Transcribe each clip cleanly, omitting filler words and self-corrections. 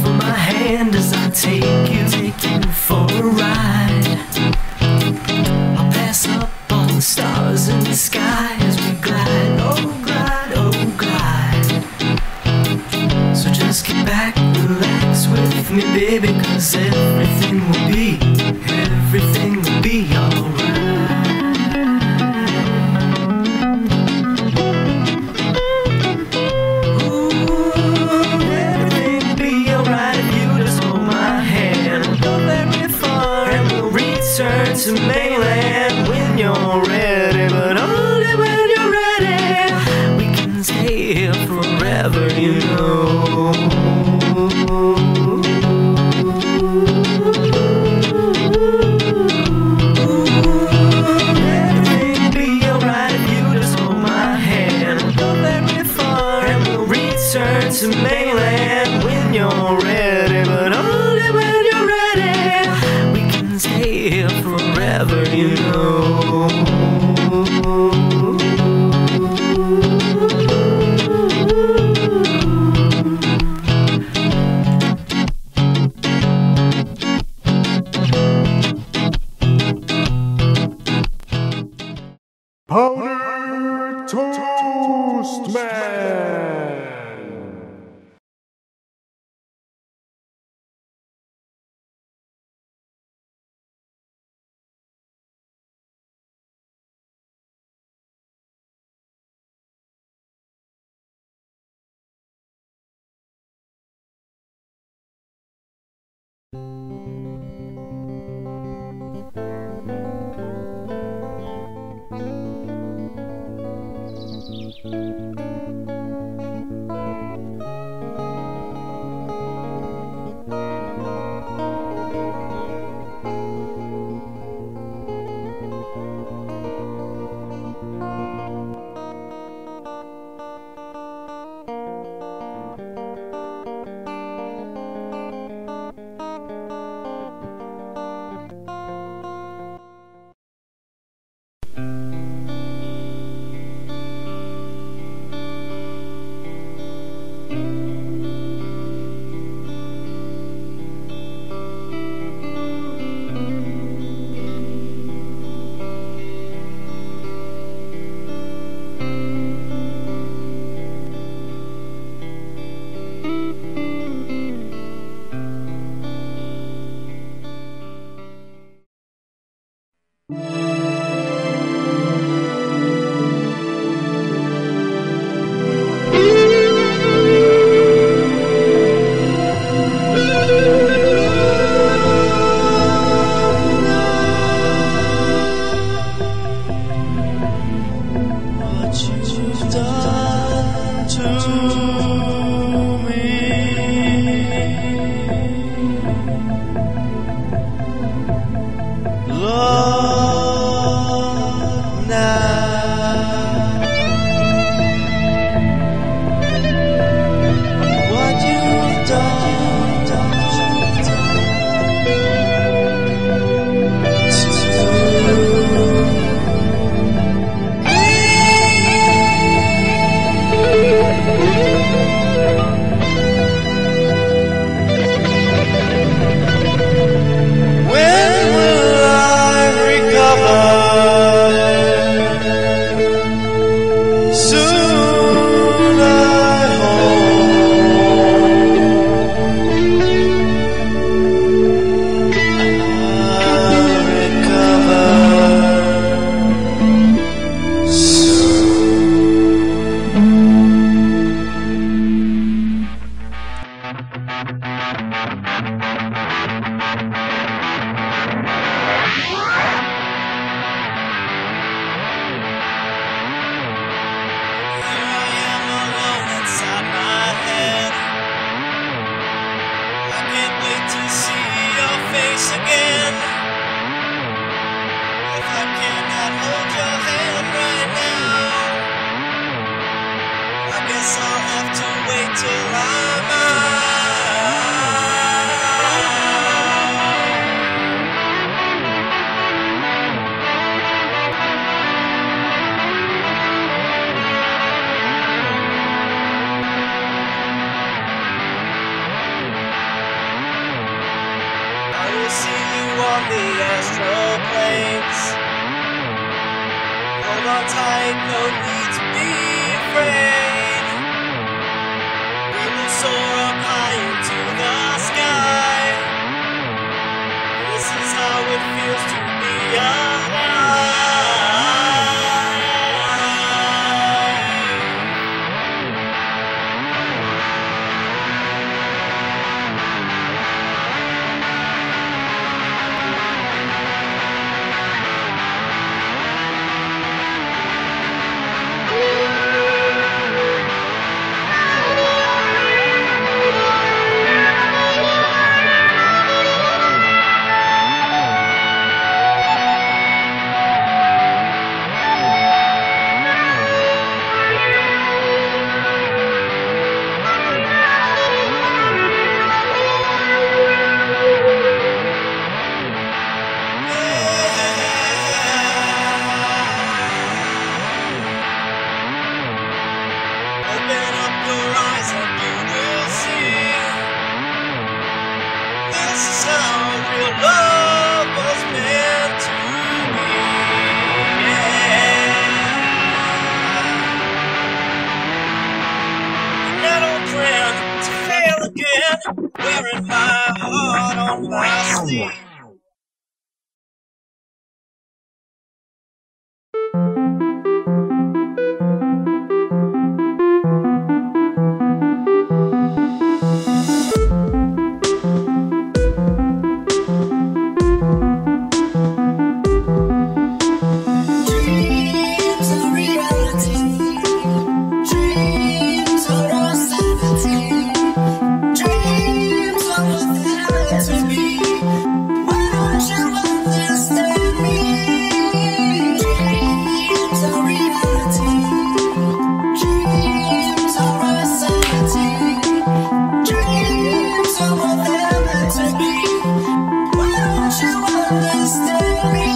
for my hand as I take you for a ride. I'll pass up all the stars in the sky as we glide, oh glide, oh glide. So just get back, relax with me, baby, 'cause everything will be alright. To mainland when you're ready, but only when you're ready. We can stay here forever, you know. Everything'll be alright if you just hold my hand. We'll go very far and we'll return to mainland when you're ready, but only when you're ready. We can stay here forever, you know. Powder Toast Man! will see you on the astral planes. Hold on tight, no need to be afraid. We will soar up high into the sky. This is how it feels to be alive. Open up your eyes and you will see. This is how real love was meant to be. And I don't plan to fail again, wearing my heart on my sleeve. Dreams are reality. Dreams are our sanity. Dreams are what they're meant to be. Why don't you understand me? Dreams are reality. Dreams are our sanity. Dreams are what they're meant to be. Why don't you understand me?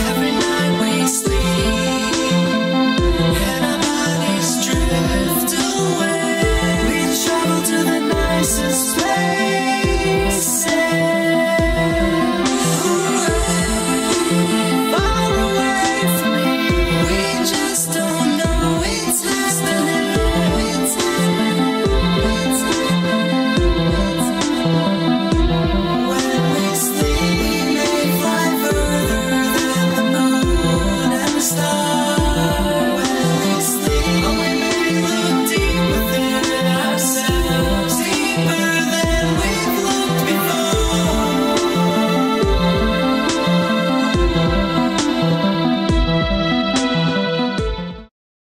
Every night we sleep and our bodies drift away. We travel to the nicest places, far away from here. We just don't know it's happening. When we sleep, may fly further than the moon and the stars. When we sleep, we may look deep within ourselves, deeper than we've looked before.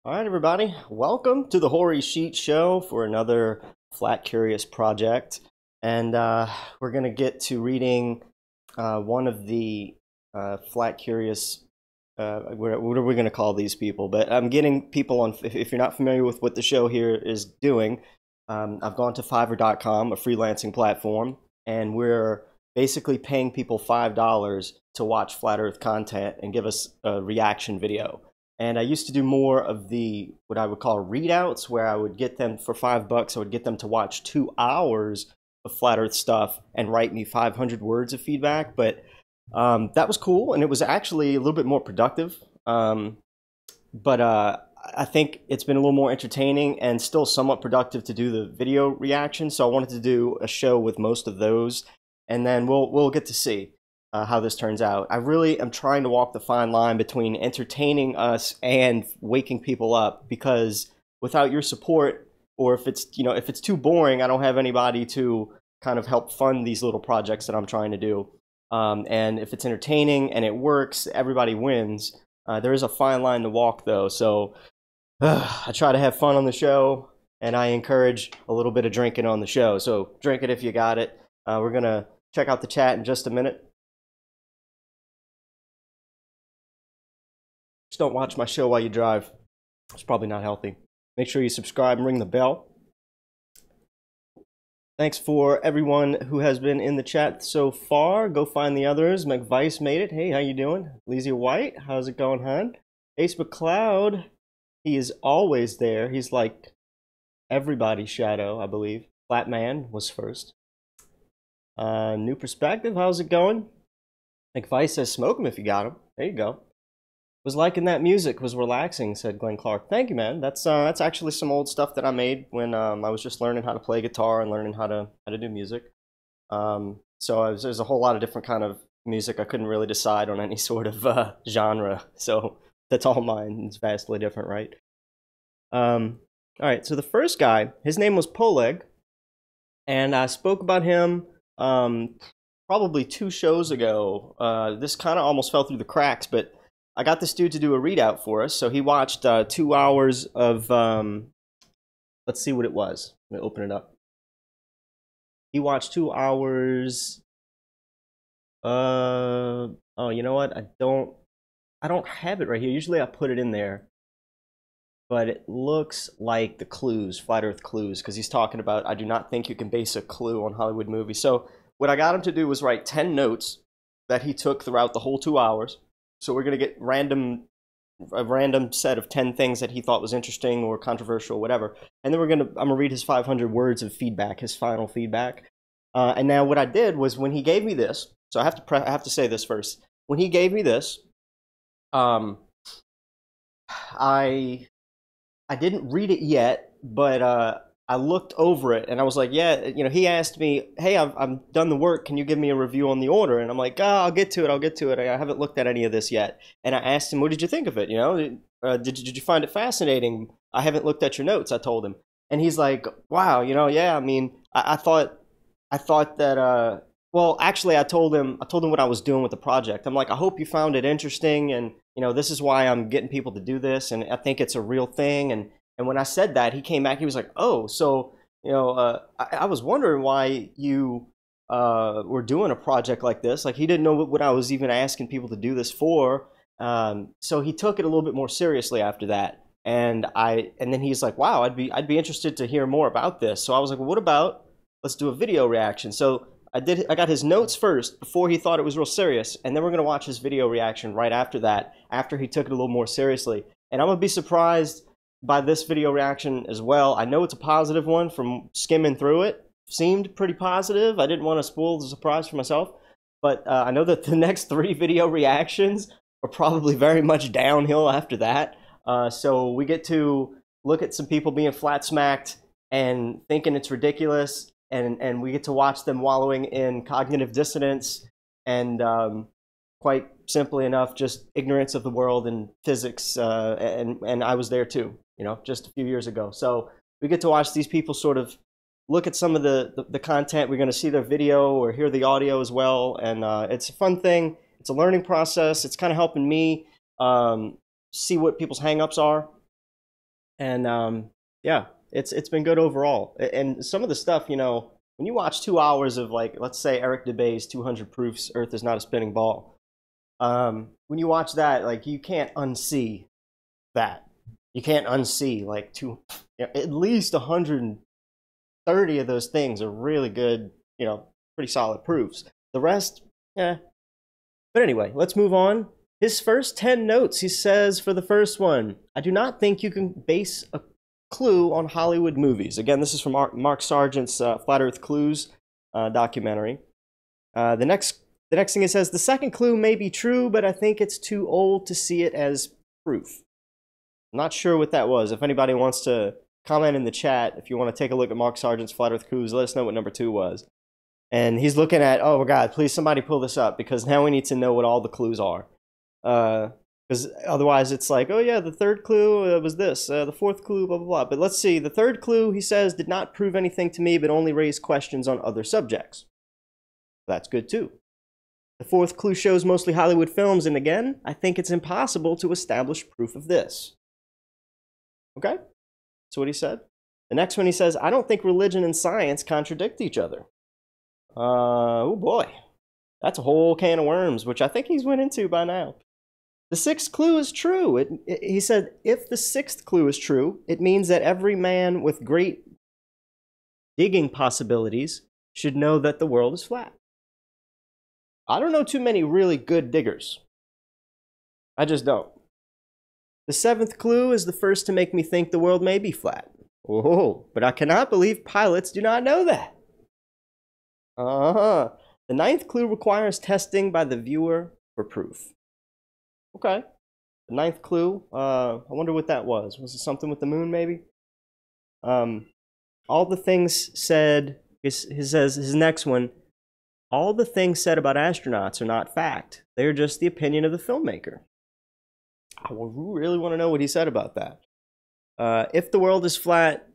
All right, everybody, welcome to the Hoary Sheet Show for another Flat Curious project. And we're going to get to reading one of the Flat Curious, what are we going to call these people? But I'm getting people on, if you're not familiar with what the show here is doing, I've gone to Fiverr.com, a freelancing platform, and we're basically paying people $5 to watch Flat Earth content and give us a reaction video. And I used to do more of the, what I would call readouts, where I would get them for $5, I would get them to watch 2 hours of Flat Earth stuff and write me 500 words of feedback. But that was cool, and it was actually a little bit more productive. But I think it's been a little more entertaining and still somewhat productive to do the video reaction. So I wanted to do a show with most of those, and then we'll get to see how this turns out. I really am trying to walk the fine line between entertaining us and waking people up, because without your support, or if it's too boring, I don't have anybody to kind of help fund these little projects that I'm trying to do. And if it's entertaining and it works, everybody wins. There is a fine line to walk, though. So I try to have fun on the show, and I encourage a little bit of drinking on the show. So drink it if you got it. We're going to check out the chat in just a minute. Just don't watch my show while you drive. It's probably not healthy. Make sure you subscribe and ring the bell. Thanks for everyone who has been in the chat so far. Go find the others. Weiss made it. Hey, how you doing? Lizzie White, how's it going, hon? Ace McCloud, he is always there. He's like everybody's shadow, I believe. Flatman was first. New Perspective, how's it going? Weiss says smoke him if you got him. There you go. Was liking that music, was relaxing, said Glenn Clark. Thank you, man. That's actually some old stuff that I made when I was just learning how to play guitar and learning how to do music. So there's a whole lot of different kind of music. I couldn't really decide on any sort of genre. So that's all mine. It's vastly different, right? All right. So the first guy, his name was Poleg, and I spoke about him probably 2 shows ago. This kind of almost fell through the cracks, but I got this dude to do a readout for us. So he watched 2 hours of, let's see what it was. Let me open it up. He watched 2 hours. Oh, you know what? I don't have it right here. Usually I put it in there. But it looks like the clues, Flat Earth clues, because he's talking about, I do not think you can base a clue on Hollywood movies. So what I got him to do was write 10 notes that he took throughout the whole 2 hours. So we're going to get a random set of 10 things that he thought was interesting or controversial, whatever. And then I'm going to read his 500 words of feedback, his final feedback. And now what I did was when he gave me this, so I have to say this first. When he gave me this, I didn't read it yet, but I looked over it and I was like, yeah, you know, he asked me, hey, I've done the work. Can you give me a review on the order? And I'm like, oh, I'll get to it. I haven't looked at any of this yet. And I asked him, what did you think of it? You know, did you find it fascinating? I haven't looked at your notes, I told him. And he's like, wow, you know, yeah, I mean, I thought that, well, actually I told him what I was doing with the project. I'm like, I hope you found it interesting. And, you know, this is why I'm getting people to do this. And I think it's a real thing. And when I said that, he came back, he was like, oh, so, you know, I was wondering why you were doing a project like this. Like, he didn't know what I was even asking people to do this for. So he took it a little bit more seriously after that. And then he's like, wow, I'd be interested to hear more about this. So I was like, well, what about, let's do a video reaction. So I got his notes first before he thought it was real serious. And then we're going to watch his video reaction right after that, after he took it a little more seriously. And I'm going to be surprised by this video reaction as well. I know it's a positive one from skimming through it. Seemed pretty positive. I didn't want to spoil the surprise for myself. But I know that the next 3 video reactions are probably very much downhill after that. So we get to look at some people being flat smacked and thinking it's ridiculous. And we get to watch them wallowing in cognitive dissonance and quite simply enough, just ignorance of the world and physics. And I was there too, you know, just a few years ago. So we get to watch these people sort of look at some of the content. We're going to see their video or hear the audio as well. And it's a fun thing. It's a learning process. It's kind of helping me see what people's hangups are. And yeah, it's been good overall. And some of the stuff, you know, when you watch 2 hours of, like, let's say Eric DeBay's 200 Proofs Earth is Not a Spinning Ball. When you watch that, like, you can't unsee that. You can't unsee, like, at least 130 of those things are really good, you know, pretty solid proofs. The rest, yeah. But anyway, let's move on. His first 10 notes, he says for the first one, I do not think you can base a clue on Hollywood movies. Again, this is from Mark Sargent's Flat Earth Clues documentary. The next thing it says, the second clue may be true, but I think it's too old to see it as proof. I'm not sure what that was. If anybody wants to comment in the chat, if you want to take a look at Mark Sargent's Flat Earth Clues, let us know what number 2 was. And he's looking at, oh God, please somebody pull this up, because now we need to know what all the clues are. Because otherwise it's like, oh yeah, the third clue was this, the fourth clue, blah, blah, blah. But let's see, the third clue, he says, did not prove anything to me, but only raised questions on other subjects. That's good too. The fourth clue shows mostly Hollywood films, and again, I think it's impossible to establish proof of this. Okay? That's what he said. The next one he says, I don't think religion and science contradict each other. Oh boy. That's a whole can of worms, which I think he's went into by now. The sixth clue is true. He said, if the sixth clue is true, it means that every man with great digging possibilities should know that the world is flat. I don't know too many really good diggers. I just don't. The seventh clue is the first to make me think the world may be flat. Oh, but I cannot believe pilots do not know that. The ninth clue requires testing by the viewer for proof. Okay. The ninth clue, I wonder what that was. Was it something with the moon, maybe? All the things said, he says, his next one, all the things said about astronauts are not fact. They are just the opinion of the filmmaker. I really want to know what he said about that. If the world is flat,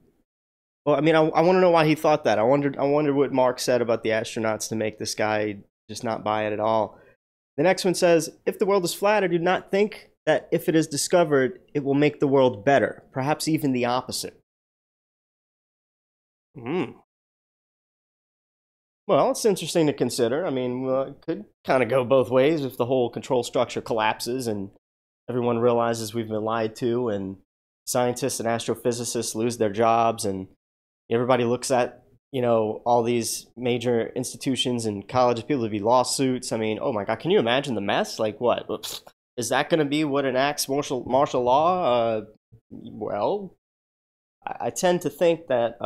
well, I mean, I want to know why he thought that. I wonder what Mark said about the astronauts to make this guy just not buy it at all. The next one says, if the world is flat, I do not think that if it is discovered, it will make the world better. Perhaps even the opposite. Well, it's interesting to consider. I mean, it could kind of go both ways if the whole control structure collapses and everyone realizes we've been lied to and scientists and astrophysicists lose their jobs and everybody looks at, you know, all these major institutions and colleges, people to be lawsuits. I mean, oh my God, can you imagine the mess? Like what? Oops. Is that going to be what enacts martial law? Well, I tend to think that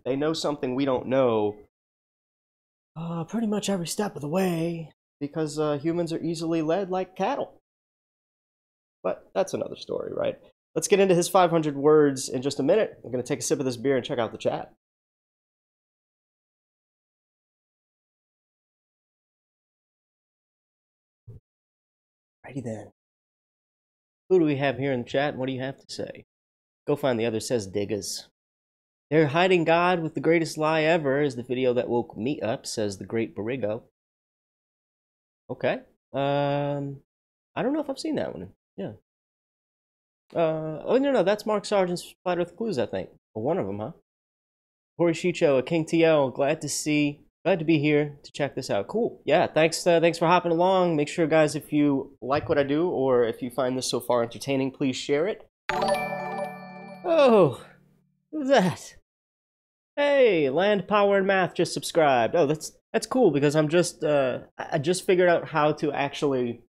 they know something we don't know pretty much every step of the way because humans are easily led like cattle. But that's another story, right? Let's get into his 500 words in just a minute. I'm going to take a sip of this beer and check out the chat. Righty then. Who do we have here in the chat and what do you have to say? Go find the other says diggers. They're hiding God with the greatest lie ever is the video that woke me up, says the great Barrigo. Okay. I don't know if I've seen that one. Yeah. Oh, no, that's Mark Sargent's Flat Earth Clues, I think. Well, one of them, huh? Hori Shicho, King TL, glad to be here to check this out. Cool. Yeah, thanks for hopping along. Make sure, guys, if you like what I do or if you find this so far entertaining, please share it. Oh, who's that? Hey, Land, Power, and Math just subscribed. Oh, that's cool because I just figured out how to actually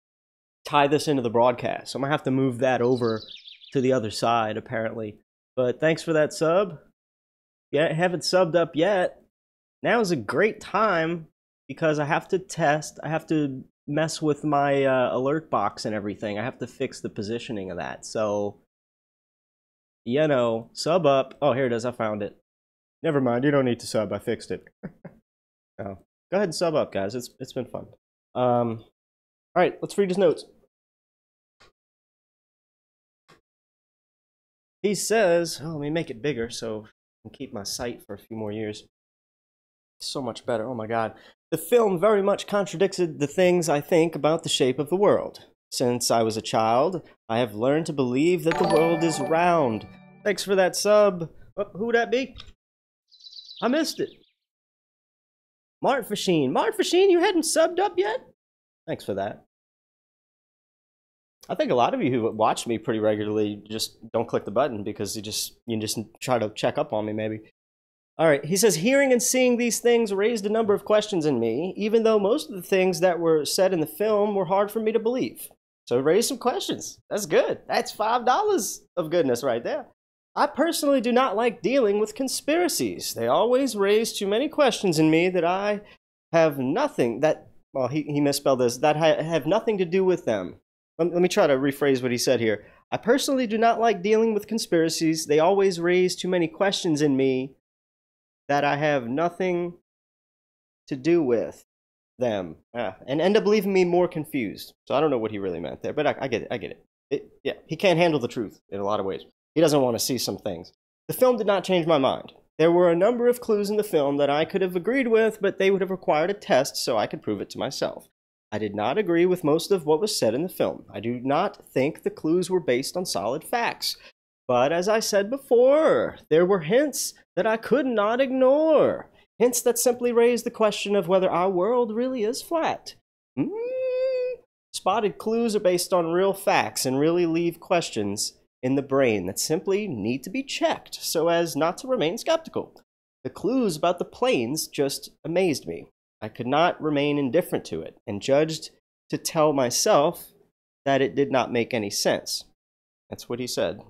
tie this into the broadcast. So I'm gonna have to move that over to the other side apparently. But thanks for that sub. Yeah, haven't subbed up yet. Now is a great time because I have to test. I have to mess with my alert box and everything. I have to fix the positioning of that. So, you know, sub up. Oh, here it is. I found it. Never mind. You don't need to sub. I fixed it. Oh, go ahead and sub up, guys. It's been fun. All right, let's read his notes. He says, oh, let me make it bigger so I can keep my sight for a few more years. So much better. Oh my God. The film very much contradicted the things I think about the shape of the world. Since I was a child, I have learned to believe that the world is round. Thanks for that sub. Oh, who would that be? I missed it. Mart Machine. Mart Machine, you hadn't subbed up yet? Thanks for that. I think a lot of you who watch me pretty regularly just don't click the button because you just try to check up on me maybe. All right, he says, hearing and seeing these things raised a number of questions in me, even though most of the things that were said in the film were hard for me to believe. So it raised some questions. That's good. That's $5 of goodness right there. I personally do not like dealing with conspiracies. They always raise too many questions in me that I have nothing, well, he misspelled this, that I have nothing to do with them. Let me try to rephrase what he said here. I personally do not like dealing with conspiracies. They always raise too many questions in me that I have nothing to do with them. And end up leaving me more confused. So I don't know what he really meant there, but I get it. Yeah, he can't handle the truth in a lot of ways. He doesn't want to see some things. The film did not change my mind. There were a number of clues in the film that I could have agreed with, but they would have required a test so I could prove it to myself. I did not agree with most of what was said in the film. I do not think the clues were based on solid facts. But as I said before, there were hints that I could not ignore. Hints that simply raised the question of whether our world really is flat. Spotted clues are based on real facts and really leave questions in the brain that simply need to be checked so as not to remain skeptical. The clues about the planes just amazed me. I could not remain indifferent to it and judged to tell myself that it did not make any sense. That's what he said.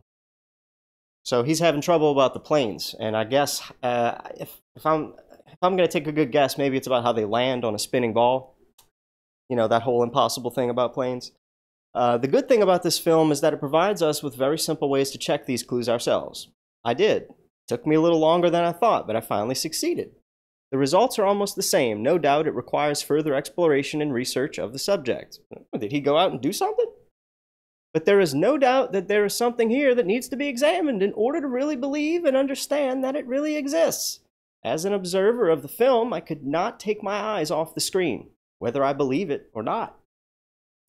So he's having trouble about the planes, and I guess if I'm going to take a good guess, maybe it's about how they land on a spinning ball. You know, that whole impossible thing about planes. The good thing about this film is that it provides us with very simple ways to check these clues ourselves. I did. Took me a little longer than I thought, but I finally succeeded. The results are almost the same. No doubt it requires further exploration and research of the subject. Did he go out and do something? But there is no doubt that there is something here that needs to be examined in order to really believe and understand that it really exists. As an observer of the film, I could not take my eyes off the screen, whether I believe it or not.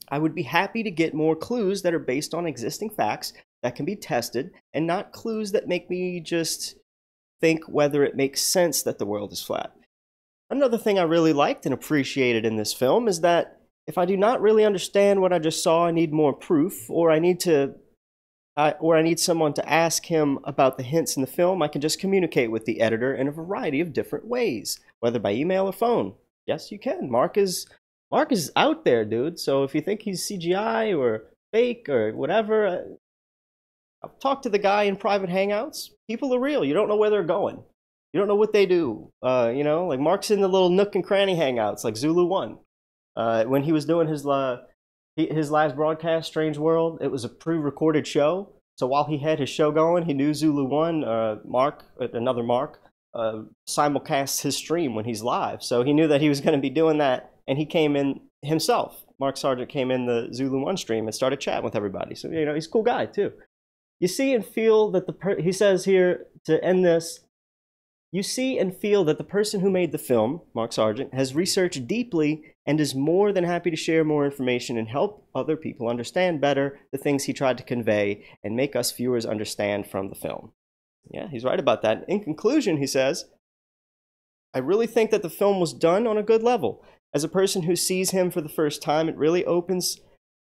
I would be happy to get more clues that are based on existing facts that can be tested, and not clues that make me just think whether it makes sense that the world is flat. Another thing I really liked and appreciated in this film is that if I do not really understand what I just saw, I need more proof, or I need someone to ask him about the hints in the film, I can just communicate with the editor in a variety of different ways, whether by email or phone. Yes, you can. Mark is out there, dude. So if you think he's CGI or fake or whatever, I've talked to the guy in private hangouts. People are real. You don't know where they're going. You don't know what they do. You know, like Mark's in the little nook and cranny hangouts, like Zulu One. When he was doing his last broadcast, Strange World, it was a pre-recorded show. So while he had his show going, he knew Zulu One, another Mark, simulcasts his stream when he's live. So he knew that he was going to be doing that, and he came in himself. Mark Sargent came in the Zulu One stream and started chatting with everybody. So, you know, he's a cool guy too. You see and feel that he says here to end this, you see and feel that the person who made the film, Mark Sargent, has researched deeply and is more than happy to share more information and help other people understand better the things he tried to convey and make us viewers understand from the film. Yeah, he's right about that. In conclusion, he says, I really think that the film was done on a good level. As a person who sees him for the first time, it really opens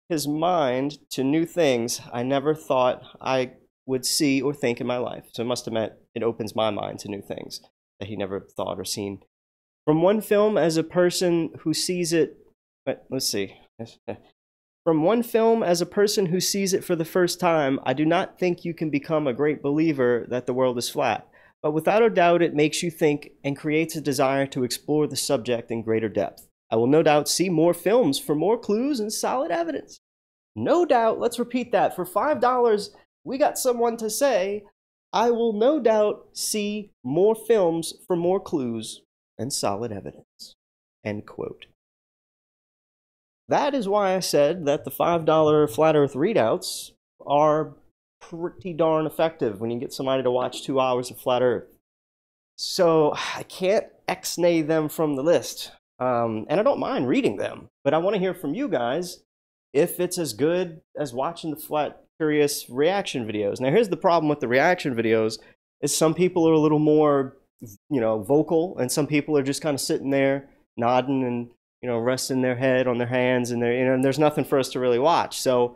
his mind to new things I never thought I would see or think in my life. So it must have meant it opens my mind to new things that he never thought or seen. From one film as a person who sees it, From one film as a person who sees it for the first time, I do not think you can become a great believer that the world is flat. But without a doubt, it makes you think and creates a desire to explore the subject in greater depth. I will no doubt see more films for more clues and solid evidence. No doubt, let's repeat that. For $5, we got someone to say, I will no doubt see more films for more clues and solid evidence. End quote. That is why I said that the $5 Flat Earth readouts are pretty darn effective when you get somebody to watch 2 hours of Flat Earth. So I can't X-nay them from the list. And I don't mind reading them, but I want to hear from you guys if it's as good as watching the Flat Curious reaction videos. Now, here's the problem with the reaction videos is some people are a little more, you know, vocal, and some people are just kind of sitting there nodding and, you know, resting their head on their hands, and and there's nothing for us to really watch. So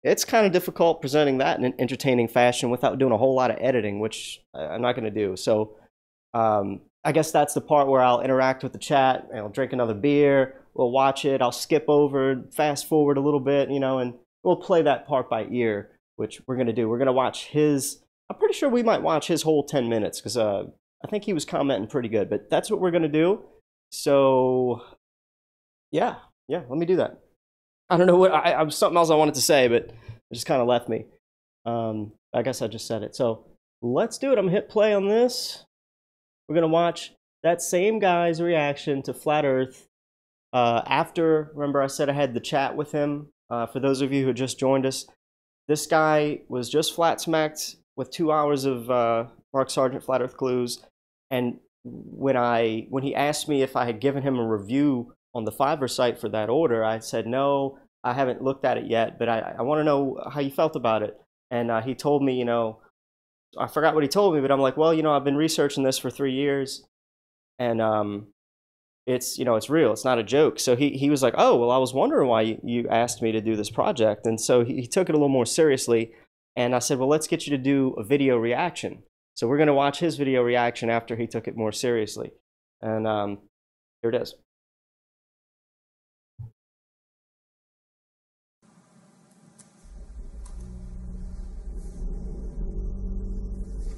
it's kind of difficult presenting that in an entertaining fashion without doing a whole lot of editing, which I'm not going to do. So I guess that's the part where I'll interact with the chat, and I'll drink another beer, we'll watch it, I'll skip over, fast forward a little bit, you know, and we'll play that part by ear, which we're going to do. We're going to watch his, I'm pretty sure we might watch his whole 10 minutes, because I think he was commenting pretty good, but that's what we're going to do. So yeah, let me do that. I don't know what, I was something else I wanted to say, but it just kind of left me. I guess I just said it. So let's do it. I'm going to hit play on this. We're going to watch that same guy's reaction to Flat Earth after, remember I said I had the chat with him. For those of you who just joined us, this guy was just flat smacked with 2 hours of Mark Sargent Flat Earth clues. And when he asked me if I had given him a review on the Fiverr site for that order, I said, no, I haven't looked at it yet, but I want to know how you felt about it. And he told me, I forgot what he told me, but I'm like, well, I've been researching this for 3 years, and it's, it's real. It's not a joke. So he was like, oh, well, I was wondering why you asked me to do this project. And so he took it a little more seriously. And I said, well, let's get you to do a video reaction. So we're going to watch his video reaction after he took it more seriously. And here it is.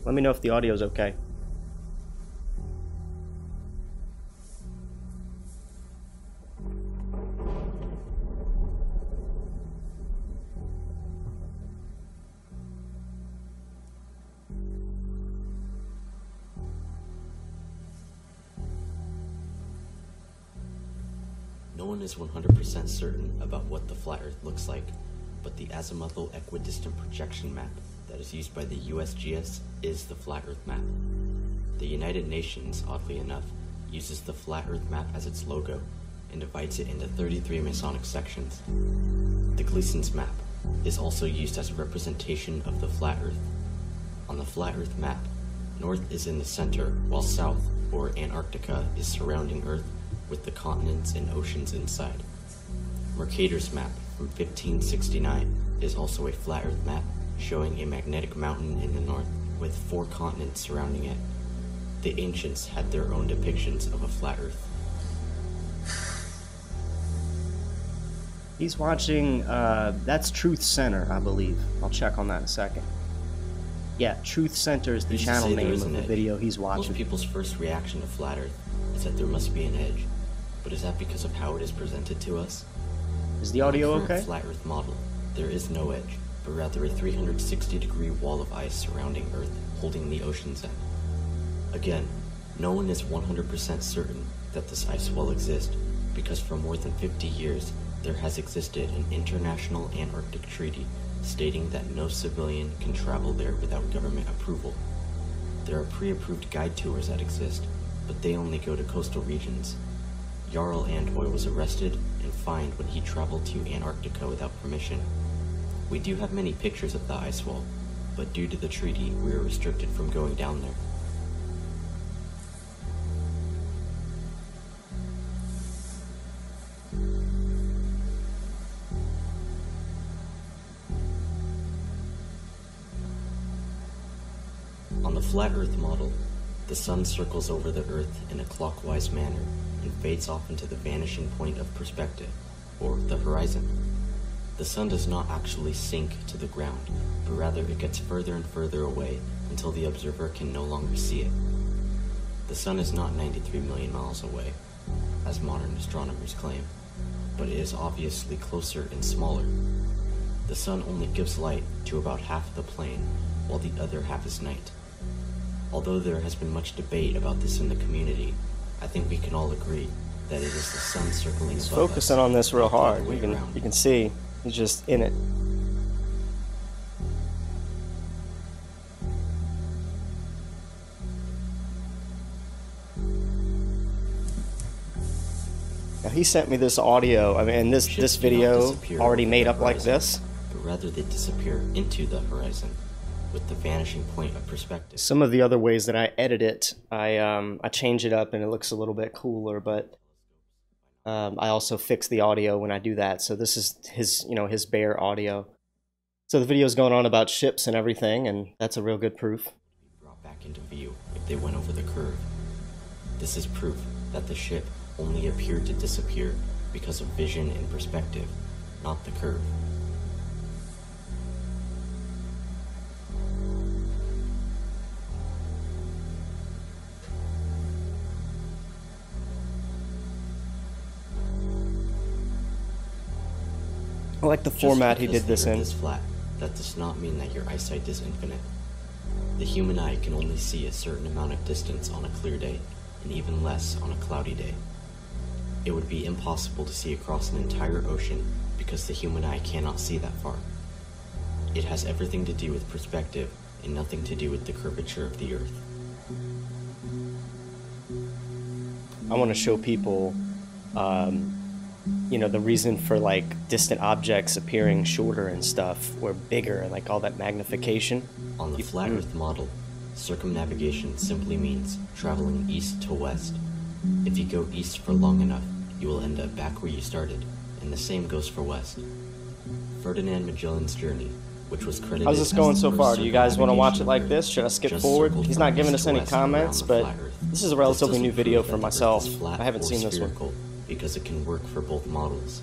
Let me know if the audio is okay. No one is 100% certain about what the flat Earth looks like, but the azimuthal equidistant projection map that is used by the USGS is the flat Earth map. The United Nations, oddly enough, uses the flat Earth map as its logo and divides it into 33 Masonic sections. The Gleason's map is also used as a representation of the flat Earth. On the flat Earth map, north is in the center, while south, or Antarctica, is surrounding Earth with the continents and oceans inside. Mercator's map from 1569 is also a flat Earth map showing a magnetic mountain in the north with 4 continents surrounding it. The ancients had their own depictions of a flat Earth. He's watching, that's Truth Center, I believe. I'll check on that in a second. Yeah, Truth Center is the channel name of the video he's watching. Most people's first reaction to flat Earth is that there must be an edge. But is that because of how it is presented to us? Is the audio okay? In the current okay? flat Earth model, there is no edge, but rather a 360-degree wall of ice surrounding Earth, holding the oceans in. Again, no one is 100% certain that this ice wall exists, because for more than 50 years, there has existed an international Antarctic treaty stating that no civilian can travel there without government approval. There are pre-approved guide tours that exist, but they only go to coastal regions. Jarl Andhoy was arrested and fined when he traveled to Antarctica without permission. We do have many pictures of the ice wall, but due to the treaty, we are restricted from going down there. On the flat Earth model, the sun circles over the Earth in a clockwise manner and fades off into the vanishing point of perspective, or the horizon. The sun does not actually sink to the ground, but rather it gets further and further away until the observer can no longer see it. The sun is not 93 million miles away, as modern astronomers claim, but it is obviously closer and smaller. The sun only gives light to about half of the plane, while the other half is night. Although there has been much debate about this in the community, I think we can all agree that it is the sun circling He's above focusing us, on this real not the hard. other way around. You can see he's just in it. Now he sent me this audio. I mean, this Ships do not video disappear already over made the up like horizon, this. but rather they disappear into the horizon with the vanishing point of perspective. Some of the other ways that I edit it, I change it up and it looks a little bit cooler, but I also fix the audio when I do that. So this is his, his bare audio. So the video is going on about ships and everything, and that's a real good proof. Brought back into view if they went over the curve. This is proof that the ship only appeared to disappear because of vision and perspective, not the curve. I like the format he did this in. Is flat, that does not mean that your eyesight is infinite. The human eye can only see a certain amount of distance on a clear day, and even less on a cloudy day. It would be impossible to see across an entire ocean because the human eye cannot see that far. It has everything to do with perspective and nothing to do with the curvature of the Earth. I want to show people you know, the reason for like distant objects appearing shorter and stuff, or bigger, and like all that magnification. On the flat Earth model, circumnavigation simply means traveling east to west. If you go east for long enough, you will end up back where you started, and the same goes for west. Ferdinand Magellan's journey, which was credited How's this going so far? Do you guys want to watch it like this? Should I skip forward? He's not giving us any comments, but this is a relatively new video for myself. I haven't seen this one. Because it can work for both models.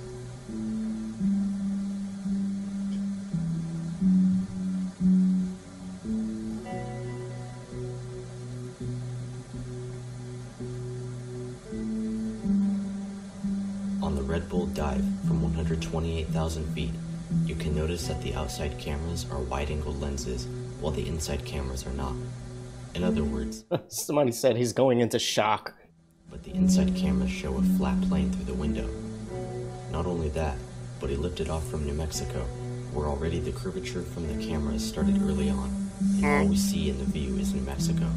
On the Red Bull dive from 128,000 feet, you can notice that the outside cameras are wide-angle lenses, while the inside cameras are not. In other words, somebody said he's going into shock. But the inside cameras show a flat plane through the window. Not only that, but he lifted off from New Mexico, where already the curvature from the cameras started early on, and all we see in the view is New Mexico.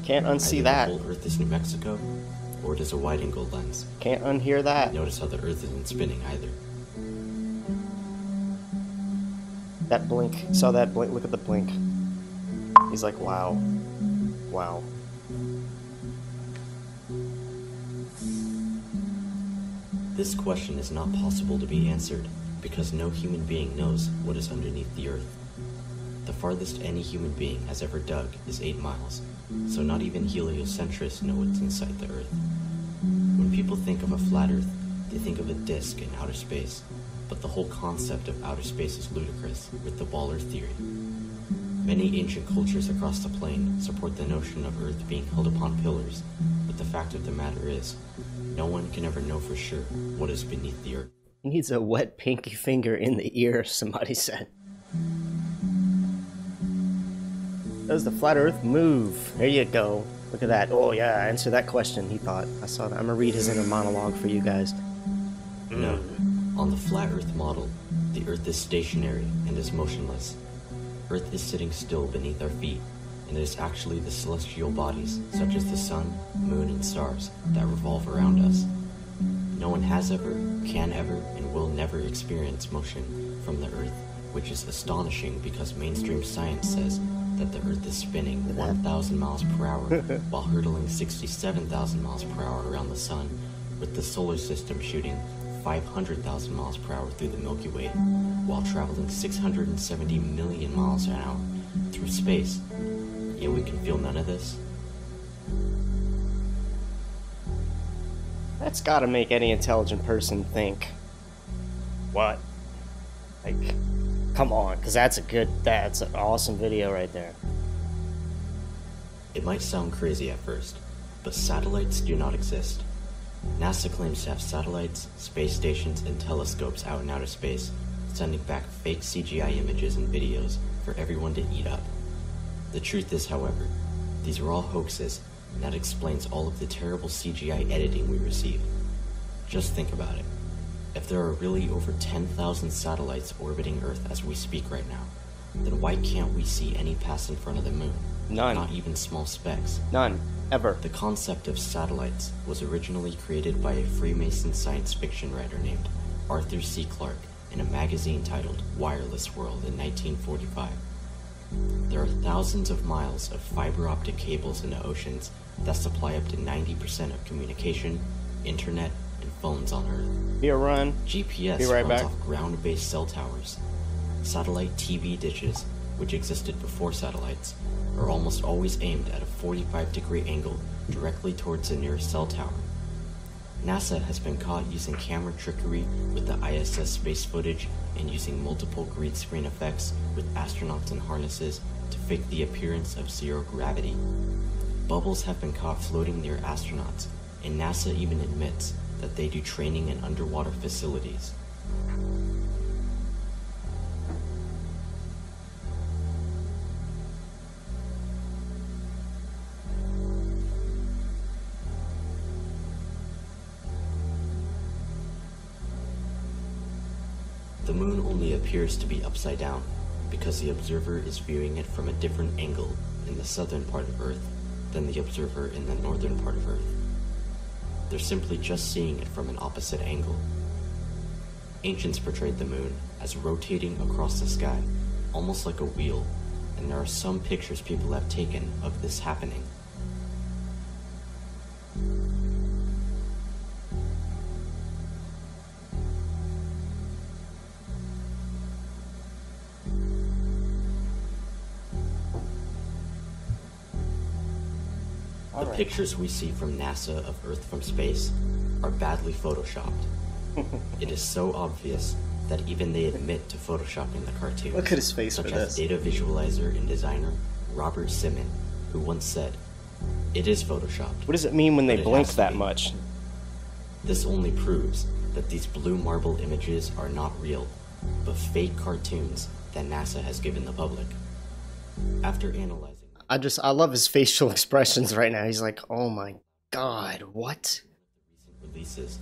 Can't unsee Either that. the whole Earth is New Mexico, or it is a wide-angle lens. Can't unhear that. Notice how the Earth isn't spinning either. That blink. Saw that blink. Look at the blink. He's like, wow. Wow. This question is not possible to be answered, because no human being knows what is underneath the Earth. The farthest any human being has ever dug is 8 miles, so not even heliocentrists know what's inside the Earth. When people think of a flat Earth, they think of a disk in outer space, but the whole concept of outer space is ludicrous with the ball Earth theory. Many ancient cultures across the plane support the notion of Earth being held upon pillars, but the fact of the matter is, no one can ever know for sure what is beneath the Earth. He needs a wet pinky finger in the ear, somebody said. Does the flat Earth move? There you go. Look at that. Oh yeah, answer that question, he thought. I saw that. I'm gonna read his inner monologue for you guys. No. On the flat Earth model, the Earth is stationary and is motionless. Earth is sitting still beneath our feet, and it is actually the celestial bodies, such as the sun, moon, and stars, that revolve around us. No one has ever, can ever, and will never experience motion from the Earth, which is astonishing because mainstream science says that the Earth is spinning 1,000 miles per hour while hurtling 67,000 miles per hour around the sun, with the solar system shooting 500,000 miles per hour through the Milky Way, while traveling 670 million miles an hour through space. Yet we can feel none of this. That's gotta make any intelligent person think, what? Like, come on, because that's an awesome video right there. It might sound crazy at first, but satellites do not exist. NASA claims to have satellites, space stations, and telescopes out in outer space, sending back fake CGI images and videos for everyone to eat up. The truth is, however, these are all hoaxes, and that explains all of the terrible CGI editing we receive. Just think about it. If there are really over 10,000 satellites orbiting Earth as we speak right now, then why can't we see any pass in front of the moon? None. Not even small specks. None. Ever. The concept of satellites was originally created by a Freemason science fiction writer named Arthur C. Clarke in a magazine titled Wireless World in 1945. There are thousands of miles of fiber optic cables in the oceans that supply up to 90% of communication, internet, and phones on Earth. Be a run. GPS Be right runs back. off ground-based cell towers. Satellite TV dishes, which existed before satellites, are almost always aimed at a 45-degree angle directly towards the nearest cell tower. NASA has been caught using camera trickery with the ISS space footage and using multiple green screen effects with astronauts in harnesses to fake the appearance of zero gravity. Bubbles have been caught floating near astronauts, and NASA even admits that they do training in underwater facilities. The moon only appears to be upside down because the observer is viewing it from a different angle in the southern part of Earth than the observer in the northern part of Earth. they're simply just seeing it from an opposite angle. Ancients portrayed the moon as rotating across the sky, almost like a wheel, and there are some pictures people have taken of this happening. The pictures we see from NASA of Earth from space are badly photoshopped. It is so obvious that even they admit to photoshopping the cartoons. Look at his face such for as this. data visualizer and designer Robert Simon, who once said, "It is photoshopped." What does it mean when they but it blink has to that be. much? This only proves that these blue marble images are not real, but fake cartoons that NASA has given the public. After analyzing I love his facial expressions right now. He's like, oh my god, what? recent releases,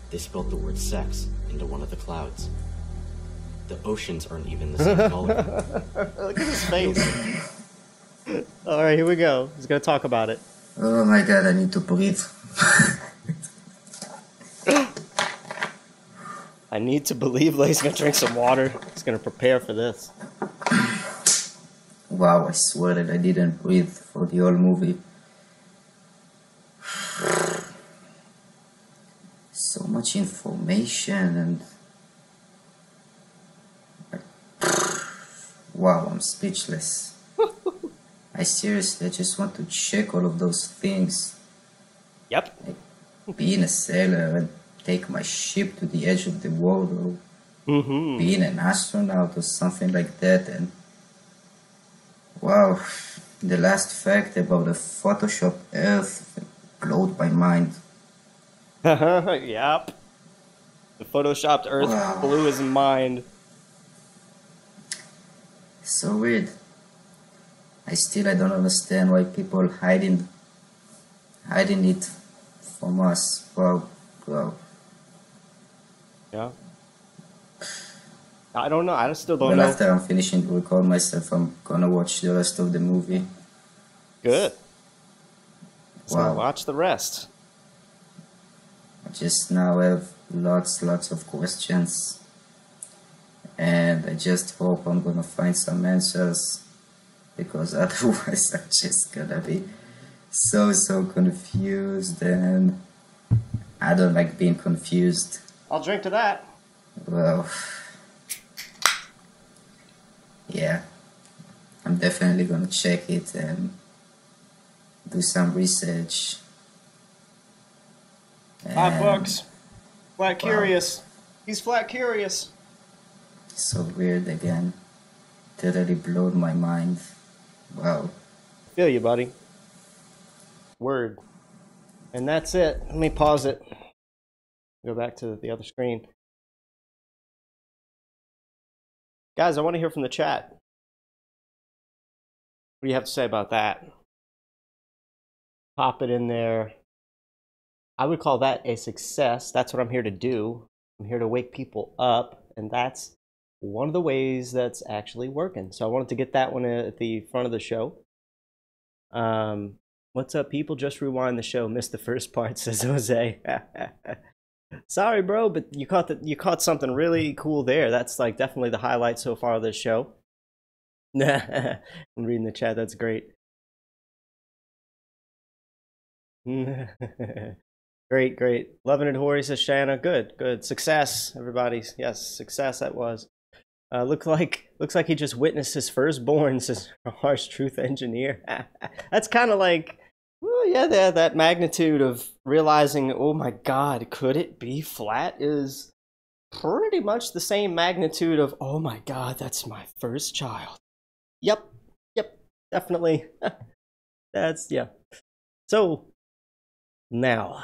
they spelled the word sex into one of the clouds. The oceans aren't even the same color. Look at his face. Alright, here we go. He's gonna talk about it. Oh my god, I need to breathe. I need to believe Lay's gonna drink some water. He's gonna prepare for this. Wow, I swear that I didn't breathe for the whole movie. So much information and... Wow, I'm speechless. I seriously just want to check all of those things. Yep. Like, being a sailor and take my ship to the edge of the world, or being an astronaut or something like that. And wow, the last fact about the Photoshop Earth blowed my mind. Yep. The photoshopped Earth Wow. blew his mind. So weird. I don't understand why people hiding it from us. Wow. Yeah. I don't know. I still don't Well, know. after I'm finishing to record myself, I'm gonna watch the rest of the movie. Good. So Wow. watch the rest. I just now have lots of questions. And I just hope I'm gonna find some answers, because otherwise I'm just gonna be so confused, and I don't like being confused. I'll drink to that. Well, yeah, I'm definitely gonna check it and do some research. $5. Flat curious. He's flat curious. So weird again. Totally blew my mind. Wow. Feel you, buddy. Word. And that's it. Let me pause it. Go back to the other screen. Guys, I want to hear from the chat. What do you have to say about that? Pop it in there. I would call that a success. That's what I'm here to do. I'm here to wake people up, and that's one of the ways that's actually working. So I wanted to get that one at the front of the show. What's up, people? Just rewind the show. Missed the first part, says Jose. Sorry, bro, but you caught something really cool there. That's like definitely the highlight so far of this show. I'm reading the chat. That's great. Great. Loving it, Hori, says Shanna. Good. Success, everybody. Yes, success that was. Looks like he just witnessed his firstborn, says Harsh Truth Engineer. That's kind of like, well, yeah, that magnitude of realizing, oh my God, could it be flat, is pretty much the same magnitude of, oh my God, that's my first child. Yep, definitely. Yeah. So now,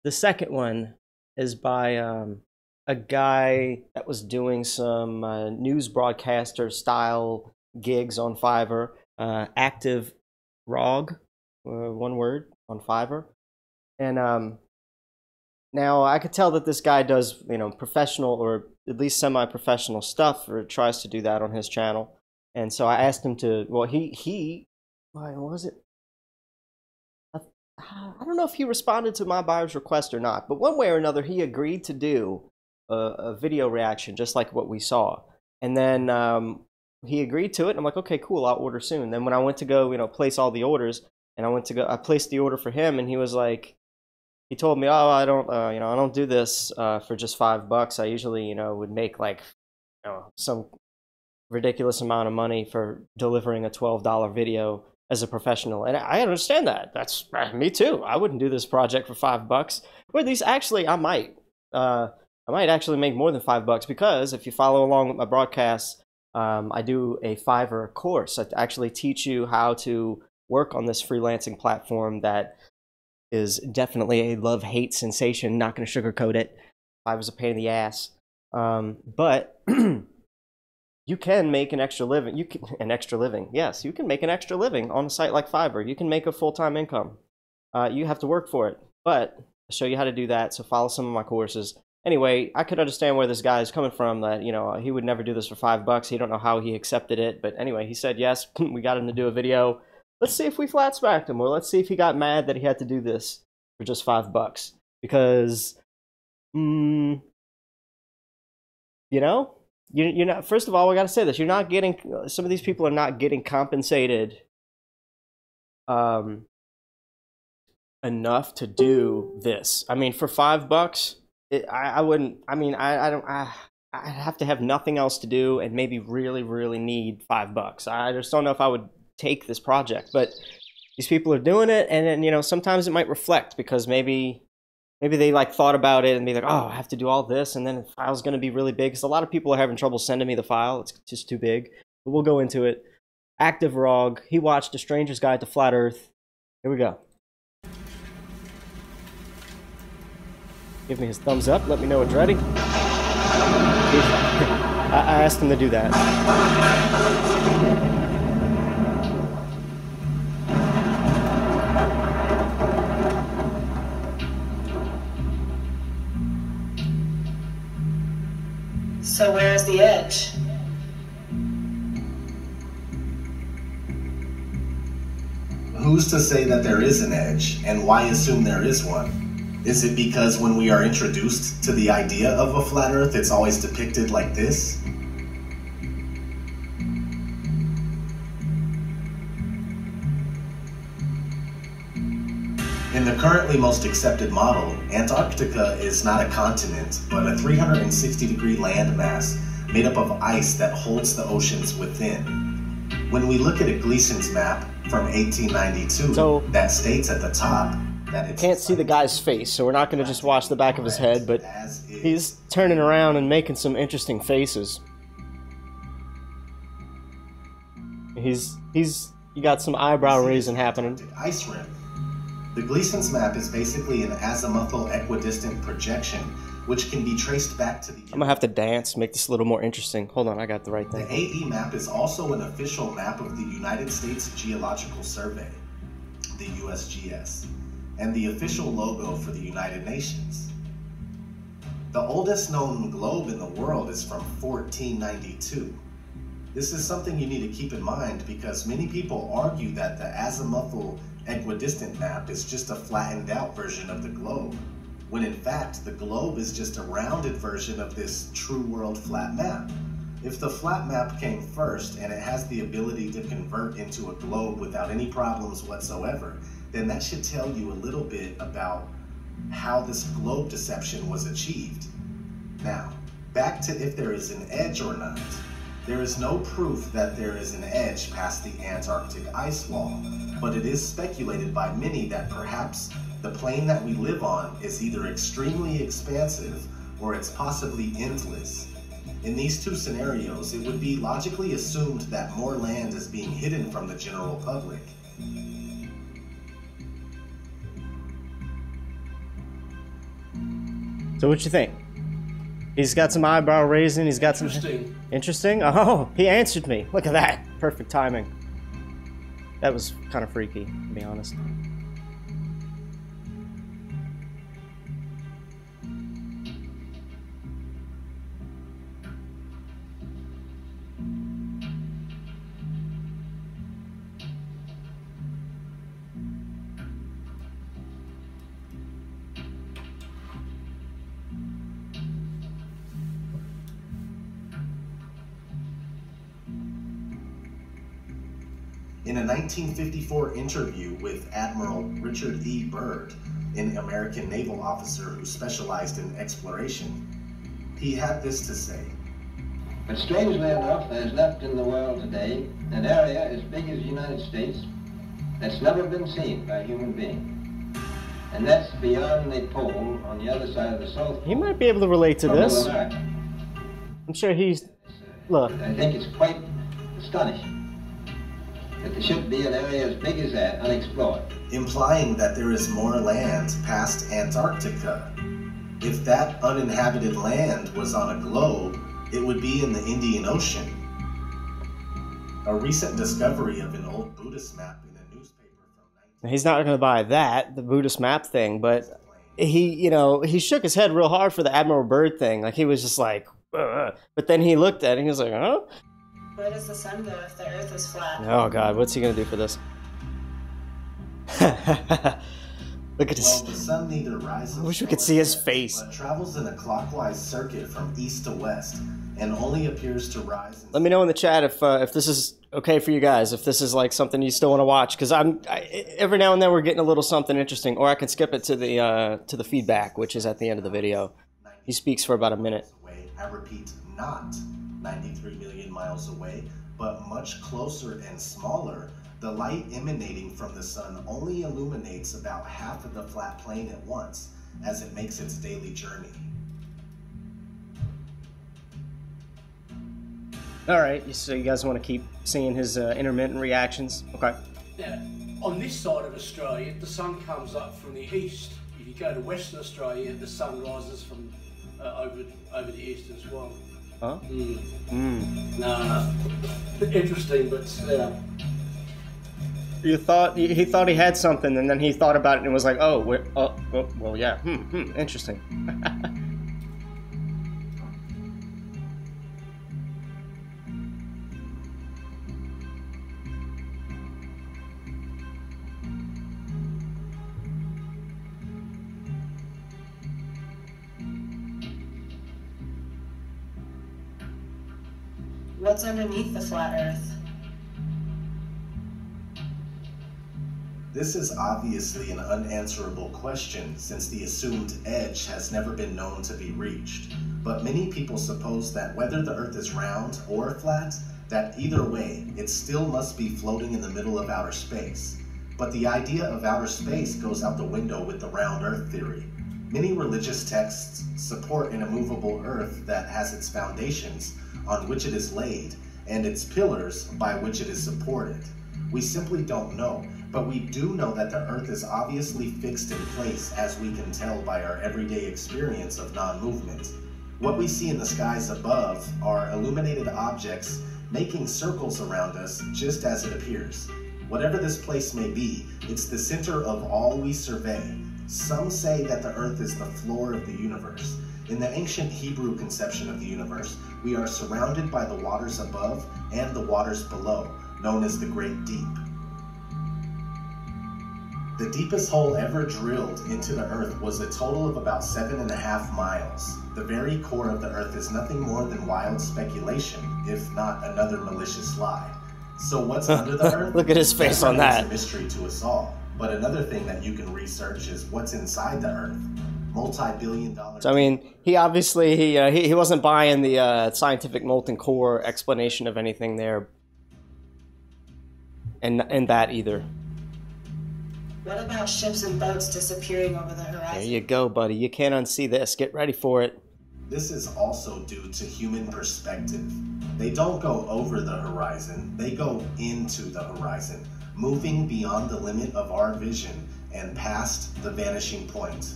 the second one is by a guy that was doing some news broadcaster style gigs on Fiverr. Active Rog, one word, on Fiverr. And now I could tell that this guy does, professional or at least semi-professional stuff, or tries to do that on his channel. And so I asked him to, well, he why was it? I don't know if he responded to my buyer's request or not, but one way or another, he agreed to do a video reaction just like what we saw. And then he agreed to it. And I'm like, okay, cool, I'll order soon. Then when I went to go, place all the orders, and I placed the order for him, and he was like, he told me, oh, I don't, I don't do this for just $5. I usually, would make like, some ridiculous amount of money for delivering a $12 video as a professional. And I understand that. That's me too. I wouldn't do this project for $5. Or at least actually I might actually make more than $5 because if you follow along with my broadcasts, I do a Fiverr course. I actually teach you how to work on this freelancing platform that is definitely a love-hate sensation. Not going to sugarcoat it. Fiverr's a pain in the ass. But you can make an extra living. Yes, you can make an extra living on a site like Fiverr. You can make a full-time income. You have to work for it. But I'll show you how to do that, so follow some of my courses. Anyway, I could understand where this guy is coming from, that, he would never do this for $5. He don't know how he accepted it. But anyway, he said yes, we got him to do a video. Let's see if we flat smacked him, or let's see if he got mad that he had to do this for just $5. Because, you're not, first of all, we got to say this, you're not getting, some of these people are not getting compensated enough to do this. I mean, for $5, I wouldn't, I'd have to have nothing else to do and maybe really, really need $5. I just don't know if I would take this project, but these people are doing it, and then, sometimes it might reflect because maybe they like thought about it and be like, oh, I have to do all this, and then the file's going to be really big, because a lot of people are having trouble sending me the file. It's just too big. But we'll go into it. Active Rog, he watched A Stranger's Guide to Flat Earth. Here we go. Give me his thumbs up. Let me know it's ready. I asked him to do that. So where's the edge? Who's to say that there is an edge, and why assume there is one? Is it because when we are introduced to the idea of a flat Earth, it's always depicted like this? In the currently most accepted model, Antarctica is not a continent, but a 360-degree landmass made up of ice that holds the oceans within. When we look at a Gleason's map from 1892, that states at the top that it's... Can't see the guy's face, so we're not going to just watch the back of his head, but he's turning around and making some interesting faces. You got some eyebrow raising happening. Ice rim. The Gleason's map is basically an azimuthal equidistant projection, which can be traced back to the... I'm gonna have to dance, make this a little more interesting. Hold on, I got the right thing. The AE map is also an official map of the United States Geological Survey, the USGS, and the official logo for the United Nations. The oldest known globe in the world is from 1492. This is something you need to keep in mind because many people argue that the azimuthal equidistant map is just a flattened out version of the globe, when in fact the globe is just a rounded version of this true world flat map. If the flat map came first and it has the ability to convert into a globe without any problems whatsoever, then that should tell you a little bit about how this globe deception was achieved. Now, back to if there is an edge or not. There is no proof that there is an edge past the Antarctic ice wall, but it is speculated by many that perhaps the plane that we live on is either extremely expansive or it's possibly endless. In these two scenarios, it would be logically assumed that more land is being hidden from the general public. So what you think? He's got some eyebrow raising, he's got some... Interesting? Oh, he answered me. Look at that. Perfect timing. That was kind of freaky, to be honest. In a 1954 interview with Admiral Richard E. Byrd, an American naval officer who specialized in exploration, he had this to say. But strangely enough, there's left in the world today an area as big as the United States that's never been seen by a human being. And that's beyond the pole on the other side of the South Pole. He might be able to relate to this. America. I'm sure he's... Look. I think it's quite astonishing that there should be an area as big as that unexplored. Implying that there is more land past Antarctica. If that uninhabited land was on a globe, it would be in the Indian Ocean. A recent discovery of an old Buddhist map in a newspaper from... He's not going to buy that, the Buddhist map thing, but he, you know, he shook his head real hard for the Admiral Byrd thing. Like, he was just like, ugh. But then he looked at it and he was like, huh? Where does the sun go if the earth is flat? Oh, God, what's he going to do for this? Look at his... Well, the sun neither rises... I wish we could see his face. ...but travels in a clockwise circuit from east to west, and only appears to rise... Let me know in the chat if this is okay for you guys, if this is like something you still want to watch, because every now and then we're getting a little something interesting, or I can skip it to the feedback, which is at the end of the video. He speaks for about a minute. I repeat, not 93 million miles away, but much closer and smaller. The light emanating from the sun only illuminates about half of the flat plane at once as it makes its daily journey. All right, so you guys want to keep seeing his intermittent reactions? Okay. Now, on this side of Australia, the sun comes up from the east. If you go to Western Australia, the sun rises from over the east as well. Huh? No. Interesting, but You thought he thought he had something, and then he thought about it and was like, "Oh, well, yeah, interesting." What's underneath the flat earth? This is obviously an unanswerable question since the assumed edge has never been known to be reached. But many people suppose that whether the Earth is round or flat, that either way, it still must be floating in the middle of outer space. But the idea of outer space goes out the window with the round Earth theory. Many religious texts support an immovable Earth that has its foundations on which it is laid and its pillars by which it is supported. We simply don't know. But we do know that the Earth is obviously fixed in place, as we can tell by our everyday experience of non-movement. What we see in the skies above are illuminated objects making circles around us just as it appears. Whatever this place may be, it's the center of all we survey. Some say that the Earth is the floor of the universe. In the ancient Hebrew conception of the universe, we are surrounded by the waters above and the waters below, known as the Great Deep. The deepest hole ever drilled into the Earth was a total of about 7.5 miles. The very core of the Earth is nothing more than wild speculation, if not another malicious lie. So what's under the Earth? Look at his face on that. It's a mystery to us all. But another thing that you can research is what's inside the Earth. Multi-billion-dollar... So, I mean, he obviously, he wasn't buying the scientific molten core explanation of anything there. And that either. What about ships and boats disappearing over the horizon? There you go, buddy. You can't unsee this. Get ready for it. This is also due to human perspective. They don't go over the horizon, they go into the horizon, moving beyond the limit of our vision and past the vanishing point.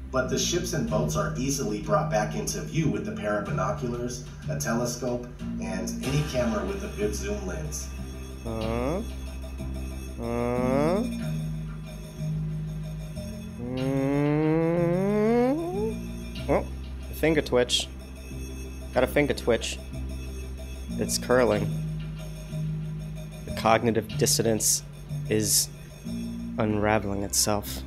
But the ships and boats are easily brought back into view with a pair of binoculars, a telescope, and any camera with a good zoom lens. Oh, a finger twitch. Got a finger twitch. It's curling. The cognitive dissonance is unraveling itself.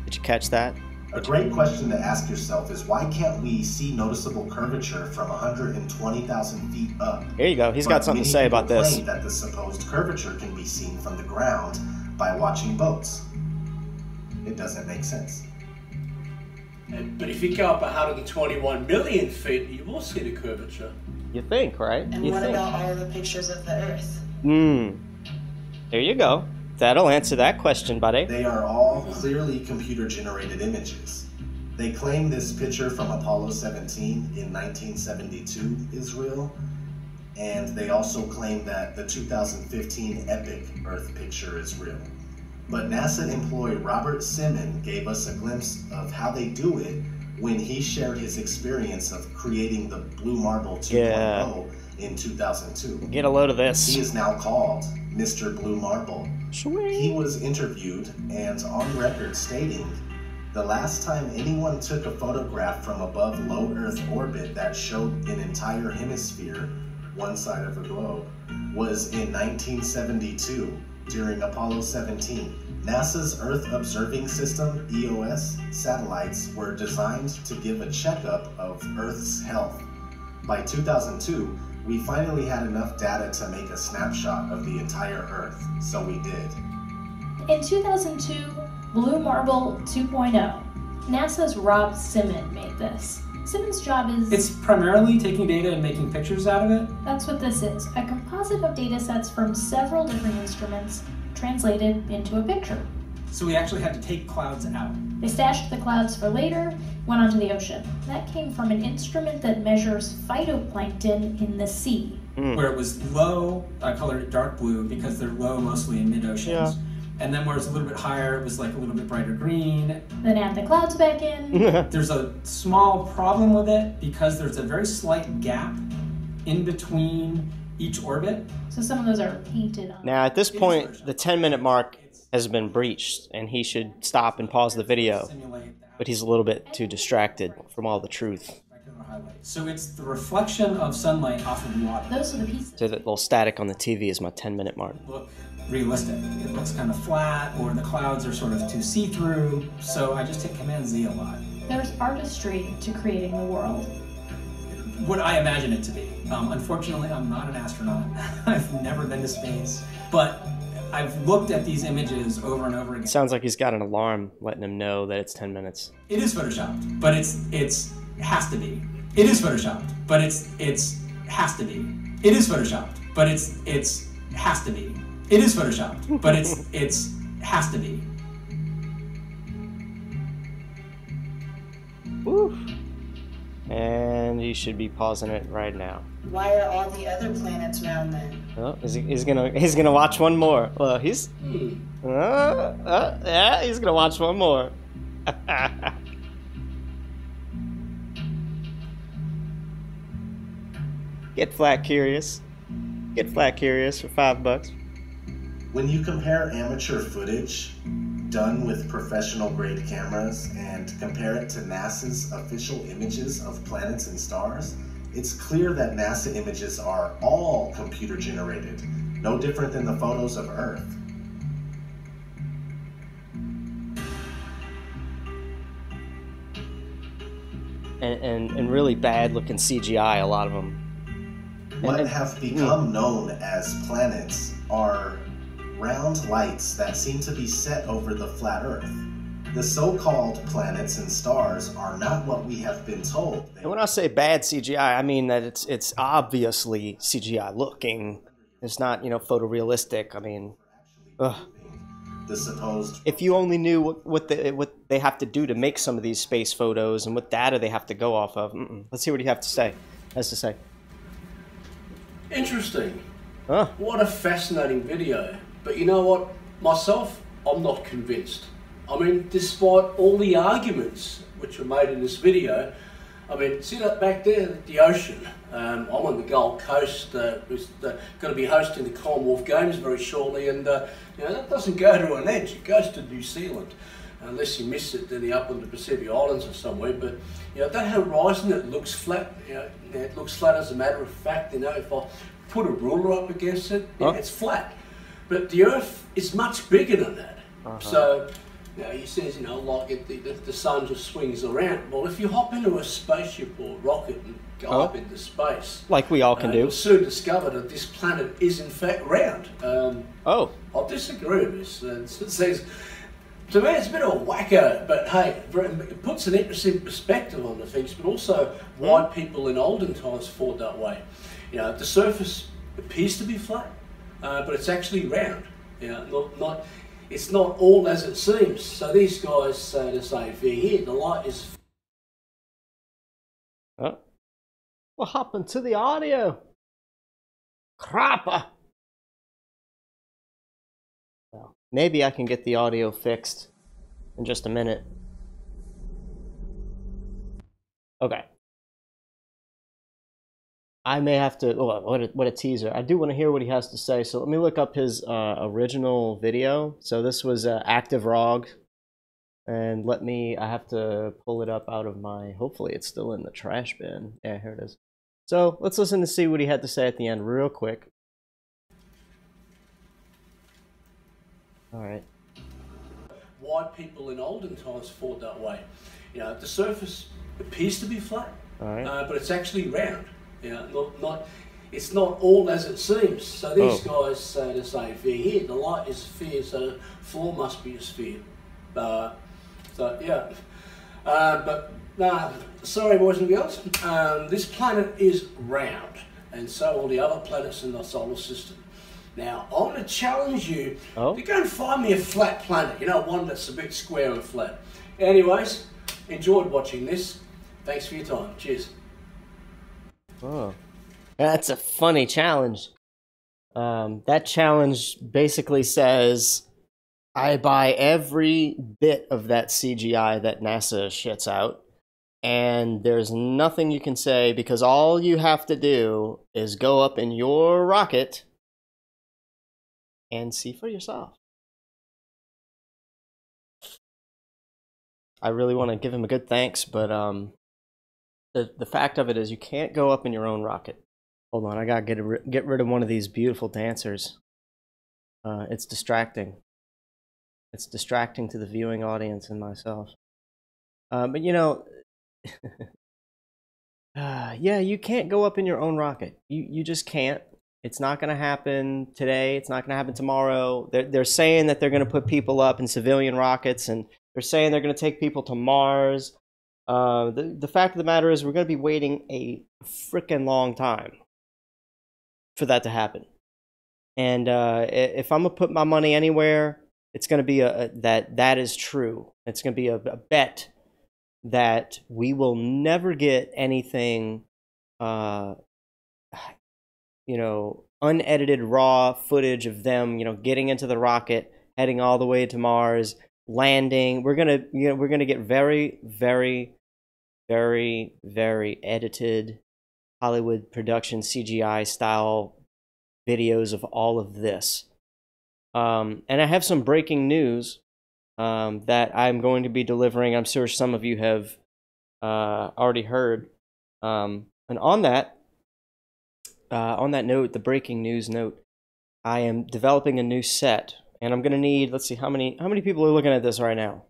Did you catch that? A great question to ask yourself is why can't we see noticeable curvature from 120,000 feet up? Here you go. He's got something to say about this. Claim that the supposed curvature can be seen from the ground by watching boats. It doesn't make sense. But if you go up 121 million feet, you will see the curvature. You think, right? And you what think. about all the pictures of the Earth? There you go. That'll answer that question, buddy. They are all clearly computer-generated images. They claim this picture from Apollo 17 in 1972 is real, and they also claim that the 2015 Epic Earth picture is real. But NASA employee Robert Simon gave us a glimpse of how they do it when he shared his experience of creating the Blue Marble 2.0 in 2002. Get a load of this. He is now called Mr. Blue Marble. Sweet. He was interviewed and on record stating, the last time anyone took a photograph from above low Earth orbit that showed an entire hemisphere, one side of the globe, was in 1972 during Apollo 17. NASA's Earth Observing System, EOS, satellites were designed to give a checkup of Earth's health. By 2002, we finally had enough data to make a snapshot of the entire Earth, so we did. In 2002, Blue Marble 2.0, NASA's Rob Simon made this. Simon's job is... It's primarily taking data and making pictures out of it? That's what this is, a composite of data sets from several different instruments translated into a picture. So we actually had to take clouds out. They stashed the clouds for later, went onto the ocean. That came from an instrument that measures phytoplankton in the sea. Where it was low, I colored it dark blue because they're low mostly in mid-oceans. Yeah. And then where it's a little bit higher, it was like a little bit brighter green. Then add the clouds back in. There's a small problem with it because there's a very slight gap in between each orbit. So some of those are painted on. Now, at this point, the 10-minute mark has been breached, and he should stop and pause the video. But he's a little bit too distracted from all the truth. So it's the reflection of sunlight off of water. Those are the pieces. So that little static on the TV is my 10-minute mark. Look realistic. It looks kind of flat, or the clouds are sort of too see-through. So I just hit Command Z a lot. There's artistry to creating the world. What I imagine it to be. Unfortunately, I'm not an astronaut. I've never been to space. But I've looked at these images over and over again. Sounds like he's got an alarm letting him know that it's 10 minutes. It is photoshopped, but it has to be. It is photoshopped, but it has to be. It is photoshopped, but it has to be. It is photoshopped, but it has to be. Woo. And you should be pausing it right now. Why are all the other planets round then? Oh, he's gonna watch one more. Well, he's yeah, he's gonna watch one more. Get flat curious. Get flat curious for $5. When you compare amateur footage done with professional grade cameras and compare it to NASA's official images of planets and stars, it's clear that NASA images are all computer generated, no different than the photos of Earth. And really bad looking CGI, a lot of them. What have become known as planets are round lights that seem to be set over the flat Earth. The so-called planets and stars are not what we have been told. And when I say bad CGI, I mean that it's obviously CGI looking. It's not, you know, photorealistic. I mean, ugh. The supposed... If you only knew what they have to do to make some of these space photos and what data they have to go off of. Let's hear what he has to say. Interesting. Huh? What a fascinating video. But you know what? Myself, I'm not convinced. I mean, despite all the arguments which were made in this video, I mean, see that back there, the ocean. I'm on the Gold Coast. Going to be hosting the Commonwealth Games very shortly, and you know, that doesn't go to an edge. It goes to New Zealand, unless you miss it in the upland Pacific Islands or somewhere. But you know, that horizon, it looks flat. You know, it looks flat as a matter of fact. You know, if I put a ruler up against it, it's flat. But the Earth is much bigger than that. So, You know, he says, you know, like the sun just swings around. Well, if you hop into a spaceship or rocket and go up into space, like we all can do, you'll soon discover that this planet is in fact round. I disagree with this. It says, to me, it's a bit of a wacko, but hey, it puts an interesting perspective on the things, but also why people in olden times thought that way. You know, the surface appears to be flat, but it's actually round. You know, it's not all as it seems. So these guys say the same thing here. The light is. What happened to the audio? Crapper. Well, maybe I can get the audio fixed in just a minute. Okay. I may have to. Oh, what a teaser! I do want to hear what he has to say. So let me look up his original video. So this was Active ROG, and I have to pull it up out of my. Hopefully, it's still in the trash bin. Yeah, here it is. So let's listen to see what he had to say at the end, real quick. All right. Why people in olden times thought that way. You know, the surface appears to be flat, but it's actually round. You know, it's not all as it seems. So these guys say the same thing here. The light is a sphere, so the floor must be a sphere. So yeah, but sorry, boys and girls. This planet is round, and so are the other planets in the solar system. Now, I want to challenge you to go and find me a flat planet. You know, one that's a bit square and flat. Anyways, enjoyed watching this. Thanks for your time. Cheers. Oh, that's a funny challenge. That challenge basically says, I buy every bit of that CGI that NASA shits out, and there's nothing you can say because all you have to do is go up in your rocket and see for yourself. I really want to give him a good thanks, but the fact of it is you can't go up in your own rocket. Hold on, I gotta get rid of one of these beautiful dancers. It's distracting. It's distracting to the viewing audience and myself. But you know, yeah, you can't go up in your own rocket. You just can't. It's not going to happen today. It's not going to happen tomorrow. They're saying that they're going to put people up in civilian rockets, and they're saying they're going to take people to Mars. The fact of the matter is we're going to be waiting a frickin' long time for that to happen. And if I'm going to put my money anywhere, it's going to be that is true. It's going to be a bet that we will never get anything, unedited raw footage of them, getting into the rocket, heading all the way to Mars, landing. We're gonna get very, very, very, very edited Hollywood production CGI style videos of all of this. And I have some breaking news that I'm going to be delivering. I'm sure some of you have already heard. And on that note, the breaking news note, I am developing a new set, and I'm going to need, let's see, how many people are looking at this right now?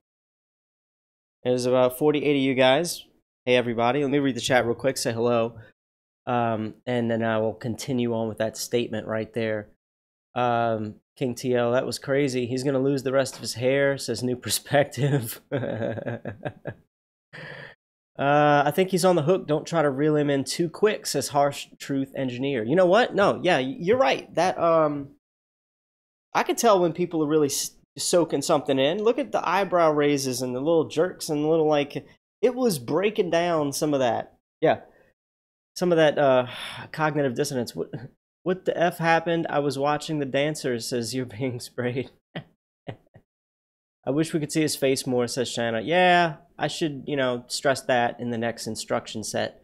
There's about 40, 80 of you guys. Hey, everybody. Let me read the chat real quick, say hello, and then I will continue on with that statement right there. King TL, that was crazy. He's going to lose the rest of his hair, says New Perspective. I think he's on the hook. Don't try to reel him in too quick, says Harsh Truth Engineer. You know what? No, yeah, you're right. That I can tell when people are really soaking something in. Look at the eyebrow raises and the little jerks and the little, like, it was breaking down some of that. Yeah, some of that cognitive dissonance. What the F happened? I was watching the dancers, says you're being sprayed. I wish we could see his face more, says Shanna. Yeah, I should, stress that in the next instruction set.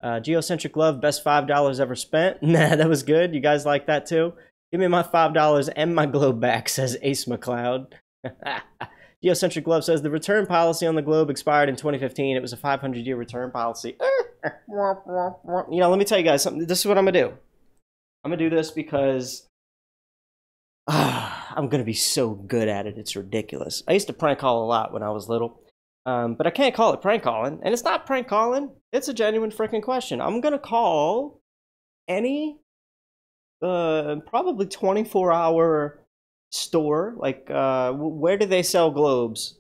Geocentric Love, best $5 ever spent. Nah, that was good. You guys like that too? Give me my $5 and my globe back, says Ace McLeod. Geocentric Love says the return policy on the globe expired in 2015. It was a 500-year return policy. Let me tell you guys something. This is what I'm going to do. I'm going to do this because I'm gonna be so good at it, it's ridiculous. I used to prank call a lot when I was little, but I can't call it prank calling, and it's not prank calling. It's a genuine freaking question. I'm gonna call any probably 24-hour store. Like, where do they sell globes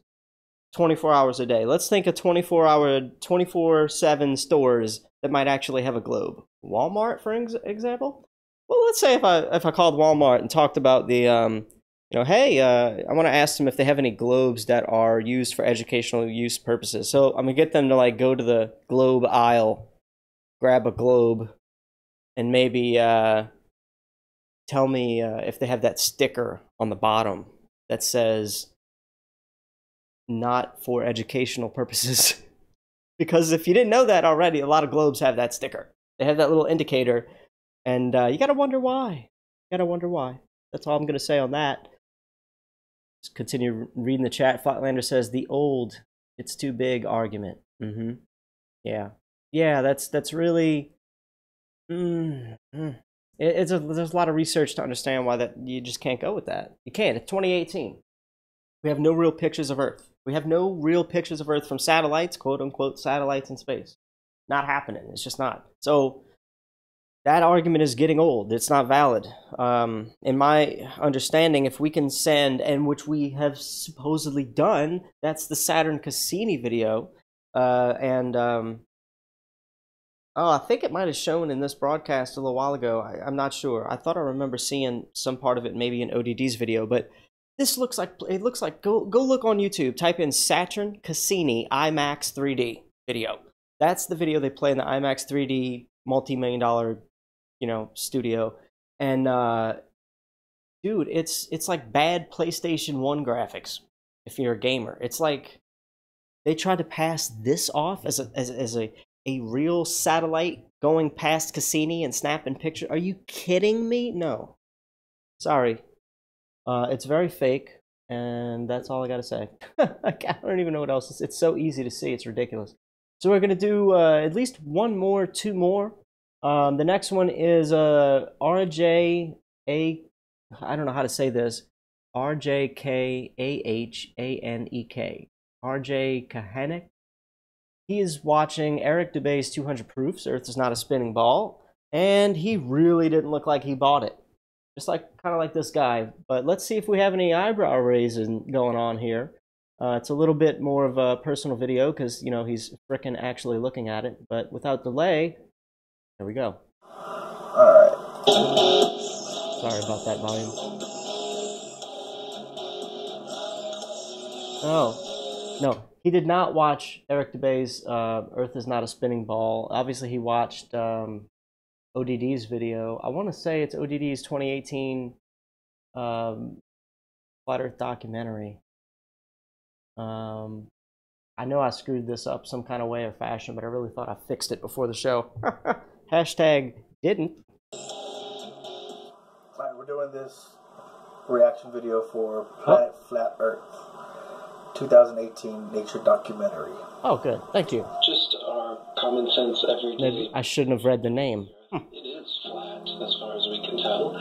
24 hours a day? Let's think of 24/7 stores that might actually have a globe. Walmart, for example. Well, let's say if I called Walmart and talked about the hey, I want to ask them if they have any globes that are used for educational use purposes. So I'm gonna get them to like go to the globe aisle, grab a globe, and maybe tell me if they have that sticker on the bottom that says not for educational purposes. Because if you didn't know that already, a lot of globes have that sticker. They have that little indicator, and you gotta wonder why. You gotta wonder why. That's all I'm gonna say on that. Let's continue reading the chat. Flatlander says the old, it's too big argument. Yeah, that's really. There's a lot of research to understand why that you just can't go with that. You can't. It's 2018. We have no real pictures of Earth. We have no real pictures of Earth from satellites, quote unquote, satellites in space. Not happening. It's just not. So that argument is getting old. It's not valid. In my understanding, if we can send, and which we have supposedly done, that's the Saturn Cassini video. Oh, I think it might have shown in this broadcast a little while ago. I'm not sure. I thought I remember seeing some part of it maybe in ODD's video, but this looks like, it looks like, go look on YouTube. Type in Saturn Cassini IMAX 3D video. That's the video they play in the IMAX 3D multi-million-dollar, studio. And dude, it's like bad PlayStation 1 graphics if you're a gamer. It's like they tried to pass this off as a real satellite going past Cassini and snapping pictures. Are you kidding me? No. Sorry. It's very fake, and that's all I gotta say. I don't even know what else. It's so easy to see. It's ridiculous. So we're gonna do at least two more. The next one is RJA. I don't know how to say this. RJKAHANEK. RJ Kahanek. He is watching Eric Dubay's 200 Proofs, Earth is Not a Spinning Ball, and he really didn't look like he bought it. Just like, kind of like this guy. But let's see if we have any eyebrow raising going on here. It's a little bit more of a personal video because, he's frickin' actually looking at it. But without delay, here we go. Alright. Sorry about that volume. Oh, no. He did not watch Eric Dubay's Earth is Not a Spinning Ball. Obviously, he watched ODD's video. I want to say it's ODD's 2018 Flat Earth documentary. I know I screwed this up some kind of way or fashion, but I really thought I fixed it before the show. Hashtag didn't. Alright, we're doing this reaction video for Planet Flat Earth 2018 nature documentary. Oh, good. Thank you. Just our common sense everyday. Maybe I shouldn't have read the name. It is flat as far as we can tell.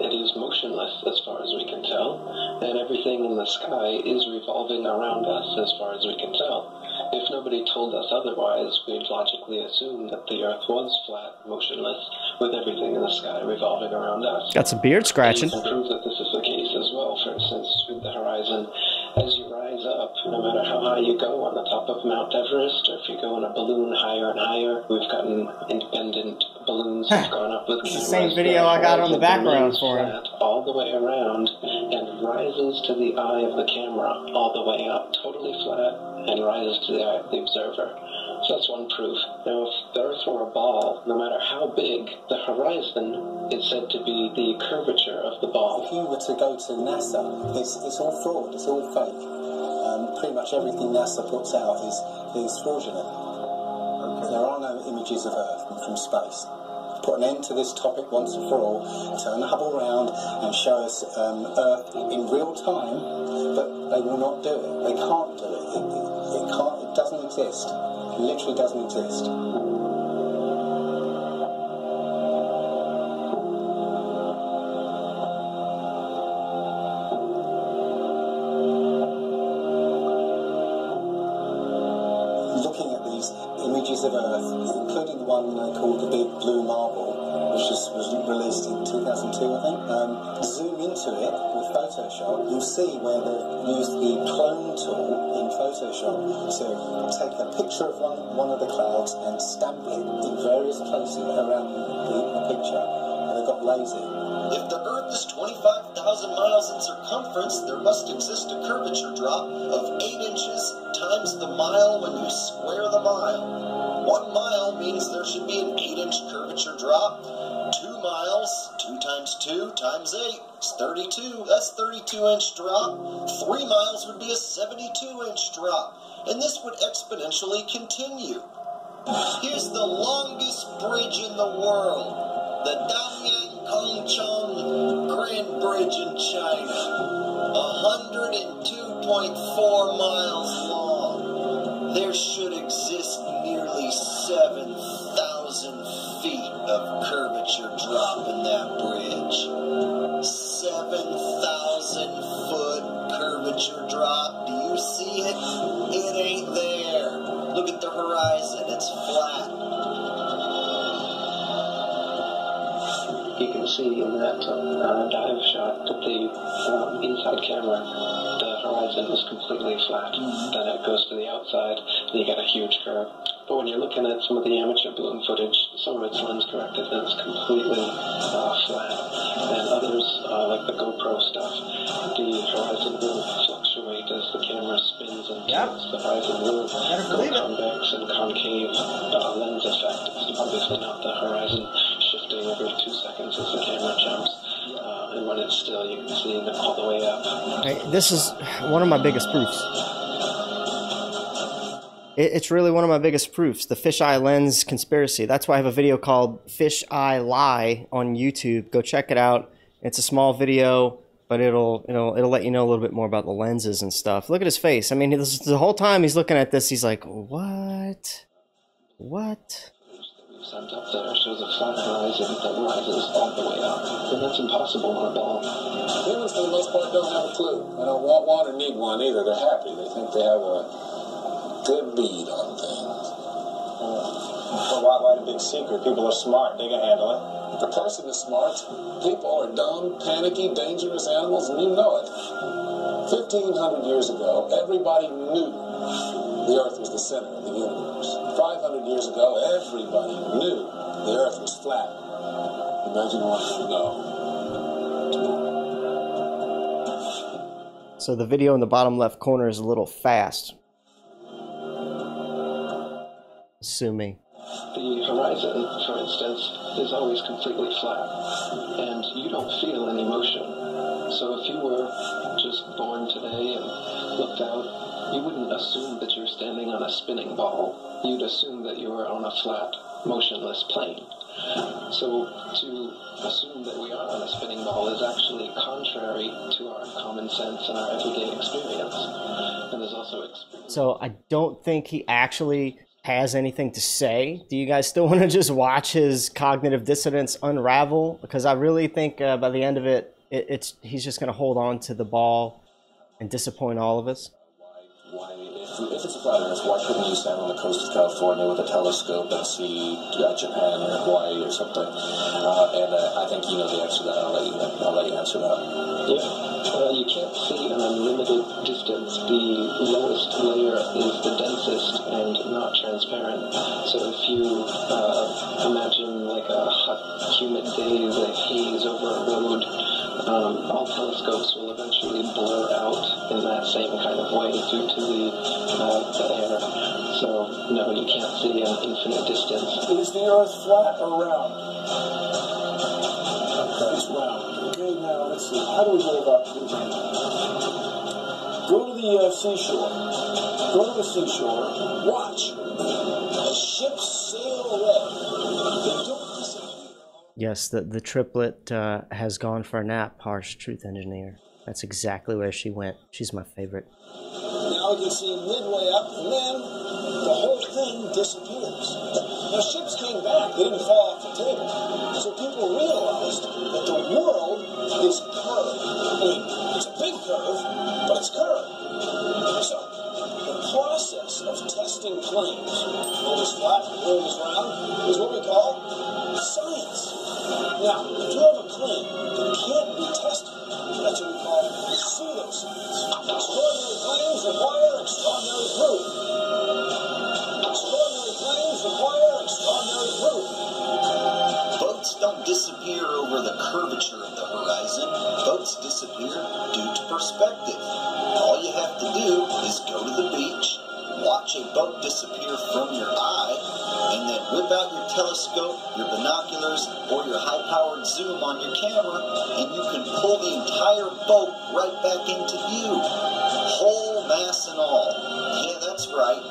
It is motionless as far as we can tell. And everything in the sky is revolving around us as far as we can tell. If nobody told us otherwise, we'd logically assume that the Earth was flat, motionless, with everything in the sky revolving around us. Got some beard scratching. And you can prove that this is the case as well. For instance, with the horizon, as you rise up, no matter how high you go on the top of Mount Everest, or if you go in a balloon higher and higher, we've gotten independent balloons have gone up with cameras. Same video I got on the background for him. All the way around and rises to the eye of the camera, all the way up, totally flat, and rises to the eye of the observer. So that's one proof. Now, if the Earth were a ball, no matter how big, the horizon is said to be the curvature of the ball. If you were to go to NASA, it's all fraud, it's all fake. Pretty much everything NASA puts out is fraudulent. Okay. There are no images of Earth from space. Put an end to this topic once and for all, turn the Hubble round and show us Earth in real time, but they will not do it. They can't do it. It doesn't exist. It literally doesn't exist. one called The Big Blue Marble, which was released in 2002, I think. Zoom into it with Photoshop, you see where they've used the clone tool in Photoshop to take a picture of one of the clouds and stamp it in various places around the picture, and they've got lasers. If the Earth is 25,000 miles in circumference, there must exist a curvature drop of 8 inches times the mile when you square the mile. 1 mile means there should be an 8-inch curvature drop. 2 miles, 2 times 2 times 8 is 32. That's 32-inch drop. 3 miles would be a 72-inch drop. And this would exponentially continue. Here's the longest bridge in the world. The Danyang Kongchong Grand Bridge in China. 102.4 miles long. There should exist nearly 7,000 feet of curvature drop in that bridge. 7,000 foot curvature drop. Do you see it? It ain't there. Look at the horizon. It's flat. You can see in that dive shot that the inside camera, the horizon is completely flat. Then it goes to the outside, and you get a huge curve. But when you're looking at some of the amateur balloon footage, some of it's lens corrected, and it's completely flat. And others, like the GoPro stuff, the horizon will fluctuate as the camera spins and tilts. The horizon will go convex and concave. Lens effect. It's obviously not the horizon shifting every 2 seconds as the camera jumps. And when it's still, you can see it all the way up. Hey, this is one of my biggest proofs. It's really one of my biggest proofs, the fisheye lens conspiracy. That's why I have a video called Fisheye Lie on YouTube. Go check it out. It's a small video, but it'll let you know a little bit more about the lenses and stuff. Look at his face. I mean, the whole time he's looking at this, he's like, what? What? Sent up there shows a flat horizon that rises all the way up. And that's impossible on a ball. Humans, for the most part, don't have a clue. They don't want one or need one either. They're happy. They think they have a good bead on things. Well, why the big secret? People are smart. They can handle it. The person is smart. People are dumb, panicky, dangerous animals, and you know it. 1,500 years ago, everybody knew the Earth was the center of the universe. 500 years ago, everybody knew the Earth was flat. Imagine what you know. So the video in the bottom left corner is a little fast. Sue me. The horizon, for instance, is always completely flat, and you don't feel any motion. So if you were just born today and looked out, you wouldn't assume that you're standing on a spinning ball. You'd assume that you were on a flat, motionless plane. So to assume that we are on a spinning ball is actually contrary to our common sense and our everyday experience. And there's also So I don't think he actually has anything to say. Do you guys still want to just watch his cognitive dissonance unravel? Because I really think by the end of it, he's just going to hold on to the ball and disappoint all of us. If it's a flat Earth, why couldn't you stand on the coast of California with a telescope and see Japan or Hawaii or something? I think you know the answer to that. I'll let you answer that. Yeah. You can't see an unlimited distance. The lowest layer is the densest and not transparent. So if you imagine like a hot, humid day, the haze over a road, all telescopes will eventually blur out in that same kind of way due to the air. So, no, you can't see an infinite distance. Is the Earth flat or round? It's round. Okay, now let's see. How do we go about doing that? Go to the seashore. Go to the seashore. Watch. The ships sail away. They don't disappear. Yes, the triplet has gone for a nap, Harsh Truth Engineer. That's exactly where she went. She's my favorite. Now you can see midway up, and then the whole thing disappears. Now ships came back, they didn't fall off the table. So people realized that the world is curved. I mean, it's a big curve, but it's curved. So the process of testing claims, world is flat, world is round, is what we Now, if you have a claim that can't be tested, that's what we call pseudoscience. Extraordinary claims require extraordinary proof. Extraordinary claims require extraordinary proof. Boats don't disappear over the curvature of the horizon. Boats disappear due to perspective. All you have to do is go to the beach, watch a boat disappear from your eye, and then whip out your telescope, your binoculars, or your high-powered zoom on your camera, and you can pull the entire boat right back into view. Whole mass and all. Yeah, that's right.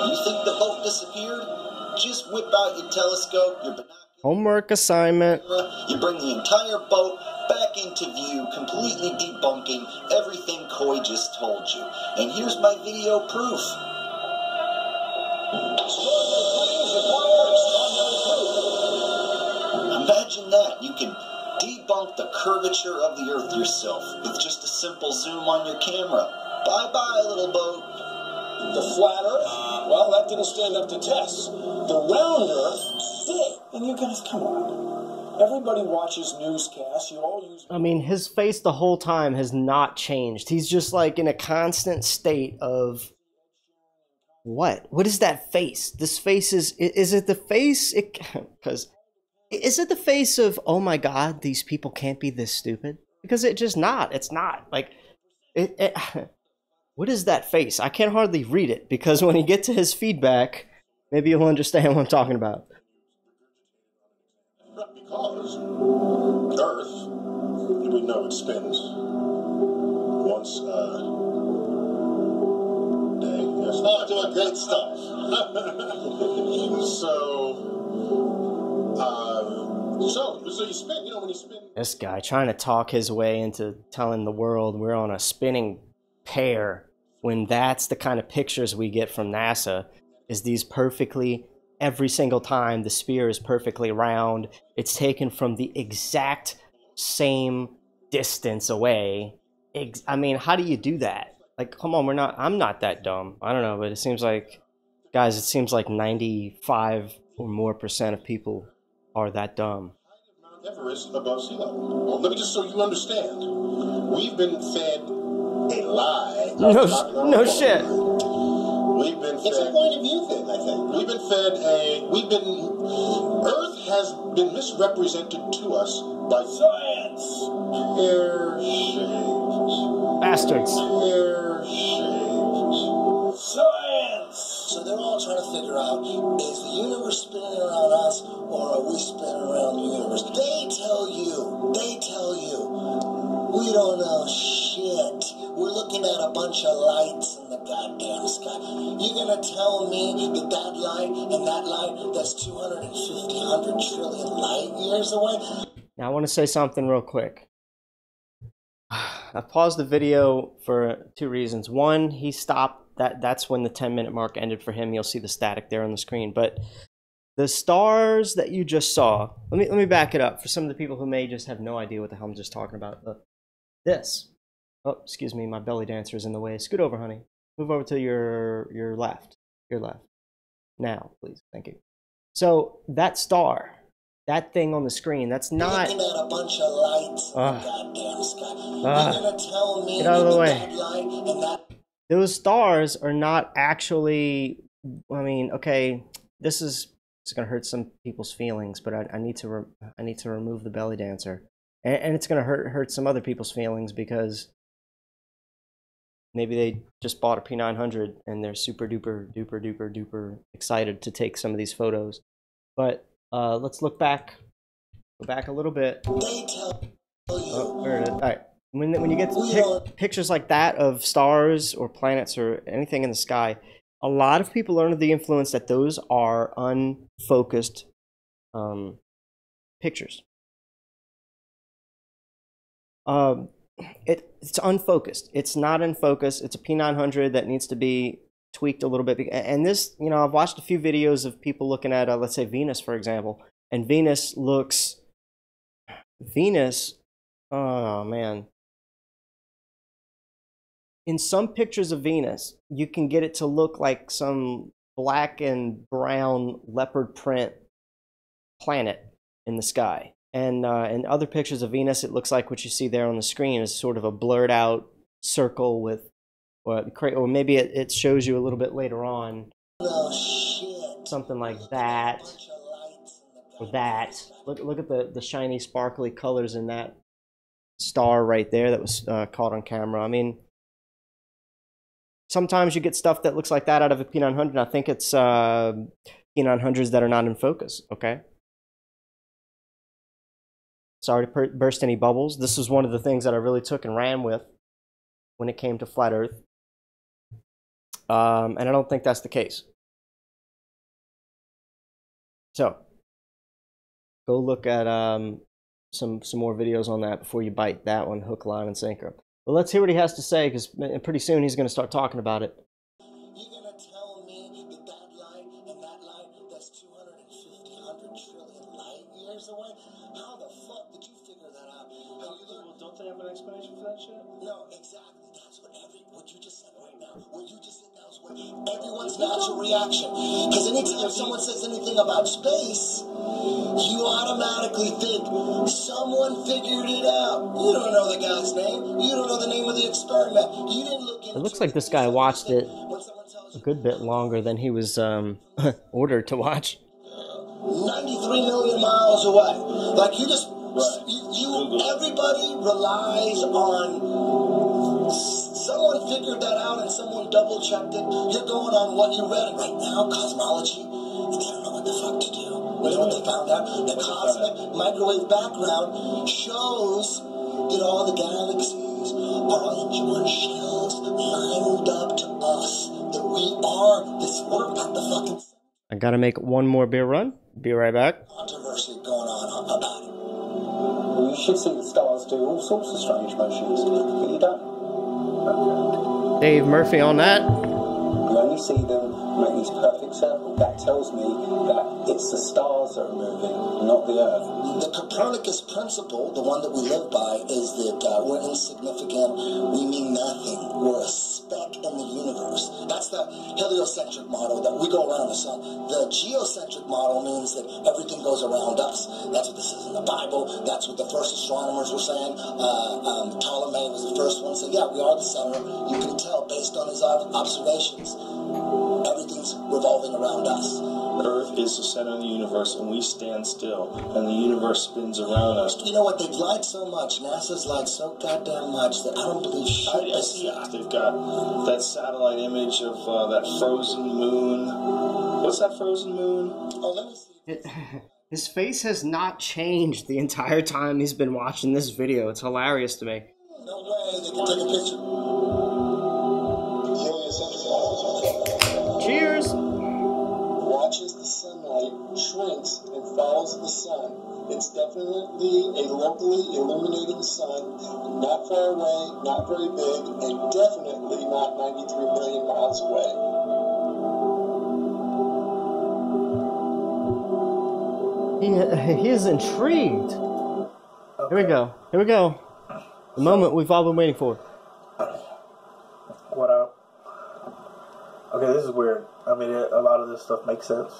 You think the boat disappeared? Just whip out your telescope, your binoculars. Homework assignment. You bring the entire boat back into view, completely debunking everything Coy just told you. And here's my video proof. Imagine that. You can debunk the curvature of the Earth yourself with just a simple zoom on your camera. Bye-bye, little boat. The flat Earth? Well, that didn't stand up to tests. The round Earth did. And you guys, come on. Everybody watches newscasts. You all use... I mean, his face the whole time has not changed. He's just like in a constant state of... What? What is that face? This face is it the face? Because is it the face of, oh my God, these people can't be this stupid? Because it's just not. It's not. Like, what is that face? I can hardly read it, because when you get to his feedback, maybe you'll understand what I'm talking about. Because Earth, we know it spins once a day. Yes. Oh, doing great stuff. So you spin, you know, when you spin. This guy trying to talk his way into telling the world we're on a spinning pear, when that's the kind of pictures we get from NASA, is these perfectly, every single time the sphere is perfectly round, it's taken from the exact same distance away. I mean, how do you do that? Like, come on, I'm not that dumb. I don't know, but it seems like, guys, it seems like 95% or more of people are that dumb. Mount Everest above sea level. Well, let me just so you understand. We've been fed a lie. No shit. We've been fed... It's a point of view thing, I think. Earth has been misrepresented to us by science. Pear-shaped. Bastards. Pear-shaped. Science. So they're all trying to figure out, is the universe spinning around us, or are we spinning around the universe? They tell you, we don't know shit. We're looking at a bunch of lights in the goddamn sky. You're gonna tell me that light and that light, that's 250, 100 trillion light years away? Now I want to say something real quick. I paused the video for two reasons. One, he stopped. That's when the 10-minute mark ended for him. You'll see the static there on the screen. But the stars that you just saw, let me back it up for some of the people who may just have no idea what the hell I'm just talking about. This. Oh, excuse me, my belly dancer is in the way. Scoot over, honey. Move over to your left. Your left. Now, please. Thank you. So that star, that thing on the screen, that's not... Looking at a bunch of lights in the goddamn sky. You're gonna tell me get out of the way. that light and that... Those stars are not actually... I mean, okay, this is going to hurt some people's feelings, but I need to remove the belly dancer, and it's going to hurt some other people's feelings, because maybe they just bought a P900 and they're super duper excited to take some of these photos. But let's look back. Go back a little bit. Oh, there it is. All right. When you get to pictures like that of stars or planets or anything in the sky, a lot of people are under the influence that those are unfocused pictures. It's unfocused. It's not in focus. It's a P900 that needs to be tweaked a little bit. And this, you know, I've watched a few videos of people looking at, let's say, Venus, for example. And Venus, oh man. In some pictures of Venus, you can get it to look like some black and brown leopard print planet in the sky. And in other pictures of Venus, it looks like what you see there on the screen is sort of a blurred out circle with, or maybe it shows you a little bit later on something like that, or that. Look at the shiny, sparkly colors in that star right there that was caught on camera. I mean, sometimes you get stuff that looks like that out of a P900. I think it's P900s that are not in focus, okay? Sorry to burst any bubbles. This was one of the things that I really took and ran with when it came to flat Earth. And I don't think that's the case. So, go look at some more videos on that before you bite that one hook, line, and sinker. Well, let's hear what he has to say, because pretty soon he's going to start talking about it. You're going to tell me that that light and that light that's 250 trillion light years away? How the fuck did you figure that out? Well, don't they have an explanation for that shit? No, exactly. That's what you just said right now. What you just said now is what everyone's natural reaction. Because anytime someone says anything about space, you automatically think someone figured it out. You don't know the guy's name. You don't know the name of the experiment. You didn't look into it. It looks like this guy watched it a good bit longer than he was ordered to watch. 93 million miles away. Like you just, everybody relies on someone figured that out and someone double checked it. You're going on what you read. Right now, cosmology, they don't know what the fuck to do. You know what they found out? The cosmic microwave background shows that all the galaxies are on shells lined up to us. That we are this. We're at the fucking. I gotta make one more beer run. Be right back. Controversy going on about it. Well, you should see the stars do all sorts of strange motions, but you don't. Dave Murphy on that. You only see them make these perfect circles. That tells me that it's the stars that are moving, not the Earth. The Copernicus principle, the one that we live by, is that we're insignificant, we mean nothing, we're a speck in the universe. That's the heliocentric model, that we go around the sun. The geocentric model means that everything goes around us. That's what this is in the Bible. That's what the first astronomers were saying. Ptolemy was the first one to say, yeah, we are the center. You can tell based on his observations. Everything's revolving around us. Earth is the center of the universe, and we stand still, and the universe spins around us. You know what? They've lied so much. NASA's lied so goddamn much that I don't believe shit. They've got that satellite image of that frozen moon. What's that frozen moon? Oh, let me see. His face has not changed the entire time he's been watching this video. It's hilarious to me. No way. They can take a picture. Cheers! Watches the sunlight, shrinks, and follows the sun. It's definitely a locally illuminating sun, not far away, not very big, and definitely not 93 million miles away. He is intrigued. Okay. Here we go. Here we go. The moment we've all been waiting for. What up? Okay, this is weird. I mean, a lot of this stuff makes sense.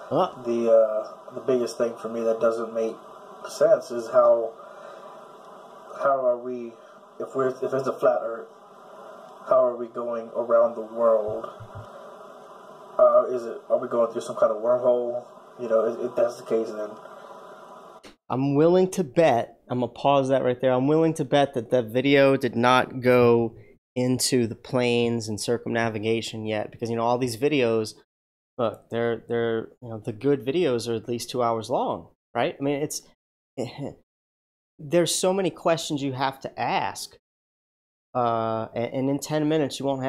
Huh? The biggest thing for me that doesn't make sense is how are we, if it's a flat Earth, how are we going around the world? Are we going through some kind of wormhole? You know, if that's the case, then I'm willing to bet. I'm gonna pause that right there. I'm willing to bet that that video did not go into the planes and circumnavigation yet, because all these videos, look, they're the good videos are at least 2 hours long, right? I mean, there's so many questions you have to ask, and in 10 minutes you won't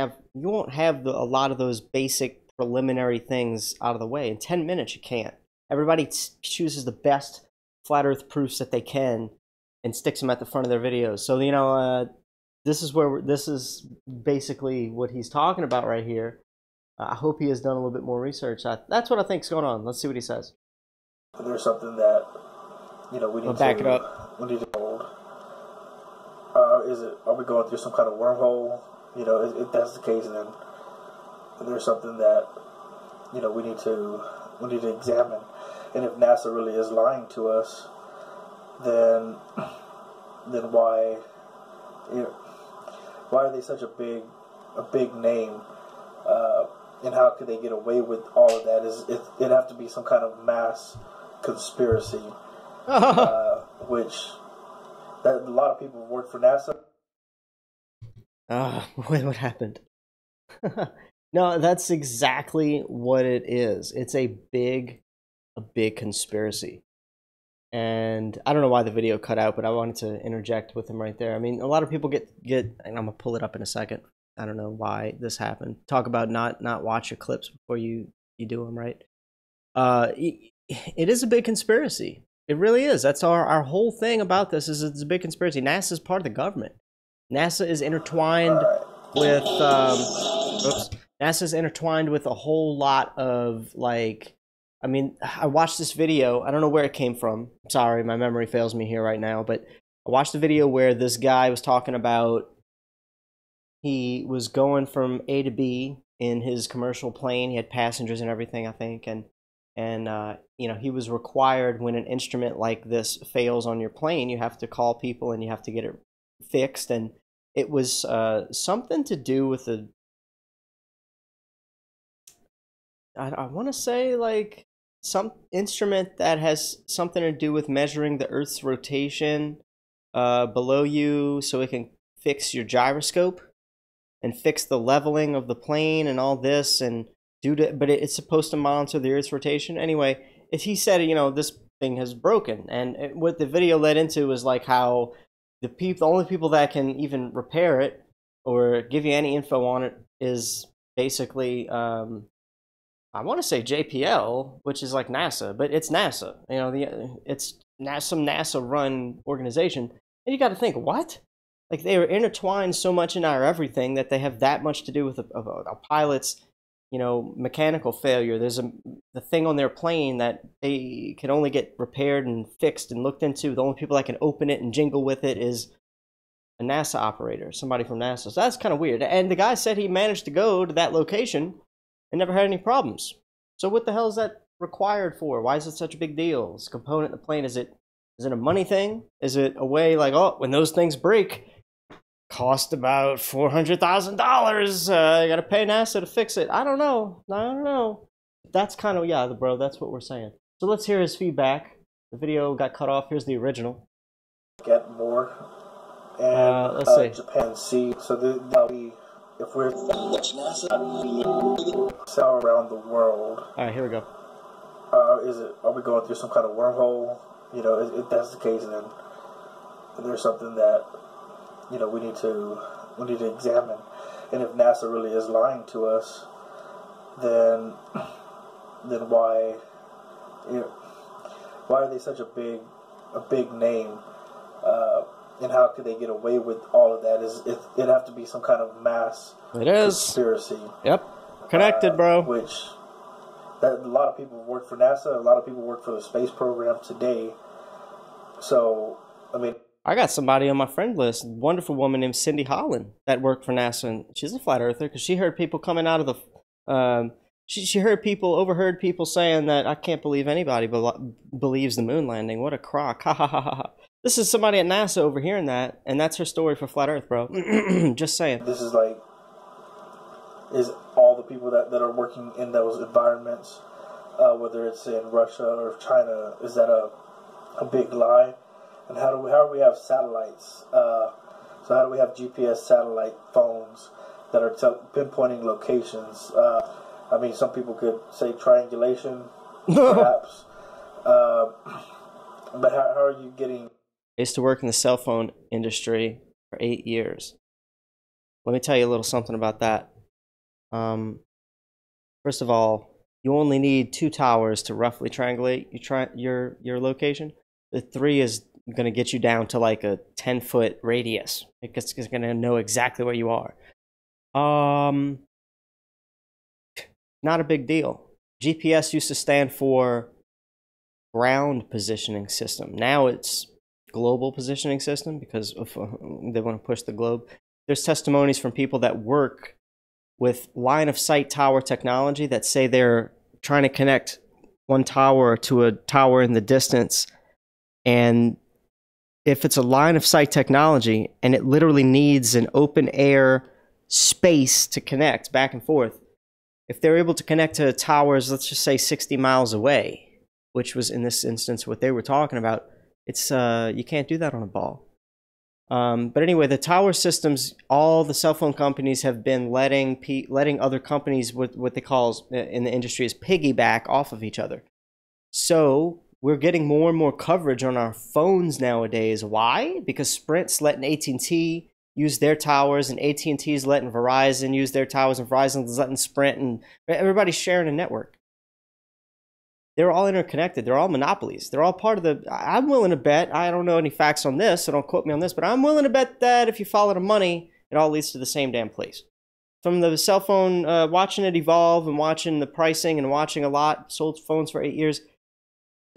have a lot of those basic preliminary things out of the way. In 10 minutes you can't. Everybody chooses the best flat Earth proofs that they can and sticks them at the front of their videos. So this is basically what he's talking about right here. I hope he has done a little bit more research. That's what I think's going on. Let's see what he says. There's something that we need to back it up. We need to hold. Are we going through some kind of wormhole? If that's the case, then there's something that we need to examine. And if NASA really is lying to us, then why, why are they such a big name? And how could they get away with all of that? It'd have to be some kind of mass conspiracy, which that a lot of people work for NASA. Wait, what happened? No, that's exactly what it is. It's a big conspiracy. And I don't know why the video cut out, but I wanted to interject with him right there. I mean, a lot of people get, and I'm gonna pull it up in a second. I don't know why this happened. Talk about not watch your clips before you do them, right? It is a big conspiracy. It really is. That's our whole thing about this is it's a big conspiracy. NASA is part of the government. NASA is intertwined with NASA's intertwined with a whole lot of, like, I mean, I watched this video. I don't know where it came from. Sorry, my memory fails me here right now, but I watched a video where this guy was talking about he was going from A to B in his commercial plane. He had passengers and everything, I think, and you know, he was required when an instrument like this fails on your plane, you have to call people and you have to get it fixed. And it was something to do with I want to say like some instrument that has something to do with measuring the Earth's rotation below you, so it can fix your gyroscope and fix the leveling of the plane and all this, and but it's supposed to monitor the Earth's rotation. Anyway, if he said, you know, this thing has broken, and what the video led into was like how the only people that can even repair it or give you any info on it is basically I want to say JPL, which is like NASA, but it's NASA. You know, it's some NASA-run organization, and you got to think, what? Like, they are intertwined so much in our everything that they have that much to do with a pilot's, you know, mechanical failure. There's the thing on their plane that they can only get repaired and fixed and looked into. The only people that can open it and jingle with it is a NASA operator, somebody from NASA. So that's kind of weird. And the guy said he managed to go to that location and never had any problems. So what the hell is that required for? Why is it such a big deal? This component in the plane, is it a money thing? Is it a way like, oh, when those things break, cost about $400,000. You gotta pay NASA to fix it. I don't know. That's kind of, yeah, bro, that's what we're saying. So let's hear his feedback. The video got cut off. Here's the original. Get more. And let's see. Japan C. So if we're sell around the world. All right, here we go. Are we going through some kind of wormhole? You know, if that's the case, then there's something that, you know, we need to examine. And if NASA really is lying to us, then why, you know, why are they such a big name? And how could they get away with all of that? It'd have to be some kind of mass conspiracy. Yep, connected, bro. Which a lot of people work for NASA. A lot of people work for the space program today. So, I mean, I got somebody on my friend list, a wonderful woman named Cindy Holland, that worked for NASA, and she's a flat earther because she heard people coming out of the. She overheard people saying that I can't believe anybody believes the moon landing. What a crock! Ha ha ha ha. This is somebody at NASA overhearing that, and that's her story for flat Earth, bro. Just saying. This is like, is all the people that are working in those environments, whether it's in Russia or China, is that a big lie? And how do we have satellites? So how do we have GPS satellite phones that are pinpointing locations? I mean, some people could say triangulation, perhaps. But how are you getting? I used to work in the cell phone industry for 8 years. Let me tell you a little something about that. First of all, you only need 2 towers to roughly triangulate your location. The 3 is going to get you down to like a 10-foot radius. It's going to know exactly where you are. Not a big deal. GPS used to stand for ground positioning system. Now it's global positioning system because they want to push the globe. There's testimonies from people that work with line of sight tower technology that say they're trying to connect one tower to a tower in the distance, and if it's a line of sight technology and it literally needs an open air space to connect back and forth, if they're able to connect to towers, let's just say 60 miles away, which was in this instance what they were talking about, it's you can't do that on a ball. But anyway, the tower systems, all the cell phone companies have been letting other companies, what they call in the industry is piggyback off of each other. So we're getting more and more coverage on our phones nowadays. Why? Because Sprint's letting AT&T use their towers, and AT&T's letting Verizon use their towers, and Verizon's letting Sprint, and everybody's sharing a network. They're all interconnected. They're all monopolies. They're all part of the... I'm willing to bet, I don't know any facts on this, so don't quote me on this, but I'm willing to bet that if you follow the money, it all leads to the same damn place. From the cell phone, watching it evolve and watching the pricing and watching a lot, sold phones for 8 years,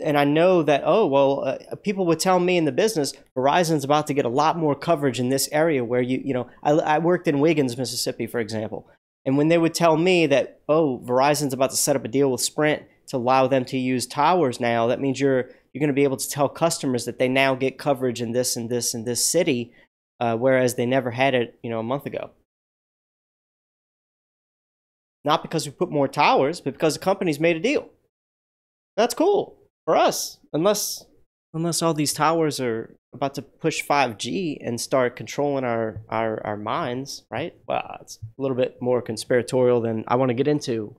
and I know that, oh, well, people would tell me in the business, Verizon's about to get a lot more coverage in this area where I worked in Wiggins, Mississippi, for example. And when they would tell me that, oh, Verizon's about to set up a deal with Sprint to allow them to use towers now, that means you're going to be able to tell customers that they now get coverage in this and this and this city, whereas they never had it, a month ago. Not because we put more towers, but because the companies made a deal. That's cool. For us, unless all these towers are about to push 5G and start controlling our minds, right? Well, it's a little bit more conspiratorial than I want to get into,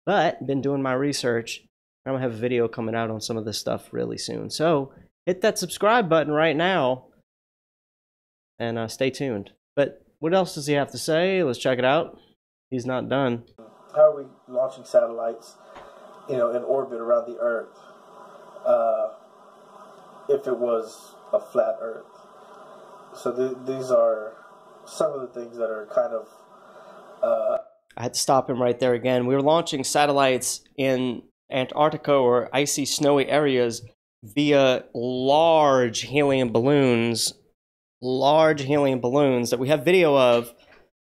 but been doing my research. I'm gonna have a video coming out on some of this stuff really soon. So hit that subscribe button right now and stay tuned. But what else does he have to say? Let's check it out. He's not done. How are we launching satellites, in orbit around the Earth? If it was a flat Earth. So these are some of the things that are kind of... I had to stop him right there again. We were launching satellites in Antarctica or icy, snowy areas via large helium balloons that we have video of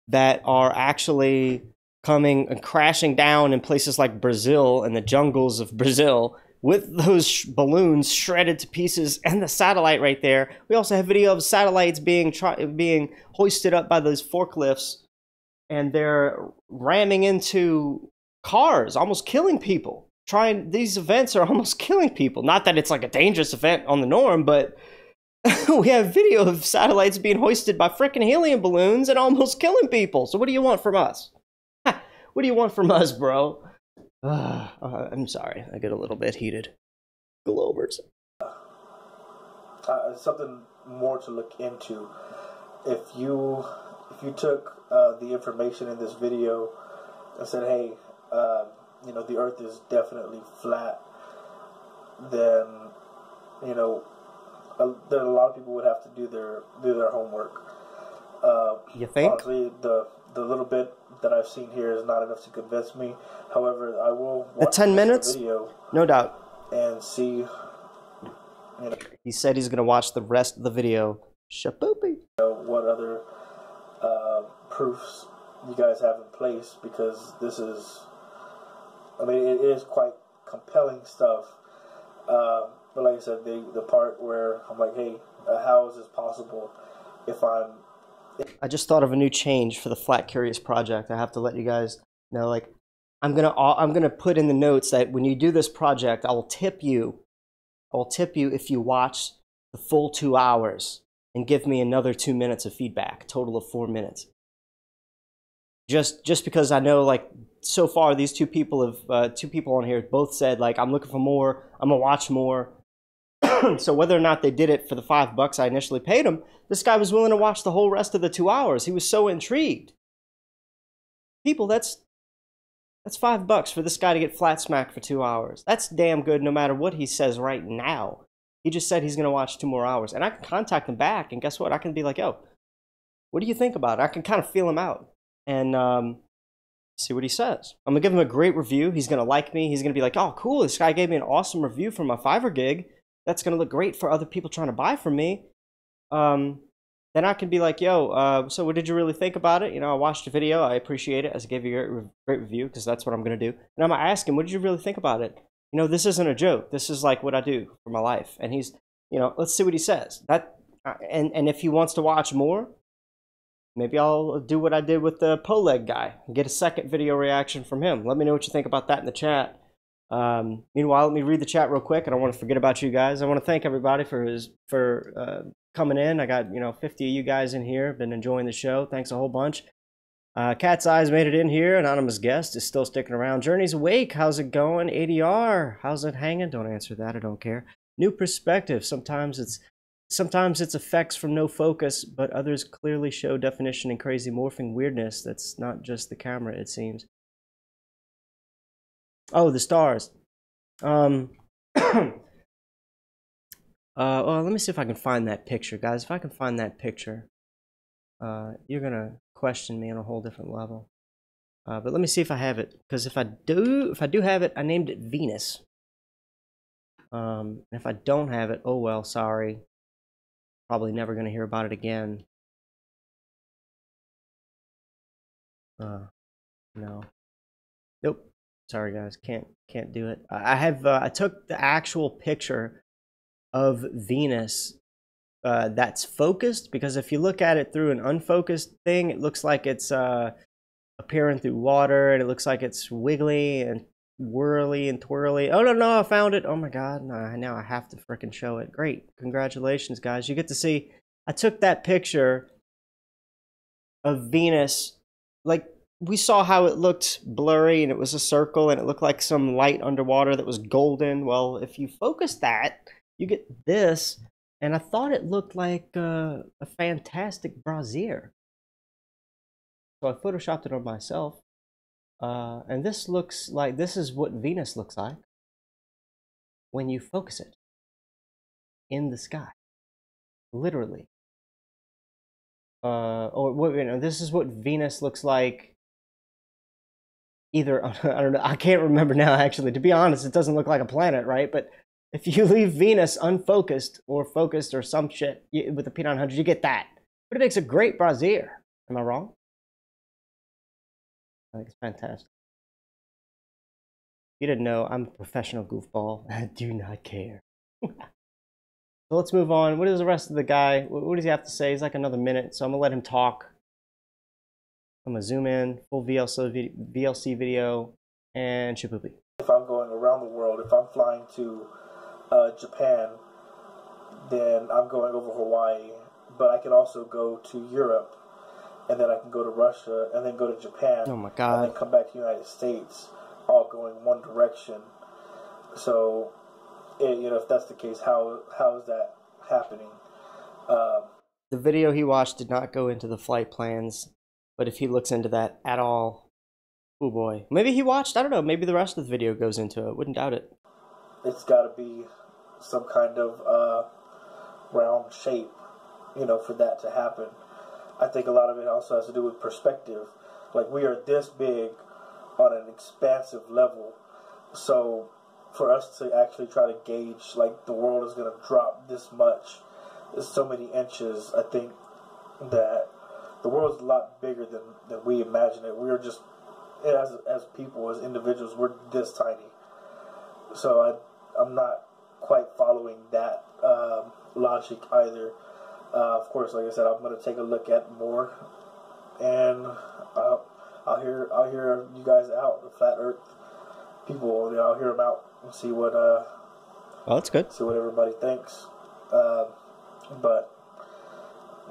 that are actually coming and crashing down in places like Brazil, in the jungles of Brazil, with those balloons shredded to pieces and the satellite right there. We also have video of satellites being hoisted up by those forklifts, and they're ramming into cars, almost killing people. These events are almost killing people. Not that it's like a dangerous event on the norm, but we have video of satellites being hoisted by frickin' helium balloons and almost killing people. So what do you want from us? What do you want from us, bro? I'm sorry, I get a little bit heated. Globers. Something more to look into. If you took the information in this video and said, hey, the Earth is definitely flat, then then a lot of people would have to do their homework. You think? Honestly, the little bit that I've seen here is not enough to convince me. However, I will watch 10 minutes? the video, no doubt, and see. He said he's gonna watch the rest of the video. Shapoopy. What other proofs you guys have in place, because this is, it is quite compelling stuff. But like I said, the part where I'm like, hey, how is this possible if I just thought of a new change for the Flat Curious project. I have to let you guys know, like, I'm gonna put in the notes that when you do this project, I will tip you if you watch the full 2 hours and give me another 2 minutes of feedback, total of 4 minutes. Just because I know, like, so far these two people on here both said, like, I'm looking for more, I'm gonna watch more. So whether or not they did it for the $5 I initially paid him, this guy was willing to watch the whole rest of the 2 hours. He was so intrigued. People, that's $5 for this guy to get flat smacked for 2 hours. That's damn good no matter what he says right now. He just said he's going to watch 2 more hours. And I can contact him back, and guess what? I can be like, yo, what do you think about it? I can kind of feel him out and see what he says. I'm going to give him a great review. He's going to like me. He's going to be like, oh, cool, this guy gave me an awesome review for my Fiverr gig. That's going to look great for other people trying to buy from me. Then I can be like, yo, so what did you really think about it? I watched the video. I appreciate it, as I gave you a great review, because that's what I'm going to do. And I'm going to ask him, what did you really think about it? This isn't a joke. This is like what I do for my life. And let's see what he says. And if he wants to watch more, maybe I'll do what I did with the Poleg guy and get a second video reaction from him. Let me know what you think about that in the chat. Meanwhile, let me read the chat real quick. I don't want to forget about you guys. I want to thank everybody for coming in. I got 50 of you guys in here. Been enjoying the show. Thanks a whole bunch. Cat's Eyes made it in here. Anonymous guest is still sticking around. Journey's awake. How's it going? ADR. How's it hanging? Don't answer that. I don't care. New perspective. Sometimes it's effects from no focus, but others clearly show definition and crazy morphing weirdness. That's not just the camera, it seems. Oh, the stars. Well, let me see if I can find that picture, guys. If I can find that picture, you're gonna question me on a whole different level. But let me see if I have it, because if I do have it, I named it Venus. And if I don't have it, oh well, sorry. Probably never gonna hear about it again. No. Nope. Sorry guys, can't do it. I took the actual picture of Venus that's focused, because if you look at it through an unfocused thing, it looks like it's appearing through water, and it looks like it's wiggly and whirly and twirly. Oh no, I found it. Oh my god, now I have to frickin' show it. Great, congratulations guys. You get to see, I took that picture of Venus, like, we saw how it looked blurry and it was a circle and it looked like some light underwater that was golden. Well, if you focus that, you get this, and I thought it looked like a fantastic brassiere. So I photoshopped it on myself, and this is what Venus looks like when you focus it in the sky, literally. This is what Venus looks like. Either, I don't know, I can't remember now actually. To be honest, it doesn't look like a planet, right? But if you leave Venus unfocused or focused or some shit with the P900, you get that. But it makes a great brassiere. Am I wrong? I think it's fantastic. You didn't know, I'm a professional goofball. I do not care. So let's move on. What is the rest of the guy? What does he have to say? He's like another minute, so I'm gonna let him talk. I'm gonna zoom in, full VLC video, and Shibupi. If I'm going around the world, if I'm flying to Japan, then I'm going over Hawaii, but I can also go to Europe, and then I can go to Russia, and then go to Japan, oh my God, and then come back to the United States, all going one direction. So, if that's the case, how is that happening? The video he watched did not go into the flight plans. But if he looks into that at all, oh boy. Maybe he watched, I don't know, maybe the rest of the video goes into it. Wouldn't doubt it. It's got to be some kind of round shape, for that to happen. I think a lot of it also has to do with perspective. Like, we are this big on an expansive level. So for us to actually try to gauge, like, the world is going to drop this much, so many inches, I think that the world's a lot bigger than we imagine it. We're just, as people, as individuals, we're this tiny. So I'm not quite following that logic either. Of course, like I said, I'm going to take a look at more, and I'll hear you guys out, the Flat Earth people. I'll hear them out and see what. Oh, that's good. See what everybody thinks. But.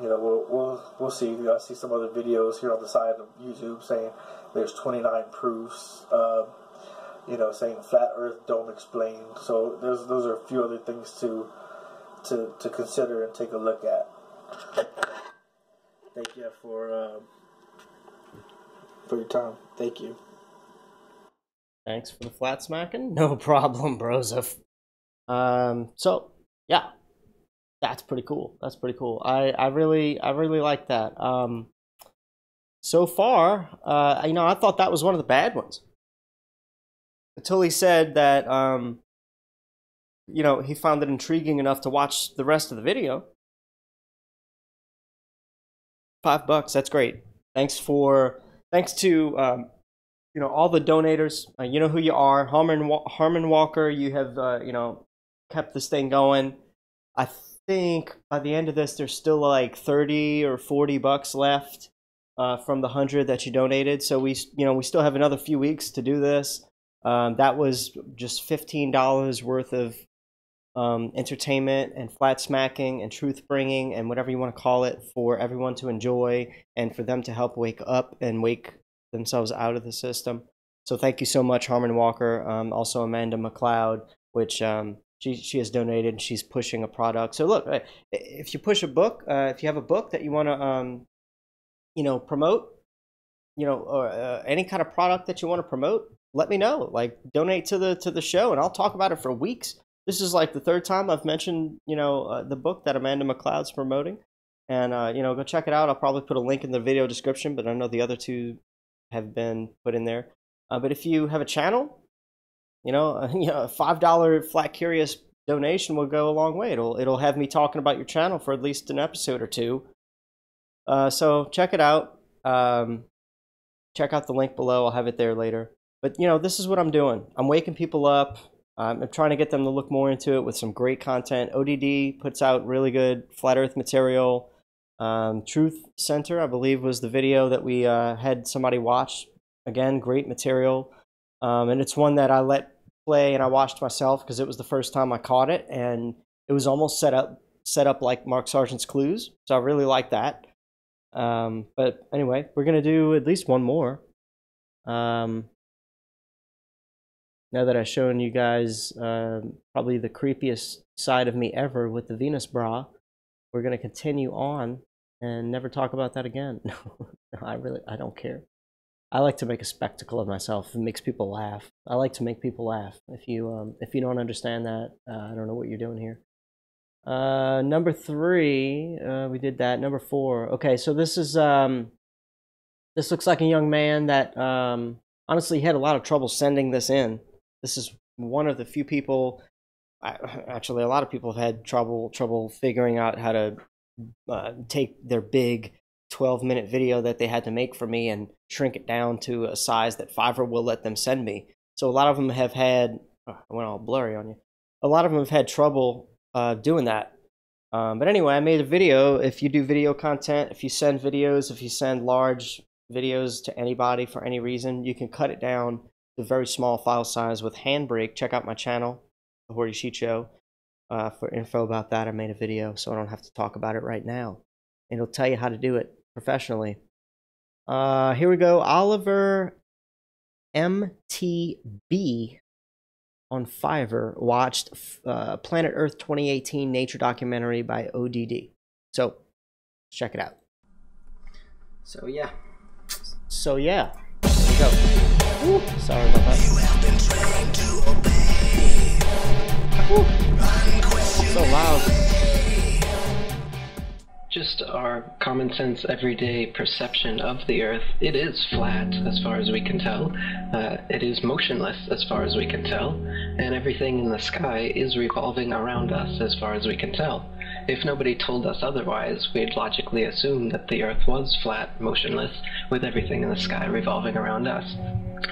We'll see. I see some other videos here on the side of YouTube saying there's 29 proofs, saying flat Earth don't explain. So those are a few other things to consider and take a look at. Thank you for your time. Thank you. Thanks for the flat smacking. No problem, Broseph. So yeah. That's pretty cool. That's pretty cool. I really like that. So far, I thought that was one of the bad ones. Until he said that, he found it intriguing enough to watch the rest of the video. $5, that's great. Thanks to all the donators. You know who you are. Harmon Walker, you have kept this thing going. I think by the end of this, there's still like 30 or 40 bucks left from the 100 that you donated. So we still have another few weeks to do this. That was just $15 worth of entertainment and flat smacking and truth bringing and whatever you want to call it for everyone to enjoy and for them to help wake up and wake themselves out of the system. So thank you so much, Harmon Walker. Also Amanda McLeod, which she has donated, and she's pushing a product. So look, if you push a book, if you have a book that you want to promote, or any kind of product that you want to promote, let me know. Like, donate to the show, and I'll talk about it for weeks. This is like the third time I've mentioned, the book that Amanda McLeod's promoting. And, go check it out. I'll probably put a link in the video description, but I know the other two have been put in there. But if you have a channel, a $5 Flat Curious donation will go a long way. It'll have me talking about your channel for at least an episode or two. So check it out. Check out the link below. I'll have it there later. But, this is what I'm doing. I'm waking people up. I'm trying to get them to look more into it with some great content. ODD puts out really good Flat Earth material. Truth Center, I believe, was the video that we had somebody watch. Again, great material. And it's one that I let play and I watched myself because it was the first time I caught it. And it was almost set up like Mark Sargent's Clues. So I really like that. But anyway, we're going to do at least one more. Now that I've shown you guys probably the creepiest side of me ever with the Venus bra, we're going to continue on and never talk about that again. No, I don't care. I like to make a spectacle of myself. It makes people laugh. I like to make people laugh. If you don't understand that, I don't know what you're doing here. Number 3, we did that. Number 4. Okay, so this is this looks like a young man that honestly had a lot of trouble sending this in. This is one of the few people, actually a lot of people have had trouble figuring out how to take their big 12-minute video that they had to make for me and shrink it down to a size that Fiverr will let them send me. So a lot of them have had, I went all blurry on you. A lot of them have had trouble doing that. But anyway, I made a video. If you do video content, if you send videos, if you send large videos to anybody for any reason, you can cut it down to a very small file size with Handbrake. Check out my channel, The Hoary Sheet Show, for info about that. I made a video, so I don't have to talk about it right now. And it'll tell you how to do it professionally. Here we go. Oliver MTB on Fiverr watched Planet Earth 2018 nature documentary by ODD. So, check it out. So yeah. There we go. Ooh, sorry about that. You have been trained to obey. So loud. Just our common sense everyday perception of the Earth. It is flat as far as we can tell. It is motionless as far as we can tell. And everything in the sky is revolving around us as far as we can tell. If nobody told us otherwise, we'd logically assume that the Earth was flat, motionless, with everything in the sky revolving around us.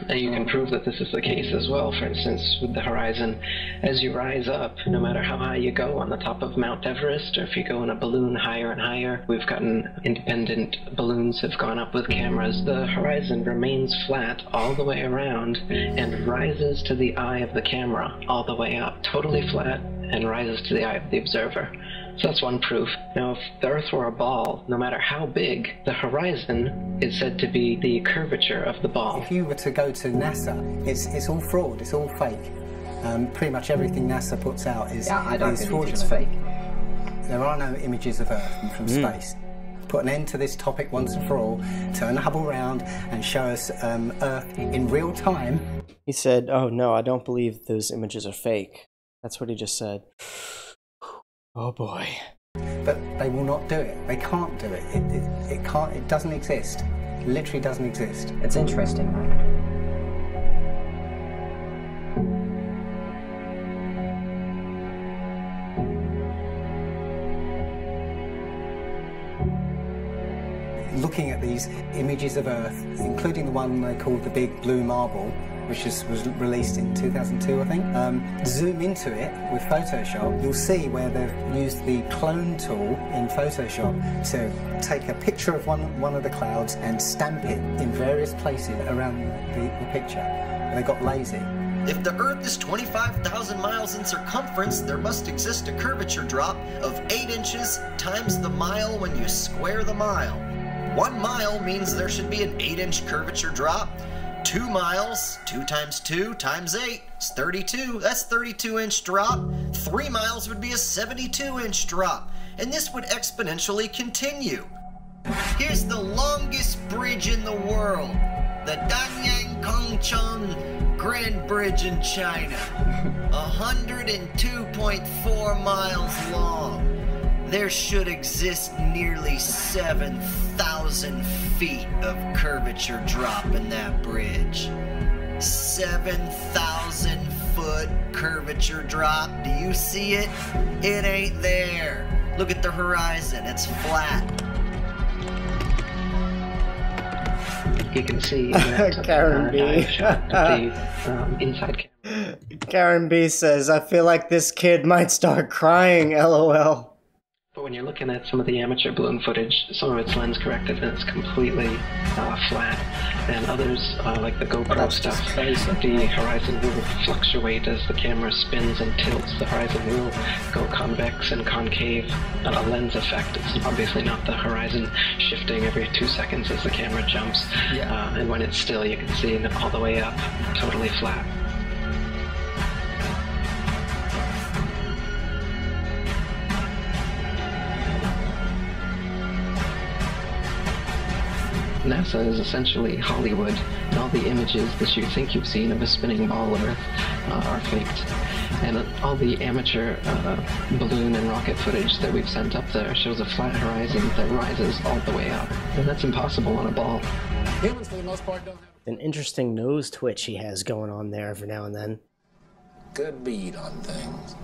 And you can prove that this is the case as well. For instance, with the horizon, as you rise up, no matter how high you go on the top of Mount Everest, or if you go in a balloon higher and higher, we've gotten independent balloons have gone up with cameras, the horizon remains flat all the way around and rises to the eye of the camera all the way up, totally flat, and rises to the eye of the observer. So that's one proof. Now, if the Earth were a ball, no matter how big, the horizon is said to be the curvature of the ball. If you were to go to NASA, it's all fraud, it's all fake. Pretty much everything NASA puts out is I don't think fraudulent. it's fake. There are no images of Earth from space. Put an end to this topic once and for all, turn the Hubble round and show us Earth in real time. He said, oh no, I don't believe those images are fake. That's what he just said. Oh boy. But they will not do it. They can't do it. It can't. It doesn't exist. It literally doesn't exist. It's interesting, right? Looking at these images of Earth, including the one they call the big blue marble, which was released in 2002, I think. Zoom into it with Photoshop, you'll see where they've used the clone tool in Photoshop to take a picture of one of the clouds and stamp it in various places around the picture. They got lazy. If the Earth is 25,000 miles in circumference, there must exist a curvature drop of 8 inches times the mile when you square the mile. 1 mile means there should be an 8-inch curvature drop. 2 miles, 2 times 2 times 8 is 32. That's 32-inch drop. 3 miles would be a 72-inch drop. And this would exponentially continue. Here's the longest bridge in the world. The Danyang Kongchon Grand Bridge in China, 102.4 miles long. There should exist nearly 7,000 feet of curvature drop in that bridge. 7,000 foot curvature drop. Do you see it? It ain't there. Look at the horizon, it's flat. You can see that Karen B. inside camera. Karen B says, I feel like this kid might start crying, LOL. But when you're looking at some of the amateur balloon footage, some of it's lens corrected and it's completely flat. And others, like the GoPro stuff, the horizon will fluctuate as the camera spins and tilts. The horizon will go convex and concave. A lens effect. It's obviously not the horizon shifting every 2 seconds as the camera jumps. And when it's still, you can see it all the way up, totally flat. NASA is essentially Hollywood, and all the images that you think you've seen of a spinning ball of Earth are faked. And all the amateur balloon and rocket footage that we've sent up there shows a flat horizon that rises all the way up. And that's impossible on a ball. Humans, for the most part, don't have An interesting nose twitch he has going on there every now and then. good bead on things.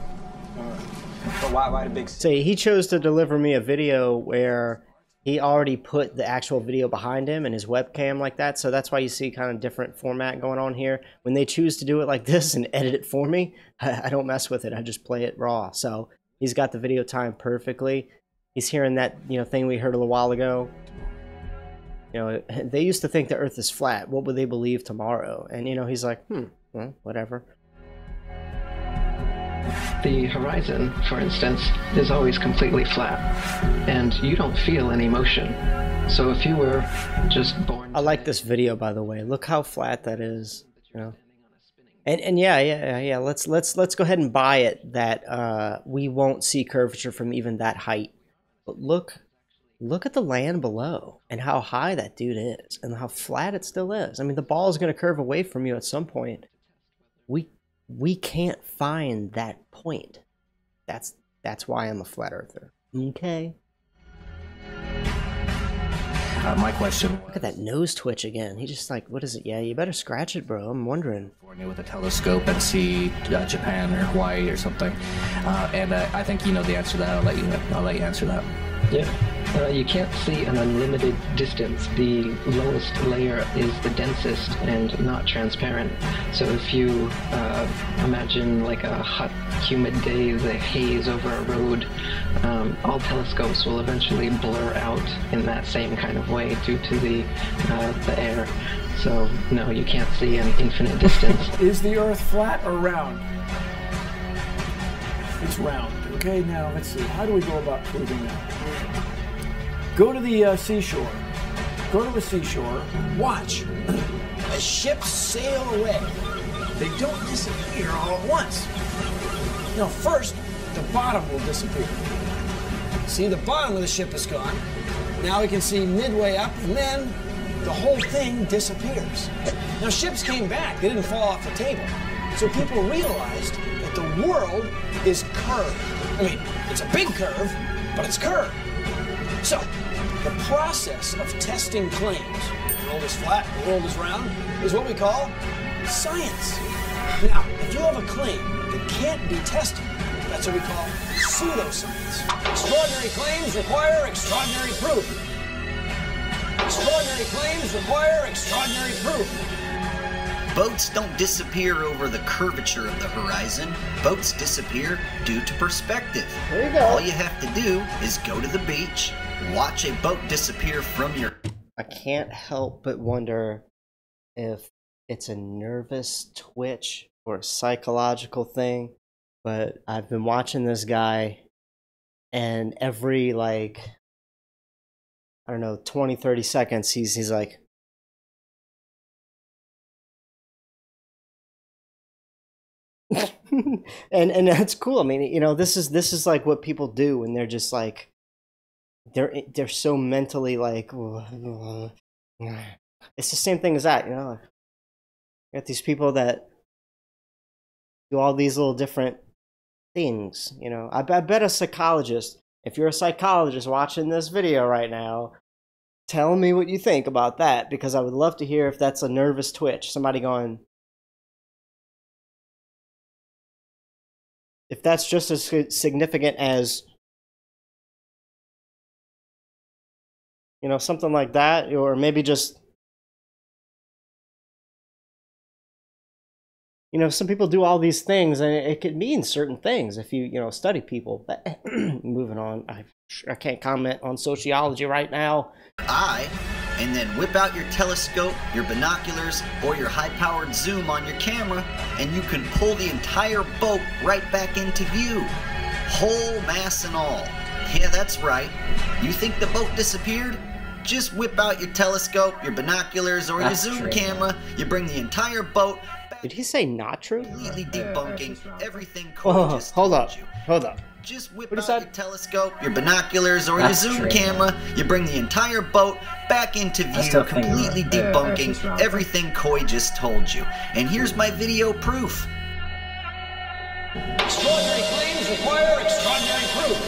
But why the big... See, he chose to deliver me a video where he already put the actual video behind him and his webcam like that, so that's why you see kind of different format going on here. When they choose to do it like this and edit it for me, I don't mess with it. I just play it raw. So he's got the video timed perfectly. He's hearing that, thing we heard a little while ago. They used to think the Earth is flat. What would they believe tomorrow? And, he's like, well, whatever. The horizon, for instance, is always completely flat, and you don't feel any motion. So if you were just born... I like this video, by the way. Look how flat that is. And yeah. Let's go ahead and buy it that we won't see curvature from even that height. But look at the land below and how high that dude is and how flat it still is. I mean, the ball is going to curve away from you at some point. We can't find that point. That's why I'm a flat earther. Okay. My question. Look at that nose twitch again. He just like, what is it? Yeah, you better scratch it, bro. I'm wondering. With a telescope and see Japan or Hawaii or something, and I think you know the answer to that. I'll let you answer that. Yeah. You can't see an unlimited distance. The lowest layer is the densest and not transparent. So if you imagine like a hot, humid day, the haze over a road, all telescopes will eventually blur out in that same kind of way due to the air. So no, you can't see an infinite distance. Is the Earth flat or round? It's round. Okay, now let's see. How do we go about proving that? Go to the seashore. Go to the seashore. Watch. As ships sail away, they don't disappear all at once. Now, first, the bottom will disappear. See, the bottom of the ship is gone. Now we can see midway up, and then the whole thing disappears. Now, ships came back. They didn't fall off the table. So people realized that the world is curved. I mean, it's a big curve, but it's curved. So, the process of testing claims, the world is flat, the world is round, is what we call science. Now, if you have a claim that can't be tested, that's what we call pseudoscience. Extraordinary claims require extraordinary proof. Extraordinary claims require extraordinary proof. Boats don't disappear over the curvature of the horizon. Boats disappear due to perspective. There you go. All you have to do is go to the beach, watch a boat disappear from your... I can't help but wonder if it's a nervous twitch or a psychological thing, but I've been watching this guy, and every, like, I don't know, 20, 30 seconds, he's like... and that's cool. I mean, you know, this is like what people do when they're just like, they're so mentally like, it's the same thing as that, you know. Like, you got these people that do all these little different things, you know. I bet a psychologist, if you're a psychologist watching this video right now, tell me what you think about that, because I would love to hear if that's a nervous twitch, somebody going, if that's just as significant as, you know, something like that, or maybe just, you know, some people do all these things and it could mean certain things if you know, study people. But moving on, I can't comment on sociology right now. And then whip out your telescope, your binoculars, or your high-powered zoom on your camera, and you can pull the entire boat right back into view. Whole mass and all. Yeah, that's right. You think the boat disappeared? Just whip out your telescope, your binoculars, or your zoom camera. You bring the entire boat back. Did he say not true? Completely debunking everything Corey just hold told up. you. Hold up. Just whip out your telescope, your binoculars, or your zoom camera. You bring the entire boat back into view, completely debunking everything Coy just told you. And here's my video proof. Extraordinary claims require extraordinary proof.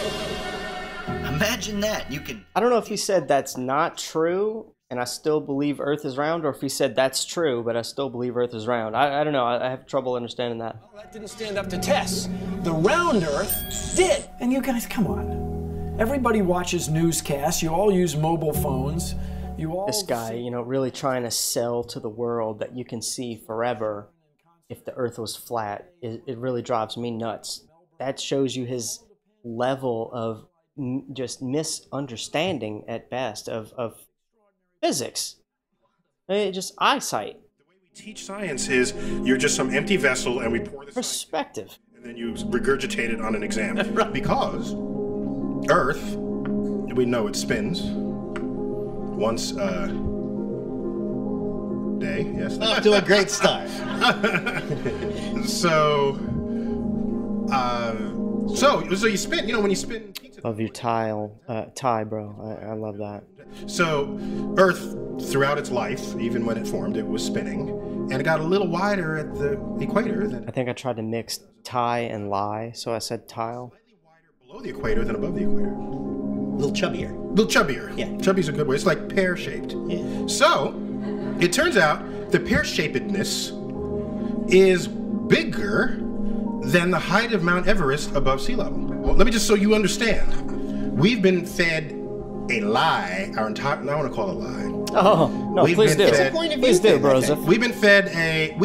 Imagine that. You can... I don't know if he said that's not true, and I still believe Earth is round, or if he said that's true, but I still believe Earth is round. I don't know. I have trouble understanding that. Well, that didn't stand up to tests. The round Earth did. And you guys, come on. Everybody watches newscasts. You all use mobile phones. You all... This guy, you know, really trying to sell to the world that you can see forever if the Earth was flat. It really drives me nuts. That shows you his level of just misunderstanding at best of physics. Just eyesight. The way we teach science is you're just some empty vessel and we pour the perspective, and then you regurgitate it on an exam. Because Earth, we know it spins once a day. Yes, off to a great start. So you spin. You know, when you spin pizza. Love your tie, bro. I love that. So Earth, throughout its life, even when it formed, it was spinning, and it got a little wider at the equator than... I think I tried to mix tie and lie, so I said tile. Below the equator than above the equator. A little chubbier. A little chubbier. Yeah. Chubby's a good way. It's like pear-shaped. Yeah. So, it turns out the pear-shapedness is bigger than the height of Mount Everest above sea level. Well, let me just so you understand. We've been fed a lie our entire... I want to call it a lie. Oh, no, please do. Please do, Broza. We've been fed a...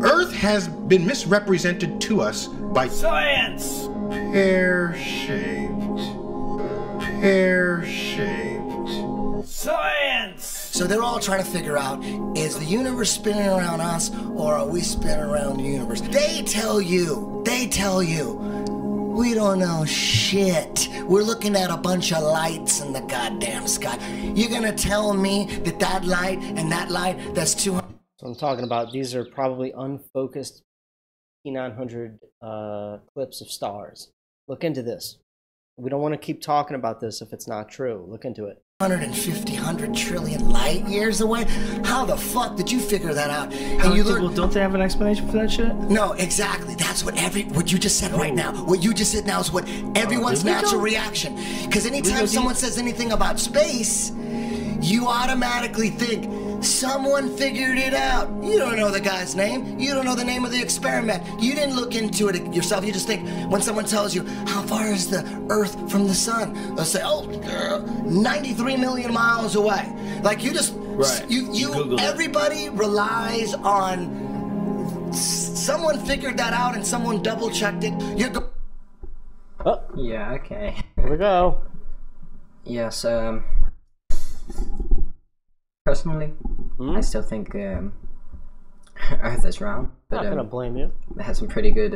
Earth has been misrepresented to us by... Science! Pear-shaped. Pear-shaped. Science! So they're all trying to figure out, is the universe spinning around us, or are we spinning around the universe? They tell you, we don't know shit. We're looking at a bunch of lights in the goddamn sky. You're gonna tell me that light and that light, that's 200... So I'm talking about, these are probably unfocused P900 clips of stars. Look into this. We don't want to keep talking about this if it's not true. Look into it. 100 trillion light years away? How the fuck did you figure that out? And you learn... Well, don't they have an explanation for that shit? No, exactly. That's what what you just said right now. What you just said now is what everyone's natural reaction. Because anytime someone says anything about space, you automatically think, someone figured it out. You don't know the guy's name. You don't know the name of the experiment. You didn't look into it yourself. You just think when someone tells you, how far is the Earth from the sun? They'll say, oh, 93 million miles away. Like you just Right. Everybody relies on someone figured that out and someone double checked it. Yeah, okay. Here we go. Yes, personally, I still think Earth is round. But, I'm not gonna blame you. It has some pretty good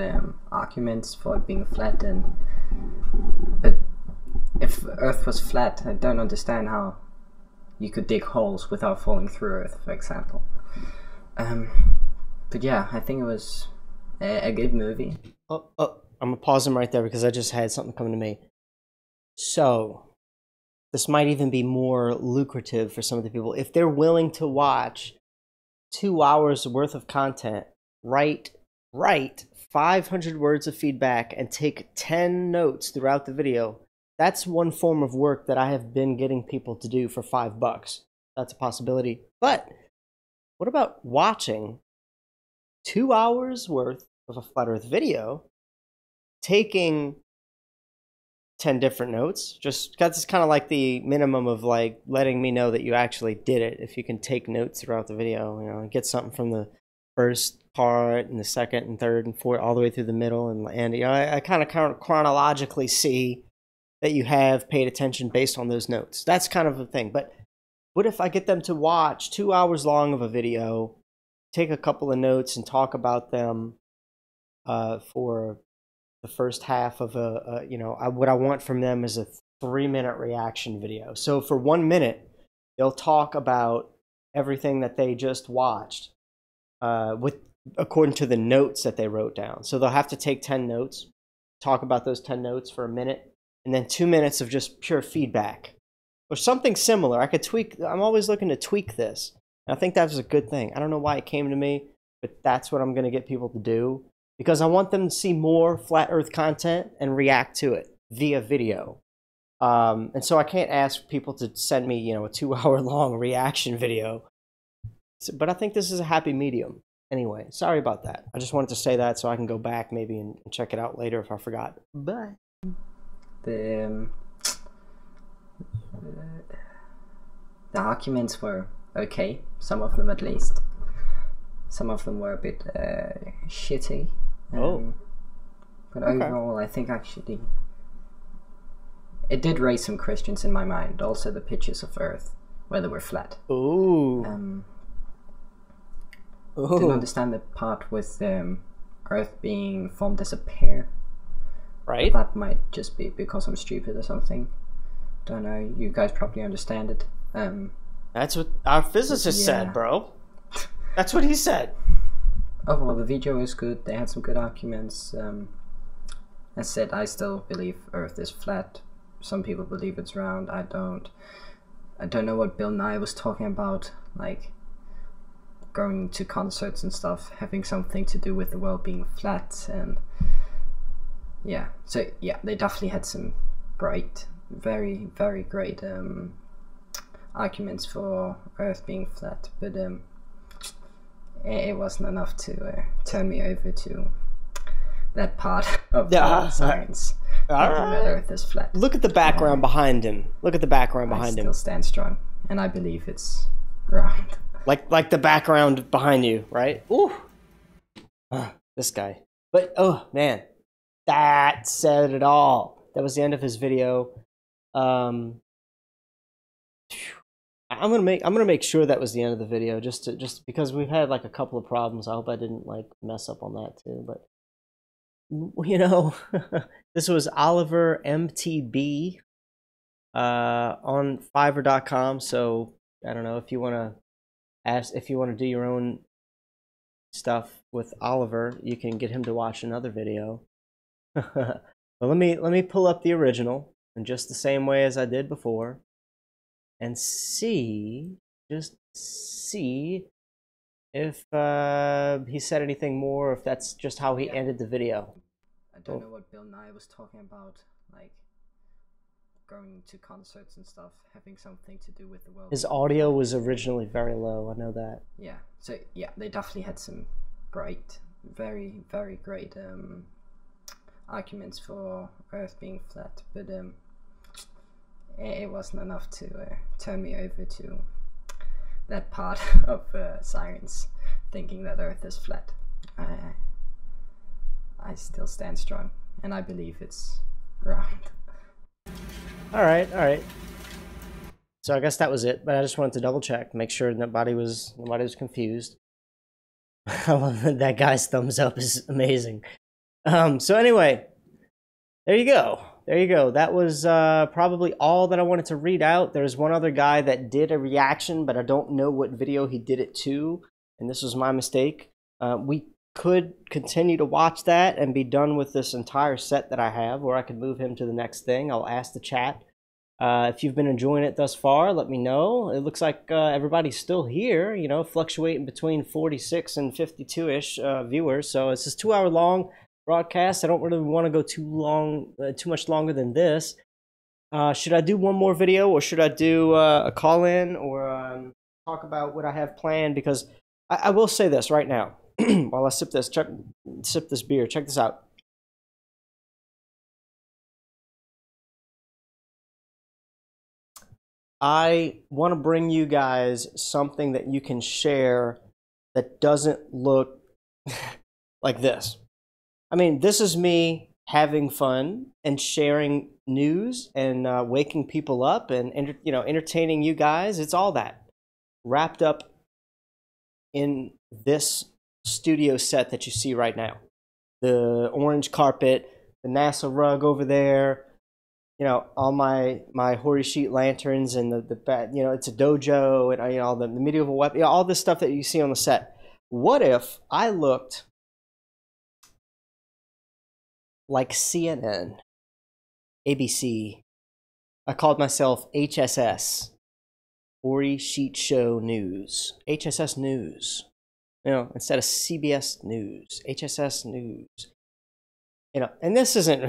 arguments for it being flat, but if Earth was flat, I don't understand how you could dig holes without falling through Earth, for example. But yeah, I think it was a good movie. I'm gonna pause him right there because I just had something come to me. So, this might even be more lucrative for some of the people. If they're willing to watch 2 hours worth of content, write 500 words of feedback and take 10 notes throughout the video. That's one form of work that I have been getting people to do for $5. That's a possibility. But what about watching 2 hours worth of a Flat Earth video, taking 10 different notes? Just that's kind of like the minimum of like letting me know that you actually did it. If you can take notes throughout the video, you know, and get something from the first part and the second and third and fourth all the way through the middle, and you know, I kind of chronologically see that you have paid attention based on those notes. That's kind of a thing. But what if I get them to watch 2 hours long of a video, take a couple of notes and talk about them for the first half of what I want from them is a 3-minute reaction video. So for 1 minute, they'll talk about everything that they just watched according to the notes that they wrote down. So they'll have to take 10 notes, talk about those 10 notes for a minute, and then 2 minutes of just pure feedback or something similar. I could tweak. I'm always looking to tweak this. And I think that was a good thing. I don't know why it came to me, but that's what I'm going to get people to do, because I want them to see more Flat Earth content and react to it via video. And so I can't ask people to send me, a 2-hour long reaction video. But I think this is a happy medium. Anyway, sorry about that. I just wanted to say that so I can go back maybe and check it out later if I forgot. Bye. The arguments were okay, some of them at least. Some of them were a bit shitty. But overall, I think actually it did raise some questions in my mind. Also, the pictures of Earth, whether we're flat. Ooh. Didn't understand the part with Earth being formed as a pear. Right. But that might just be because I'm stupid or something. Don't know. You guys probably understand it. That's what our physicist said, bro. That's what he said. Overall, the video is good. They had some good arguments. As said, I still believe Earth is flat. Some people believe it's round. I don't know what Bill Nye was talking about, like going to concerts and stuff having something to do with the world being flat. And yeah, so yeah, they definitely had some great, very, very great arguments for Earth being flat, but it wasn't enough to turn me over to that part of science. All right. That Earth is flat. Look at the background behind him. Look at the background behind him. I still stand strong, and I believe it's round. Like the background behind you, right? Ooh, this guy. But oh man, that said it all. That was the end of his video. I'm gonna make sure that was the end of the video, just because we've had like a couple of problems. I hope I didn't like mess up on that too. But this was Oliver MTB on Fiverr.com. So I don't know if you want to do your own stuff with Oliver, you can get him to watch another video. But let me pull up the original in just the same way as I did before, and just see if he said anything more, or if that's just how he ended the video. I don't know what Bill Nye was talking about, like going to concerts and stuff having something to do with the world. His audio was originally very low, I know that. Yeah, so yeah, they definitely had some great, very, very great arguments for Earth being flat, but it wasn't enough to turn me over to that part of science, thinking that Earth is flat. I still stand strong, and I believe it's round. All right. So I guess that was it, but I just wanted to double check, make sure nobody was confused. I love that guy's thumbs up is amazing. So anyway, there you go. That was probably all that I wanted to read out. There's one other guy that did a reaction, but I don't know what video he did it to, and this was my mistake. We could continue to watch that and be done with this entire set that I have, or I could move him to the next thing. I'll ask the chat. If you've been enjoying it thus far, let me know. It looks like everybody's still here, you know, fluctuating between 46 and 52-ish viewers. So it's this 2-hour long broadcast. I don't really want to go too much longer than this. Should I do one more video, or should I do a call-in, or talk about what I have planned? Because I will say this right now, while I sip this beer. Check this out. I want to bring you guys something that you can share that doesn't look like this. I mean, this is me having fun and sharing news and waking people up and entertaining you guys. It's all that wrapped up in this studio set that you see right now. The orange carpet, the NASA rug over there, you know, all my Hori sheet lanterns, and the you know, it's a dojo, and you know, all the medieval weapon, you know, all this stuff that you see on the set. What if I looked like CNN, ABC? I called myself HSS, Hori Sheet Show News, HSS News. You know, instead of CBS News, HSS News. You know, and this isn't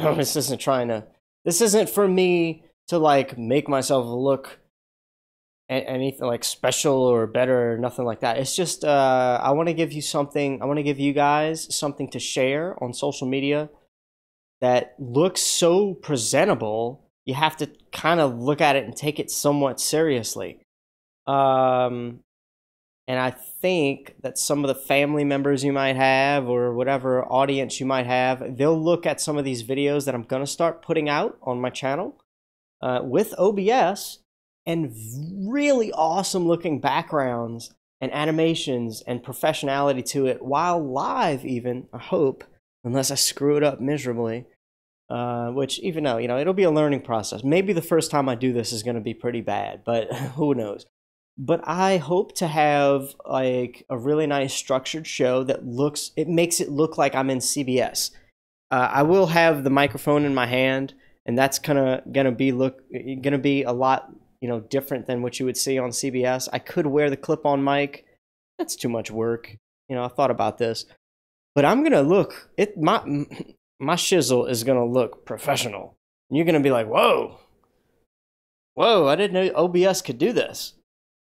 this isn't for me to like make myself look anything like special or better or nothing like that. It's just I want to give you something. I want to give you guys something to share on social media that looks so presentable. You have to kind of look at it and take it somewhat seriously. And I think that some of the family members you might have, or whatever audience you might have, they'll look at some of these videos that I'm going to start putting out on my channel with OBS, and really awesome looking backgrounds and animations and professionality to it while live even, I hope, unless I screw it up miserably. Which, even though, you know, it'll be a learning process. Maybe the first time I do this is going to be pretty bad, but who knows. But I hope to have like a really nice structured show that makes it look like I'm in CBS. I will have the microphone in my hand, and that's gonna be a lot, you know, different than what you would see on CBS. I could wear the clip-on mic. That's too much work. You know, I thought about this, but I'm gonna look my shizzle is gonna look professional. And you're gonna be like, whoa, I didn't know OBS could do this.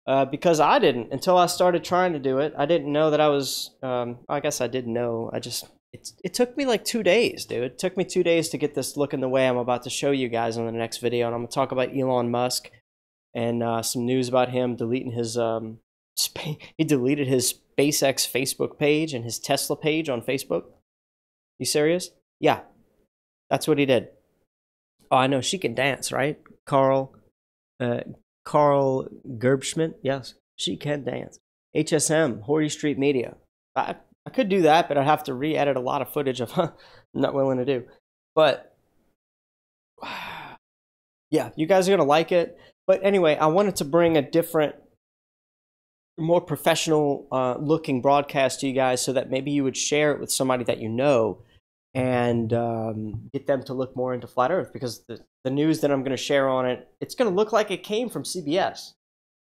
Because I didn't until I started trying to do it. I didn't know that I was. I guess I did know. It took me like 2 days, dude. It took me 2 days to get this looking the way I'm about to show you guys on the next video, and I'm gonna talk about Elon Musk and some news about him deleting his he deleted his SpaceX Facebook page and his Tesla page on Facebook. You serious? Yeah, that's what he did. Oh, I know, she can dance, right? Carl Gerbschmidt, yes, she can dance. HSM, Hori Street Media. I could do that, but I'd have to re-edit a lot of footage of I'm not willing to do. But yeah, you guys are gonna like it. But anyway, I wanted to bring a different, more professional looking broadcast to you guys, so that maybe you would share it with somebody that you know, and get them to look more into Flat Earth, because the news that I'm going to share on it, it's going to look like it came from CBS.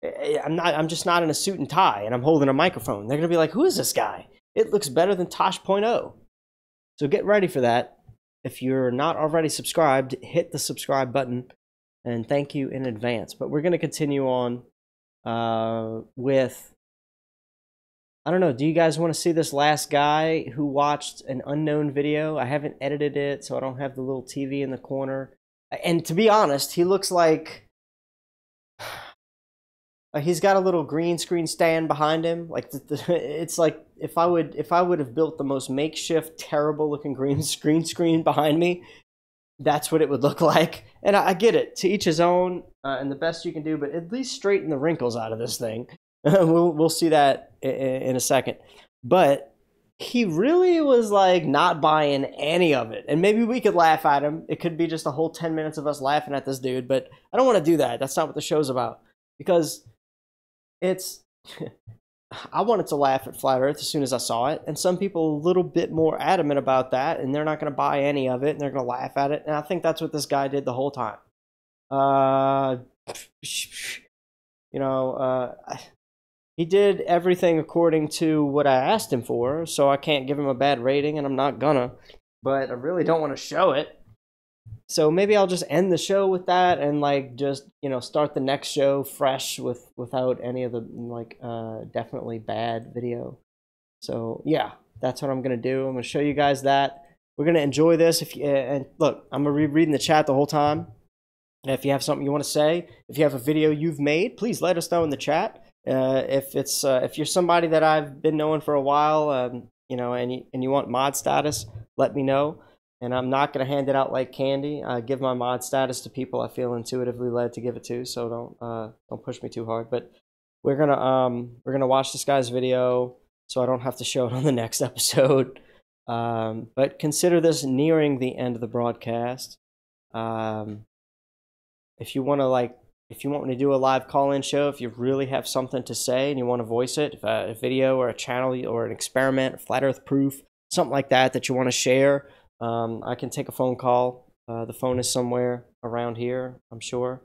I'm just not in a suit and tie, and I'm holding a microphone. They're going to be like, who is this guy? It looks better than Tosh.0. So get ready for that. If you're not already subscribed, hit the subscribe button, and thank you in advance. But we're going to continue on with, I don't know, do you guys want to see this last guy who watched an unknown video? I haven't edited it, so I don't have the little TV in the corner. And to be honest, he looks like He's got a little green screen stand behind him. Like it's like if I would have built the most makeshift, terrible looking green screen behind me, that's what it would look like. And I get it, to each his own, and the best you can do, but at least straighten the wrinkles out of this thing. We'll see that in a second. But he really was like not buying any of it. And maybe we could laugh at him. It could be just a whole 10 minutes of us laughing at this dude, but I don't want to do that. That's not what the show's about. Because it's I wanted to laugh at Flat Earth as soon as I saw it, and some people a little bit more adamant about that, and they're not going to buy any of it, and they're going to laugh at it, and I think that's what this guy did the whole time. He did everything according to what I asked him for, so I can't give him a bad rating, and I'm not gonna, but I really don't want to show it. So maybe I'll just end the show with that and like just, start the next show fresh without any of the definitely bad video. So yeah, that's what I'm going to do. I'm going to show you guys that. We're going to enjoy this. And look, I'm going to be reading the chat the whole time. And if you have something you want to say, if you have a video you've made, please let us know in the chat. If you're somebody that I've been knowing for a while, and you want mod status, let me know. And I'm not going to hand it out like candy. I give my mod status to people I feel intuitively led to give it to, so don't push me too hard. But we're gonna watch this guy's video, so I don't have to show it on the next episode. But consider this nearing the end of the broadcast. If you want me to do a live call-in show, if you really have something to say and you want to voice it, if a video or a channel or an experiment, or flat Earth proof, something like that you want to share. I can take a phone call. The phone is somewhere around here, I'm sure.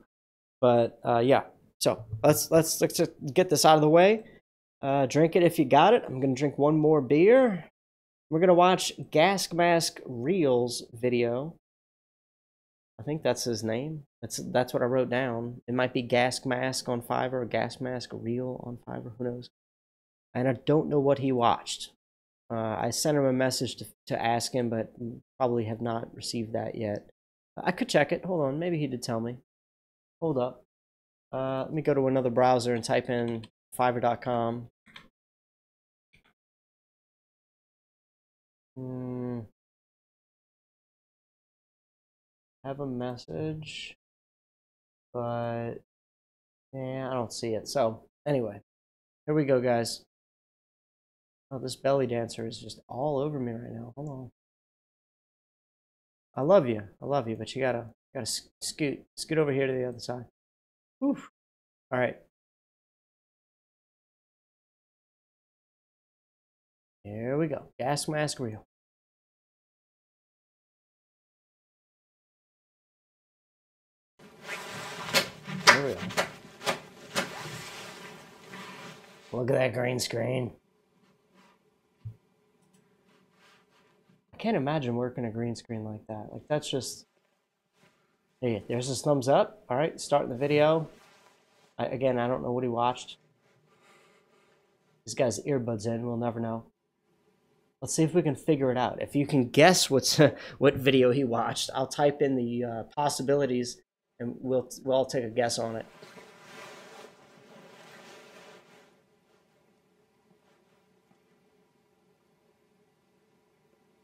But yeah, so let's get this out of the way. Drink it if you got it. I'm gonna drink one more beer. We're gonna watch Gas Mask Reel's video. I think that's his name. That's what I wrote down. It might be Gas Mask on Fiverr or Gas Mask Reel on Fiverr. Who knows? And I don't know what he watched. I sent him a message to ask him, but probably have not received that yet. I could check it. Hold on. Maybe he did tell me. Hold up. Let me go to another browser and type in Fiverr.com. Have a message, but yeah, I don't see it. So anyway, here we go, guys. Oh, this belly dancer is just all over me right now. Hold on. I love you, but you gotta scoot over here to the other side. Oof. All right. Here we go. Gas Mask Reel. There we go. Look at that green screen. I can't imagine working a green screen like that. Like, that's just... Hey, there's his thumbs up. All right, starting the video. Again, I don't know what he watched. This guy's earbuds in. We'll never know. Let's see if we can figure it out. If you can guess what video he watched, I'll type in the possibilities, and we'll all take a guess on it.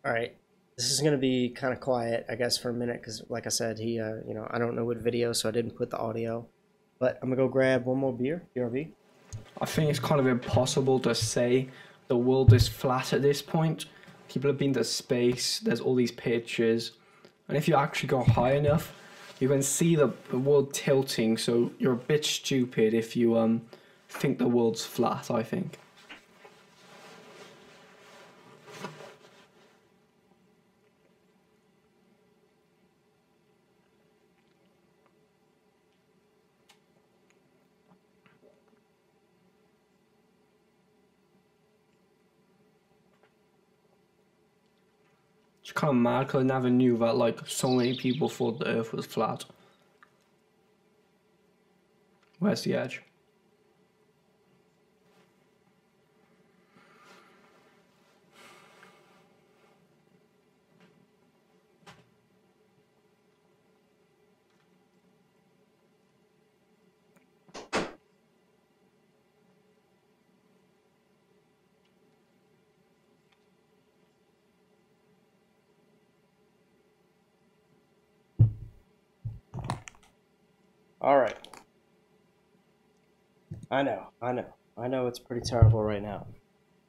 All right, this is gonna be kind of quiet, I guess, for a minute, because, like I said, he, I don't know what video, so I didn't put the audio. But I'm gonna go grab one more beer, BRB. I think it's kind of impossible to say the world is flat at this point. People have been to space. There's all these pictures, and if you actually go high enough, you can see the world tilting. So you're a bit stupid if you think the world's flat, I think. It's kind of mad because I never knew that like so many people thought the Earth was flat. Where's the edge? All right. I know it's pretty terrible right now.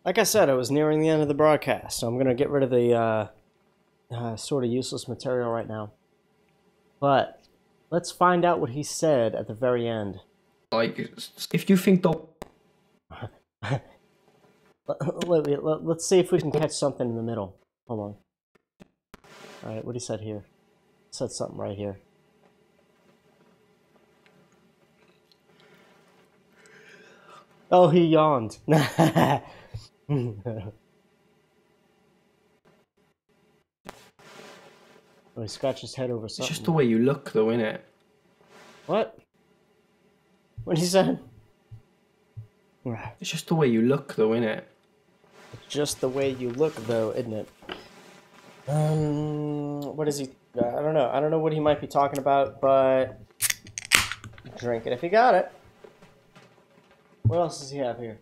Like I said, I was nearing the end of the broadcast, so I'm going to get rid of the sort of useless material right now. But let's find out what he said at the very end. Like, if you think the... Let's see if we can catch something in the middle. Hold on. Alright, what he said here. He said something right here. Oh, he yawned. Oh, he scratched his head over something. It's just the way you look, though, innit? What? What he said? It's just the way you look, though, innit? It's just the way you look, though, isn't it? What is he? I don't know. I don't know what he might be talking about, but drink it if you got it. What else does he have here?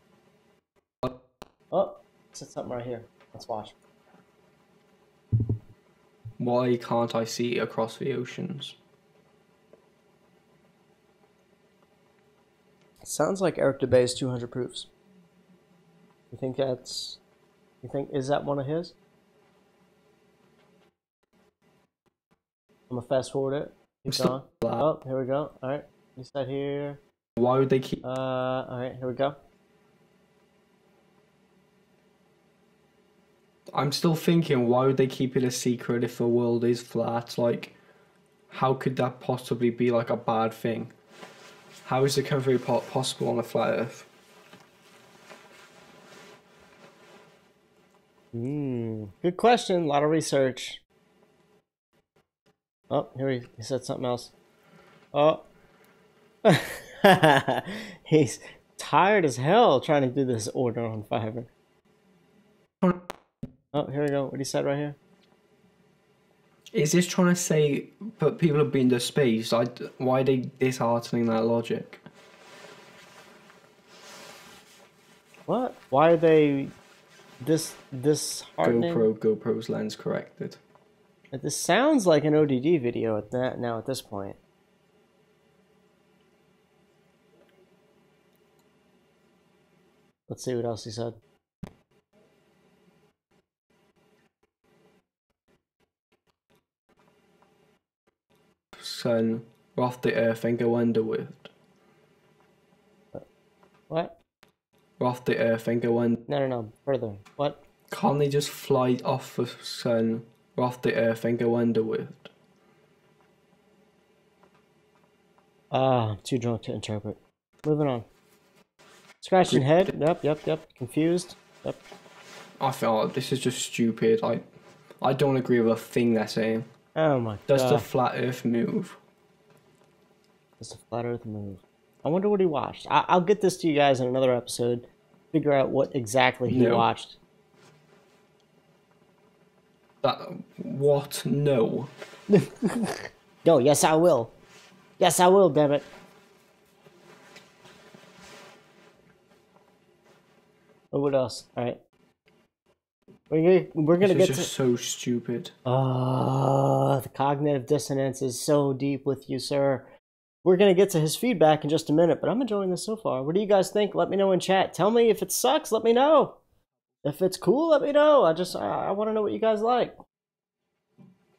Oh, said something right here. Let's watch. Why can't I see across the oceans? Sounds like Eric DeBay's 200 proofs. You think that's... is that one of his? I'm gonna fast forward it. Keep going. Oh, here we go. Alright. You said here. Why would they keep... alright, here we go. I'm still thinking, why would they keep it a secret if the world is flat? Like, how could that possibly be, like, a bad thing? How is recovery possible on a flat Earth? Good question. A lot of research. Oh, here he said something else. Oh. He's tired as hell trying to do this order on Fiverr. Oh, here we go. What he said right here. Is this trying to say, but people have been to space? Why are they disheartening that logic? What? Why are they disheartening? GoPro's lens corrected. This sounds like an ODD video at that now at this point. Let's see what else he said. Sun, off the Earth and go underworld. What? Off the Earth and go under. No. Further. What? Can't they just fly off the sun, off the Earth and go underworld? I'm too drunk to interpret. Moving on. Scratching head. Yep. Confused. Yep. I feel this is just stupid. I don't agree with a thing they're saying. Oh my god. Does the flat Earth move? Does the flat Earth move? I wonder what he watched. I'll get this to you guys in another episode. Figure out what exactly he watched. What? No. No, yes I will. Yes I will, damn it. Oh, what else? Alright. We're gonna this get is just so stupid. The cognitive dissonance is so deep with you, sir. We're gonna get to his feedback in just a minute, but I'm enjoying this so far. What do you guys think? Let me know in chat. Tell me if it sucks. Let me know. If it's cool, let me know. I want to know what you guys like.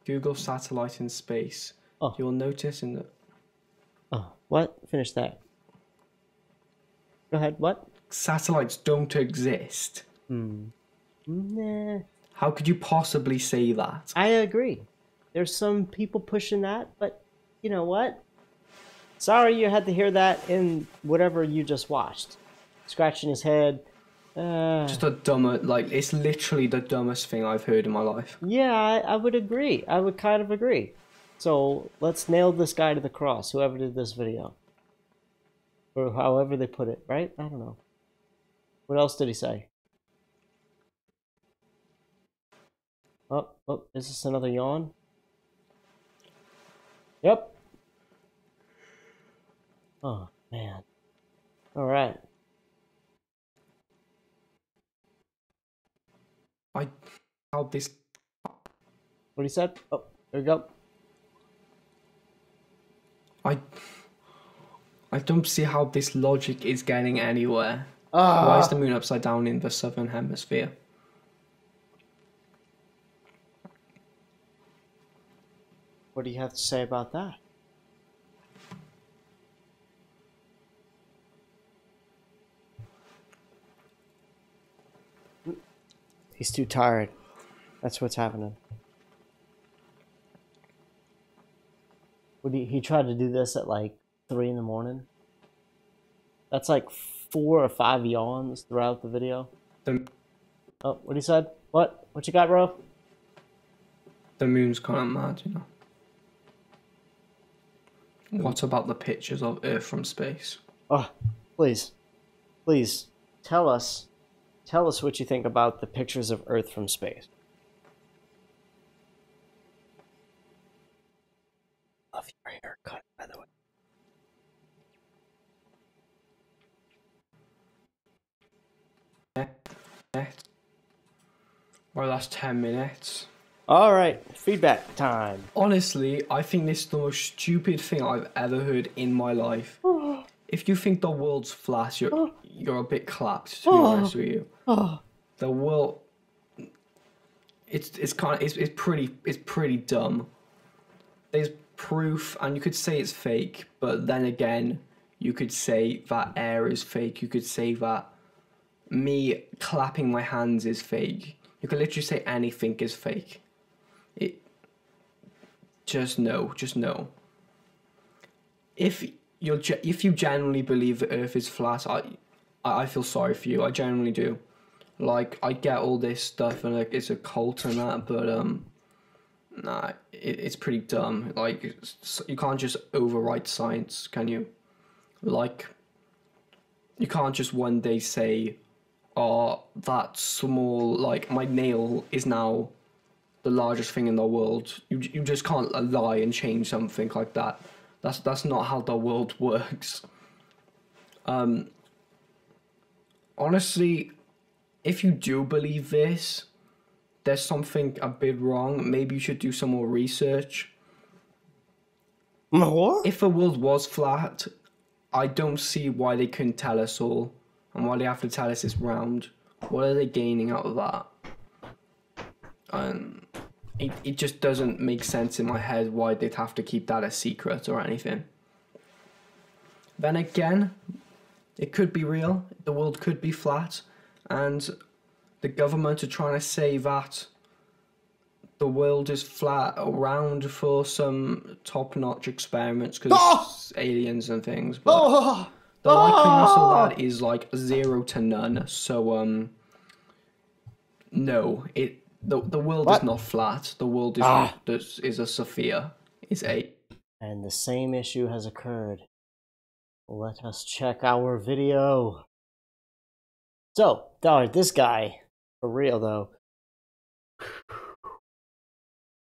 Google satellite in space. Oh. You'll notice in the... Oh, what? Finish that. Go ahead. What? Satellites don't exist. Nah. How could you possibly say that? I agree. There's some people pushing that, but you know what? Sorry you had to hear that in whatever you just watched. Scratching his head. Just a dumber, like, it's literally the dumbest thing I've heard in my life. Yeah, I would agree. I would kind of agree. So let's nail this guy to the cross, whoever did this video. Or however they put it, right? I don't know. What else did he say? Oh, is this another yawn? Yep. Oh, man. Alright. How this... What he said? Oh, there we go. I don't see how this logic is getting anywhere. Why is the moon upside down in the southern hemisphere? What do you have to say about that? He's too tired. That's what's happening. He tried to do this at like 3 in the morning. That's like 4 or 5 yawns throughout the video. Oh, what he said? What? What you got, bro? The moon's kind of mad, you know. What about the pictures of Earth from space? Oh, please. Please, tell us what you think about the pictures of Earth from space. Love your haircut, by the way. Our last 10 minutes. All right, feedback time. Honestly, I think this is the most stupid thing I've ever heard in my life. If you think the world's flat, you're a bit clapped, to be honest with you. The world, it's pretty dumb. There's proof, and you could say it's fake, but then again, you could say that air is fake. You could say that me clapping my hands is fake. You could literally say anything is fake. Just no. If you genuinely believe the Earth is flat, I feel sorry for you. I genuinely do. Like, I get all this stuff and like it's a cult and that, but nah, it's pretty dumb. Like, you can't just overwrite science, can you? Like, you can't just one day say, oh, that small, like, my nail is now the largest thing in the world. You just can't lie and change something like that. That's not how the world works. Honestly, if you do believe this, there's something a bit wrong. Maybe you should do some more research. More? If the world was flat, I don't see why they couldn't tell us all, and why they have to tell us it's round. What are they gaining out of that? It just doesn't make sense in my head why they'd have to keep that a secret or anything. Then again, it could be real. The world could be flat, and the government are trying to say that the world is flat around for some top-notch experiments because aliens and things. But the likeliness of that is like 0 to none. So no, the world is not flat. The world is a sphere. Is a. And the same issue has occurred. Let us check our video. So, dog, this guy, for real though,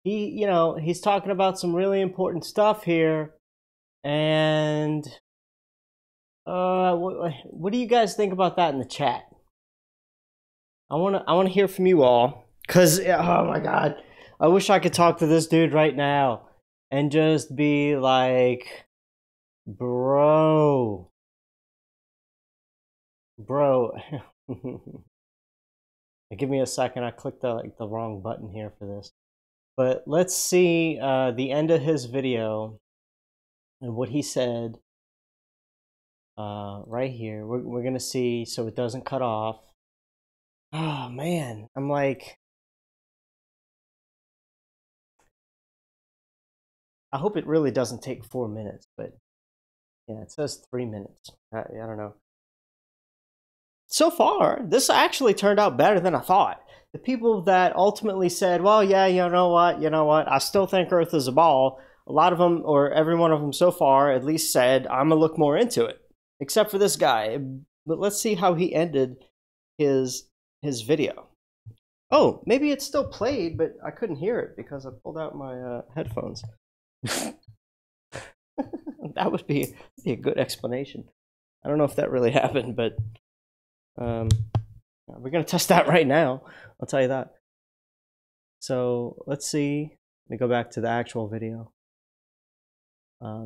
he's talking about some really important stuff here, and what do you guys think about that in the chat? I wanna hear from you all, cause oh my god, I wish I could talk to this dude right now and just be like, bro. Give me a second. I clicked the wrong button here for this. But let's see the end of his video and what he said right here. We're gonna see so it doesn't cut off. Oh man, I'm like, I hope it really doesn't take 4 minutes, but yeah, it says 3 minutes. I don't know. So far, this actually turned out better than I thought. The people that ultimately said, well, yeah, you know what, I still think Earth is a ball, a lot of them, or every one of them so far, at least said, I'm going to look more into it. Except for this guy. But let's see how he ended his video. Oh, maybe it's still played, but I couldn't hear it because I pulled out my headphones. That would be a good explanation. I don't know if that really happened, but we're going to test that right now. I'll tell you that. So let's see. Let me go back to the actual video.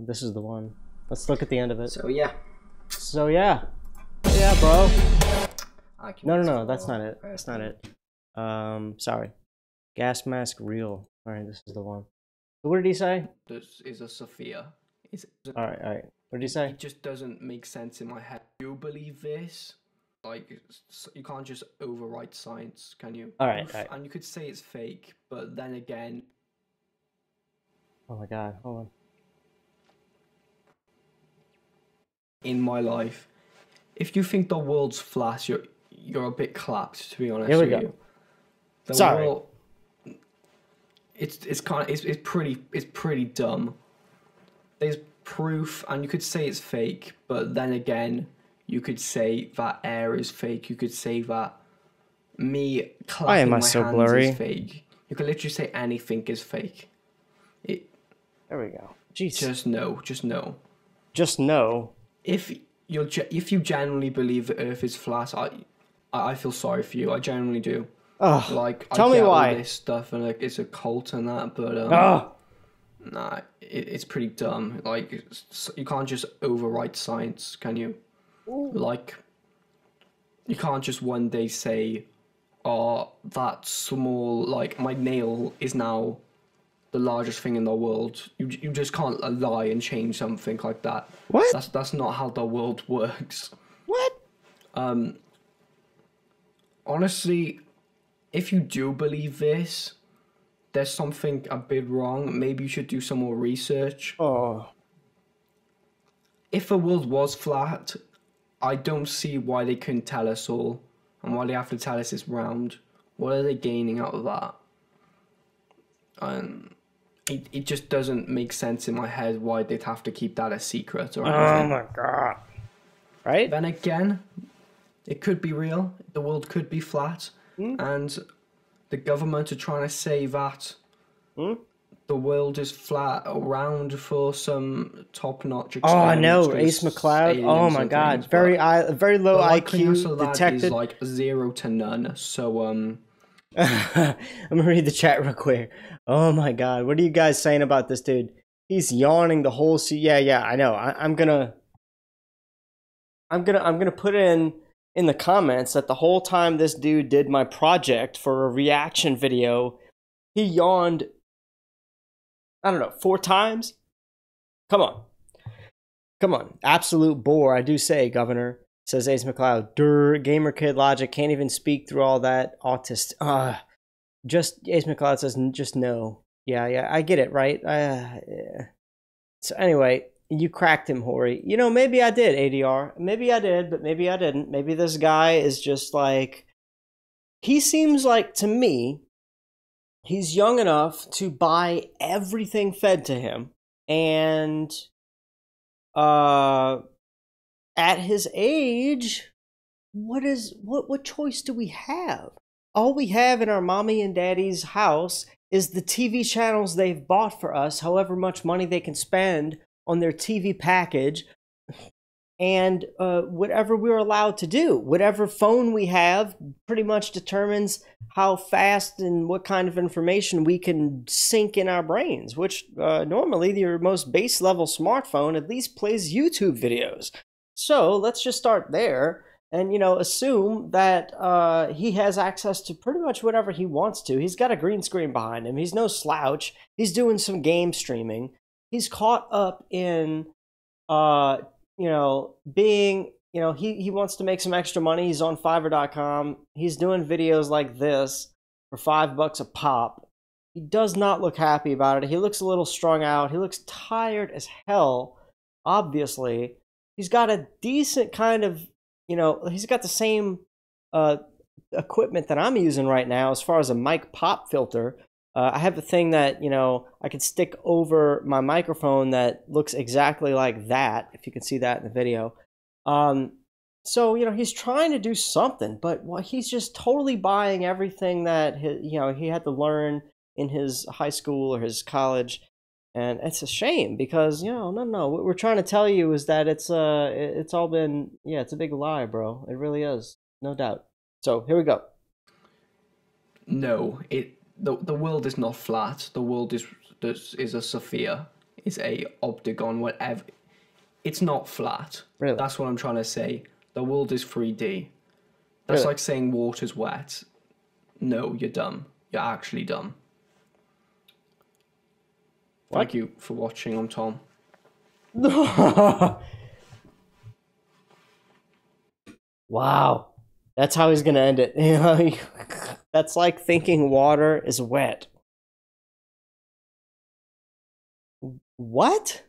This is the one. Let's look at the end of it. So yeah. So yeah. Yeah, bro. No, that's not it. That's not it. Sorry. Gas mask real. Alright, this is the one. So what did he say? This is a Sophia. Alright. What did he say? It just doesn't make sense in my head. You believe this? Like, you can't just overwrite science, can you? Alright. And you could say it's fake, but then again... Oh my god, hold on. In my life, if you think the world's flat, you're a bit clapped, to be honest. Here we with go. You. The Sorry. world, it's pretty dumb. There's proof, and you could say it's fake, but then again, you could say that air is fake. You could say that me clapping my hands blurry? is fake. You could literally say anything is fake. There we go. Jeez. Just no. Just no. If you genuinely believe the Earth is flat, I feel sorry for you. I genuinely do. Ugh, like, tell I me get why. all this stuff and like it's a cult and that, but nah, it's pretty dumb. Like, you can't just overwrite science, can you? Ooh. Like, you can't just one day say, "Oh, that small, like my nail is now the largest thing in the world." You just can't lie and change something like that. What? That's not how the world works. What? Honestly, if you do believe this, there's something a bit wrong. Maybe you should do some more research. Oh. If the world was flat, I don't see why they couldn't tell us all, and why they have to tell us it's round. What are they gaining out of that? It just doesn't make sense in my head why they'd have to keep that a secret or anything. Oh my god. Right? Then again, it could be real. The world could be flat. And the government are trying to say that the world is flat or round for some top-notch Oh no, Ace McCloud. Oh my god. Very low IQ detected. Is like 0 to none. So I'm gonna read the chat real quick. Oh my god, what are you guys saying about this dude? He's yawning the whole Yeah, I know. I'm gonna put in the comments that the whole time this dude did my project for a reaction video, he yawned, I don't know, 4 times? Come on. Absolute bore, I do say, Governor. Says Ace McCloud. Gamer kid logic, can't even speak through all that. Autist. Just Ace McCloud says just no. Yeah, I get it, right? Yeah. So anyway, you cracked him, Hori. You know, maybe I did, ADR. Maybe I did, but maybe I didn't. Maybe this guy is just like... He seems like, to me, he's young enough to buy everything fed to him. And... at his age, what choice do we have? All we have in our mommy and daddy's house is the TV channels they've bought for us, however much money they can spend on their TV package, and whatever we're allowed to do. Whatever phone we have pretty much determines how fast and what kind of information we can sink in our brains, which normally your most base level smartphone at least plays YouTube videos. So let's just start there and, assume that he has access to pretty much whatever he wants to. He's got a green screen behind him. He's no slouch. He's doing some game streaming. He's caught up in, being, he wants to make some extra money. He's on Fiverr.com. He's doing videos like this for $5 a pop. He does not look happy about it. He looks a little strung out. He looks tired as hell, obviously. He's got a decent kind of, he's got the same equipment that I'm using right now as far as a mic pop filter. I have a thing that, I could stick over my microphone that looks exactly like that, if you can see that in the video. So, he's trying to do something, but he's just totally buying everything that, he had to learn in his high school or his college. And it's a shame because, no. What we're trying to tell you is that it's all been, it's a big lie, bro. It really is. No doubt. So here we go. No, the world is not flat. The world is a sphere. It's a octagon, whatever. it's not flat. Really? That's what I'm trying to say. The world is 3D. That's Really? like saying water's wet. No, you're dumb. You're actually dumb. What? Thank you for watching. I'm Tom. Wow. That's how he's going to end it. You know, that's like thinking water is wet. What?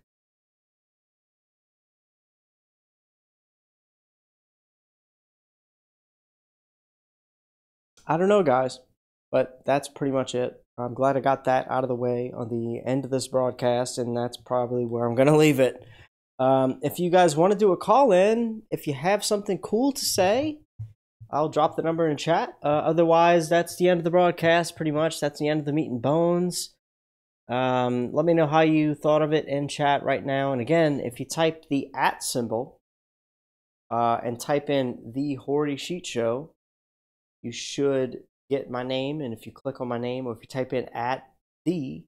I don't know, guys, but that's pretty much it. I'm glad I got that out of the way on the end of this broadcast, and that's probably where I'm going to leave it. If you guys want to do a call-in, if you have something cool to say, I'll drop the number in chat. Otherwise, that's the end of the broadcast, pretty much. That's the end of the meat and bones. Let me know how you thought of it in chat right now. And again, if you type the @ symbol and type in The Hoary Sheet Show, you should get my name. And if you click on my name, or if you type in @the,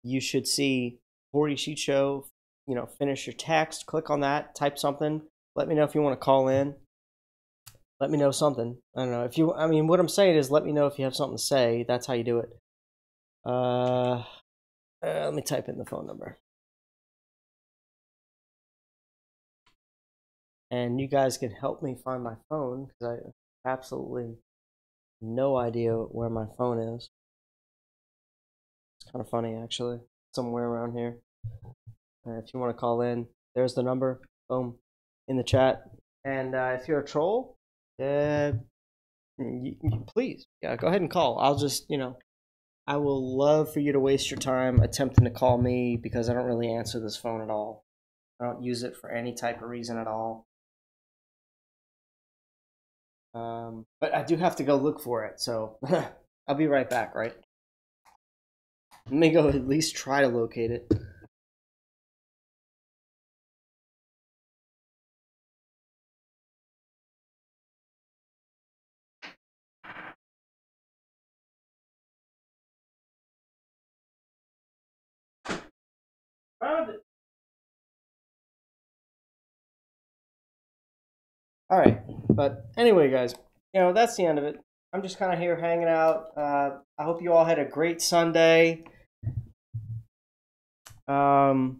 you should see Hoary Sheet Show. You know, finish your text, click on that, type something. Let me know if you want to call in. Let me know something. I don't know if you. I mean, what I'm saying is, let me know if you have something to say. That's how you do it. Let me type in the phone number. And you guys can help me find my phone, because I have absolutely no idea where my phone is. It's kind of funny, actually. Somewhere around here. If you want to call in, there's the number. Boom. In the chat. And if you're a troll, please, yeah, go ahead and call. I'll just, you know, I will love for you to waste your time attempting to call me, because I don't really answer this phone at all. I don't use it for any type of reason at all. But I do have to go look for it, so I'll be right back, right? Let me go at least try to locate it. Found it. All right, but anyway, guys, you know, that's the end of it. I'm just kind of here hanging out. I hope you all had a great Sunday. I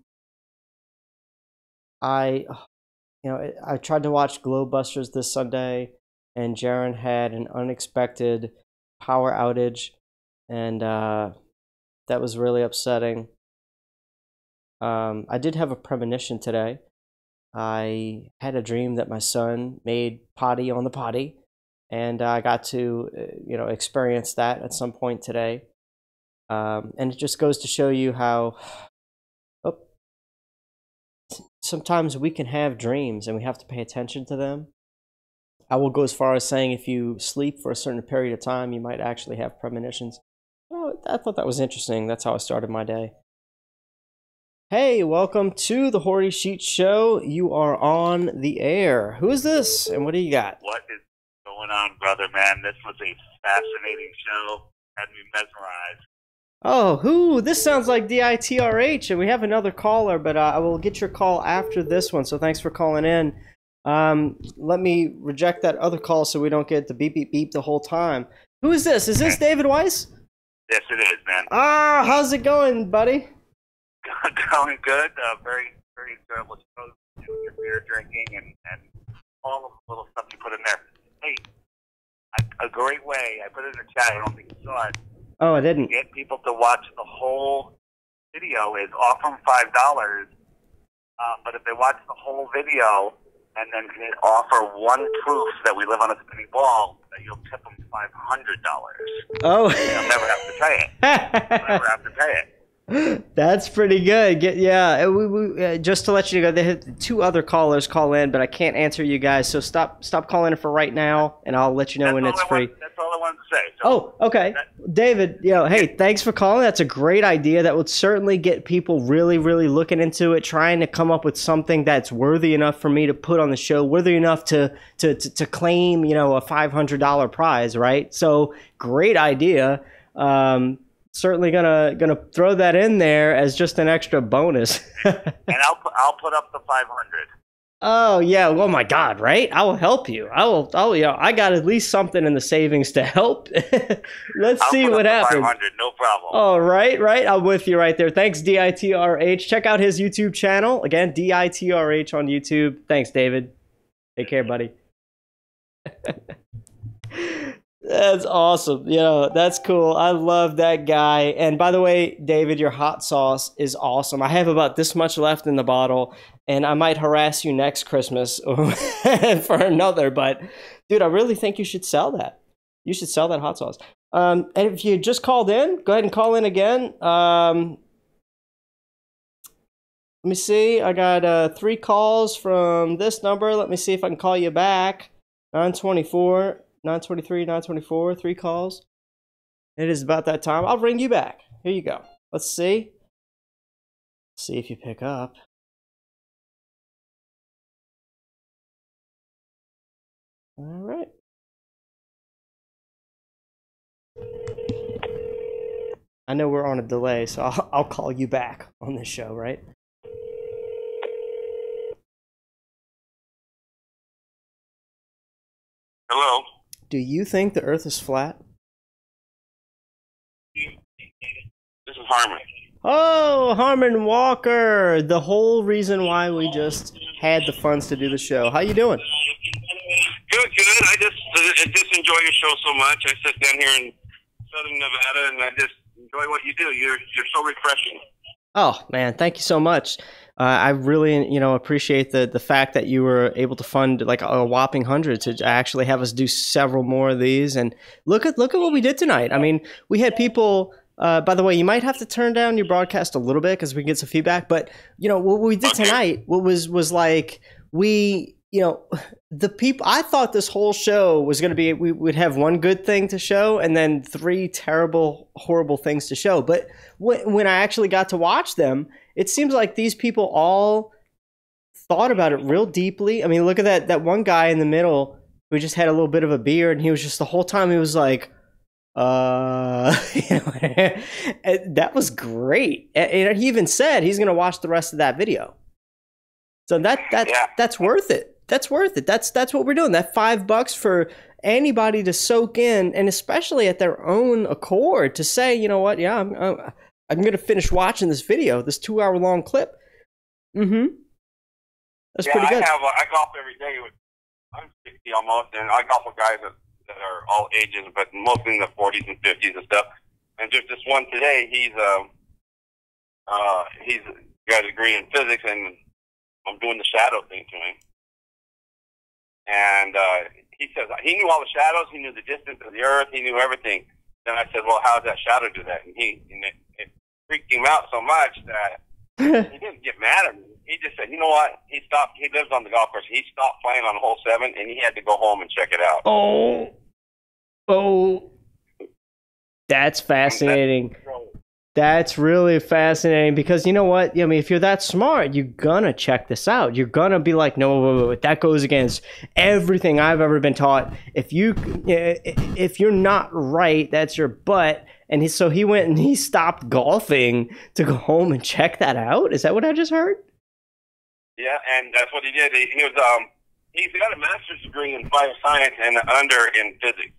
tried to watch Globebusters this Sunday, and Jaren had an unexpected power outage, and that was really upsetting. I did have a premonition today. I had a dream that my son made potty on the potty, and I got to experience that at some point today. And it just goes to show you how sometimes we can have dreams and we have to pay attention to them. I will go as far as saying if you sleep for a certain period of time, you might actually have premonitions. Oh, I thought that was interesting. That's how I started my day. Hey, welcome to the Hoary Sheet Show. You are on the air. Who is this, and what do you got? What is going on, brother, man? This was a fascinating show. Had me mesmerized. Oh, who? This sounds like DITRH, and we have another caller, but I will get your call after this one, so thanks for calling in. Let me reject that other call so we don't get the beep, beep, beep the whole time. Who is this? Is this David Weiss? Yes, it is, man. Ah, how's it going, buddy? Going good. Very, very enjoyable show. Your beer drinking and all of the little stuff you put in there. Hey, a great way. I put it in the chat. I don't think you saw it. Oh, I didn't. Get people to watch the whole video is offer them $5. But if they watch the whole video and then can offer one proof that we live on a spinning ball, that you'll tip them $500. Oh. They'll never have to pay it. They'll never have to pay it. That's pretty good. Just to let you know, they had 2 other callers call in, but I can't answer you guys, so stop calling in for right now, and I'll let you know when it's free. That's all I wanted to say. Oh, okay. David, hey, thanks for calling. That's a great idea. That would certainly get people really, really looking into it, trying to come up with something that's worthy enough for me to put on the show, worthy enough to claim, a $500 prize, right? So, great idea. certainly gonna throw that in there as just an extra bonus. And I'll put up the 500. Oh yeah! Oh my God! Right? I will help you. I got at least something in the savings to help. Let's see what happens. 500, no problem. Oh, right. I'm with you right there. Thanks, DITRH. Check out his YouTube channel again, DITRH on YouTube. Thanks, David. Take care, buddy. That's awesome. That's cool. I love that guy. And by the way, David, your hot sauce is awesome. I have about this much left in the bottle, and I might harass you next Christmas for another. But, dude, I really think you should sell that. You should sell that hot sauce. And if you just called in, go ahead and call in again. Let me see. I got 3 calls from this number. Let me see if I can call you back. 924. 923, 924, 3 calls. It is about that time. I'll ring you back. Here you go. Let's see. See if you pick up. All right. I know we're on a delay, so I'll call you back on this show, right? Hello. Do you think the Earth is flat? This is Harmon. Oh, Harmon Walker, the whole reason why we just had the funds to do the show. How you doing? Good. I just enjoy your show so much. I sit down here in Southern Nevada, and I just enjoy what you do. You're so refreshing. Oh man, thank you so much. I really, appreciate the fact that you were able to fund like a whopping 100 to actually have us do several more of these. And look at what we did tonight. I mean, we had people. By the way, you might have to turn down your broadcast a little bit because we can get some feedback. But what we did tonight, was like the people. I thought this whole show was going to be we would have one good thing to show and then 3 terrible, horrible things to show. But when I actually got to watch them, it seems like these people all thought about it real deeply. I mean, look at that one guy in the middle who just had a little bit of a beard, and he was just the whole time he was like, that was great. And he even said he's going to watch the rest of that video. So that's worth it. That's worth it. That's what we're doing. That $5 for anybody to soak in, and especially at their own accord to say, you know what? Yeah, I'm going to finish watching this video, this 2-hour-long clip. Mm-hmm. That's pretty good. I golf every day. I'm 60 almost, and I golf with guys that are all ages, but mostly in the 40s and 50s and stuff. And just this one today, he's got a degree in physics, and I'm doing the shadow thing to him. And he says he knew all the shadows, he knew the distance of the Earth, he knew everything. Then I said, well, how does that shadow do that? And it freaked him out so much that he didn't get mad at me. He just said, you know what? He stopped. He lives on the golf course. He stopped playing on hole 7, and he had to go home and check it out. Oh, that's fascinating. That's really fascinating because you know what? I mean, if you're that smart, you're gonna check this out. You're gonna be like, no, wait, that goes against everything I've ever been taught. If you're not right, that's your butt. And so he went and he stopped golfing to go home and check that out. Is that what I just heard? Yeah, and that's what he did. He's got a master's degree in bioscience and an under in physics.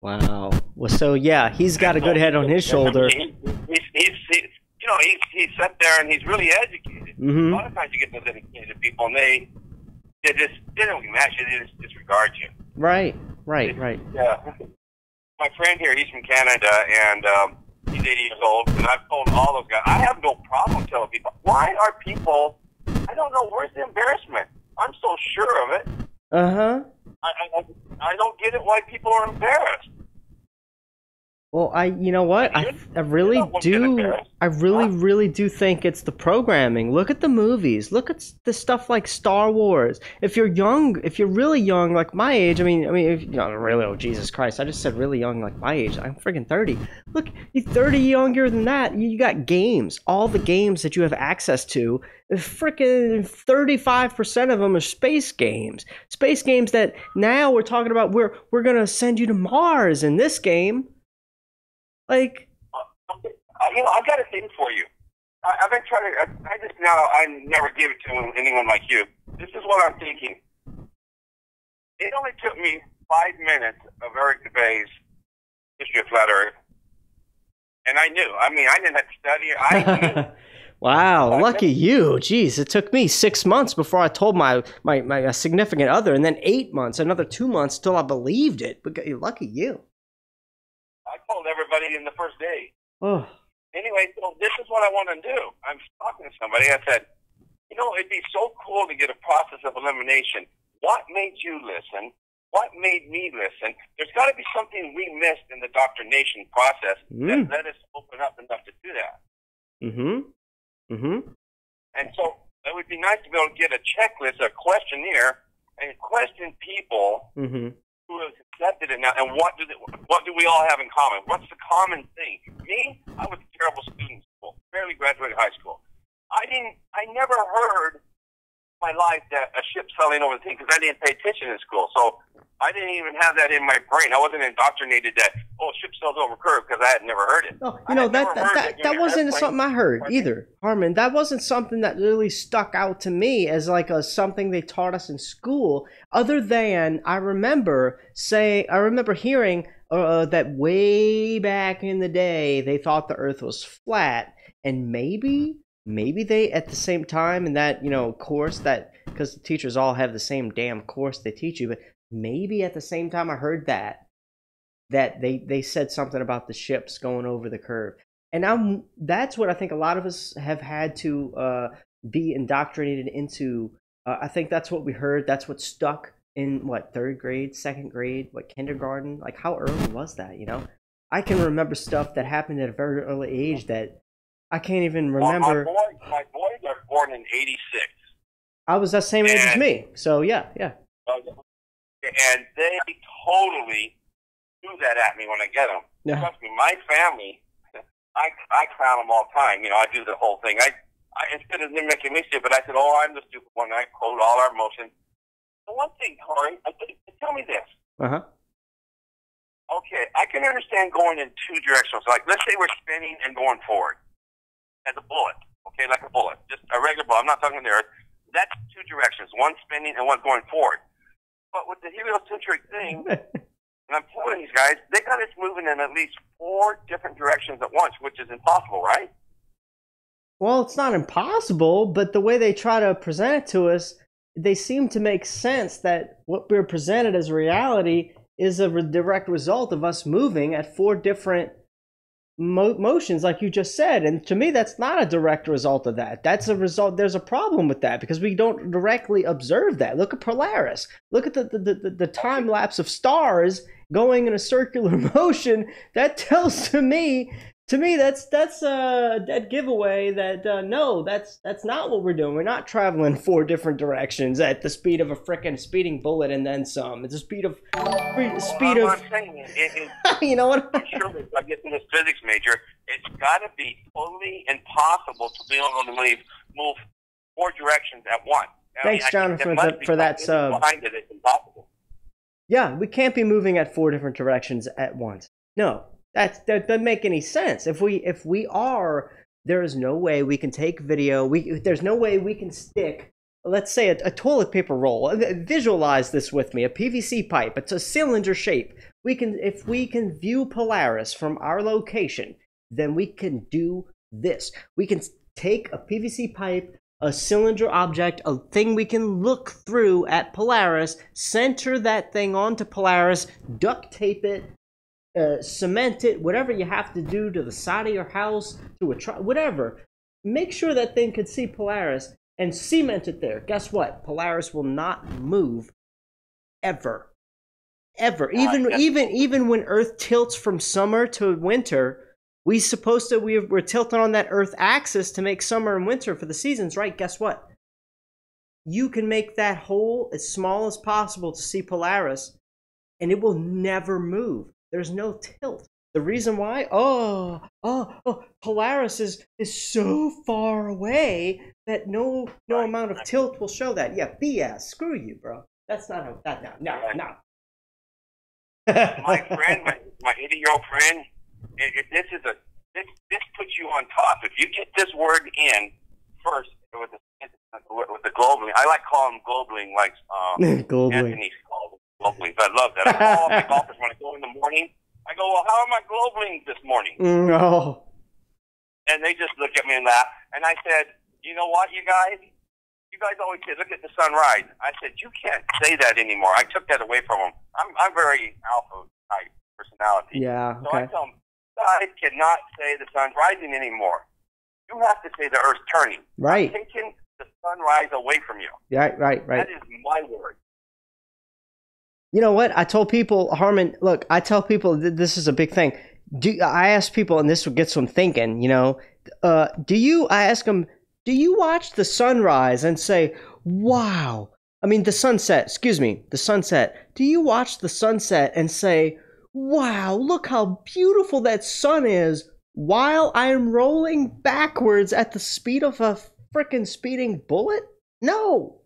Wow. Well, so yeah, he's got a good head on his shoulder. He's sat there and he's really educated. Mm-hmm. A lot of times you get those educated people, and they don't match you. They just disregard you. Right. Yeah. My friend here, he's from Canada, and he's 80 years old, and I've told all those guys, I have no problem telling people, why are people, I don't know, where's the embarrassment? I'm so sure of it. Uh-huh. I don't get it why people are embarrassed. Well, you know what? I really do think it's the programming. Look at the movies. Look at the stuff like Star Wars. If you're really young, like my age, oh, Jesus Christ, I just said really young, like my age. I'm freaking 30. Look, you're 30 younger than that. You got games. All the games that you have access to, freaking 35% of them are space games. Space games that now we're talking about, we're going to send you to Mars in this game. Like, you know, I've got a thing for you. I've been trying to. I never give it to anyone like you. This is what I'm thinking. It only took me 5 minutes of Eric DeBay's History of Flat Earth, and I knew. I mean, I didn't have to study it. I knew. Wow, lucky you. Jeez, it took me 6 months before I told my significant other, and then 8 months, another 2 months till I believed it. But lucky you. I told everybody in the first day. Oh. Anyway, so this is what I want to do. I'm talking to somebody. I said, you know, it'd be so cool to get a process of elimination. What made you listen? What made me listen? There's got to be something we missed in the indoctrination process that let us open up enough to do that. And so it would be nice to be able to get a checklist, a questionnaire, and question people who have accepted it now. And what do we all have in common? What's the common thing? Me, I was a terrible student in school, barely graduated high school. I never heard in my life that a ship sailing over the thing because I didn't pay attention in school. So I didn't even have that in my brain. I wasn't indoctrinated that, ship sails over curve because I had never heard it. Oh, you know, that wasn't something I heard either, Harmon. That wasn't something that really stuck out to me as like something they taught us in school, other than I remember hearing that way back in the day they thought the earth was flat, and maybe they at the same time in that, you know, course, that because the teachers all have the same damn course they teach you, but maybe at the same time I heard that they said something about the ships going over the curve. And that's what I think a lot of us have had to be indoctrinated into. I think that's what we heard. That's what stuck in, what, 3rd grade, 2nd grade, what, kindergarten? Like, how early was that, you know? I can remember stuff that happened at a very early age that I can't even remember. Well, my boys are born in 86. I was that same age as me, so yeah. And they totally do that at me when I get them. Yeah. Trust me, my family, I clown them all the time. You know, I do the whole thing. I instead of them making me stupid, I said, I'm the stupid one. I quote all our emotions. The one thing, Corey, tell me this. Okay, I can understand going in two directions. Like, let's say we're spinning and going forward as a bullet. Okay, like a bullet, just a regular bullet. I'm not talking to the earth. That's two directions, one spinning and one going forward. But with the heliocentric thing, and I'm telling these guys, they got us moving in at least 4 different directions at once, which is impossible, right? Well, it's not impossible, but the way they try to present it to us, they seem to make sense that what we're presented as reality is a direct result of us moving at 4 different motions, like you just said. And to me, that's not a direct result of that. That's a result. There's a problem with that because we don't directly observe that. Look at Polaris. Look at the time lapse of stars going in a circular motion. That tells to me that's a dead giveaway that no, that's not what we're doing. We're not traveling 4 different directions at the speed of a frickin' speeding bullet and then some. It's the speed of I'm saying is, you know what? I'm sure if I get to this physics major, it's got to be totally impossible to be able to move 4 directions at once. Thanks, Jonathan, for that sub. Behind it, it's impossible. Yeah, we can't be moving at 4 different directions at once. No. That doesn't make any sense. If we are, there is no way we can take video. There's no way we can stick, let's say, a toilet paper roll. Visualize this with me. A PVC pipe. It's a cylinder shape. If we can view Polaris from our location, then we can do this. We can take a PVC pipe, a cylinder object, a thing we can look through at Polaris, center that thing onto Polaris, duct tape it, cement it, whatever you have to do to the side of your house, to a truck, whatever. Make sure that thing can see Polaris and cement it there. Guess what? Polaris will not move ever. Even when Earth tilts from summer to winter, we're tilting on that Earth axis to make summer and winter for the seasons, right? Guess what? You can make that hole as small as possible to see Polaris, and it will never move. There's no tilt. The reason why? Polaris is so far away that no amount of tilt will show that. Yeah, BS. Screw you, bro. That's not how. No. My friend, my 80-year-old friend, This puts you on top. If you get this word in first with the globally, I like calling them globally, like Anthony's called them globally. I love that. I call all my golfers when I go in the morning. I go, well, how am I globally this morning? No. And they just look at me and laugh. And I said, you know what, you guys? You guys always say, look at the sunrise. I said, you can't say that anymore. I took that away from them. I'm very alpha type personality. Yeah. Okay. So I tell them, guys cannot say the sun's rising anymore. You have to say the earth's turning. Right. I'm taking the sunrise away from you. Right. That is my word. You know what? I told people, Harmon, look, I tell people this is a big thing. I ask people, and this gets them thinking, I ask them, do you watch the sunrise and say, wow, the sunset, the sunset. Do you watch the sunset and say, wow, look how beautiful that sun is while I'm rolling backwards at the speed of a freaking speeding bullet? No.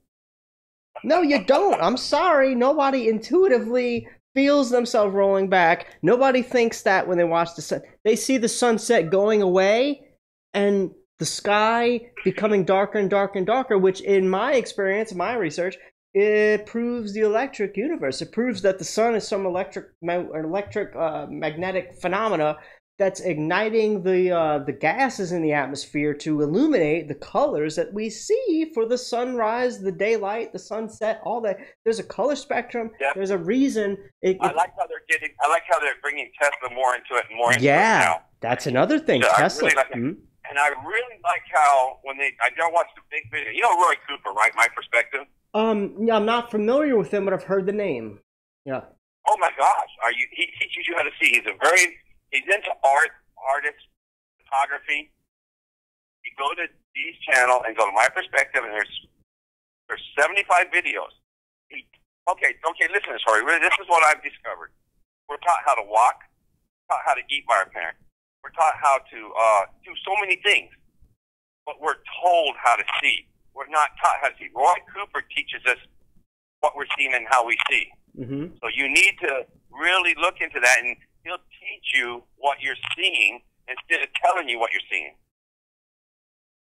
No, you don't. I'm sorry. Nobody intuitively feels themselves rolling back. Nobody thinks that when they watch the sun. They see the sunset going away and the sky becoming darker and darker and darker, which in my experience, my research, it proves the electric universe. It proves that the sun is some magnetic phenomena that's igniting the gases in the atmosphere to illuminate the colors that we see for the sunrise, the daylight, the sunset, all that. There's a color spectrum. Yep. There's a reason. I like how they're bringing Tesla more into it and more into it now. That's another thing. Yeah, Tesla. I really like it. And I really like how I don't watch the big video. You know Roy Cooper, right? My perspective. Yeah, I'm not familiar with him, but I've heard the name. Yeah. Oh my gosh, he teaches you how to see. He's into artist, photography. You go to Dee's channel and go to My Perspective, and there's 75 videos. Okay, listen to this, Rory. This is what I've discovered. We're taught how to walk, taught how to eat by our parents. We're taught how to do so many things, but we're told how to see. We're not taught how to see. Roy Cooper teaches us what we're seeing and how we see. Mm-hmm. So you need to really look into that, and he'll teach you what you're seeing instead of telling you what you're seeing.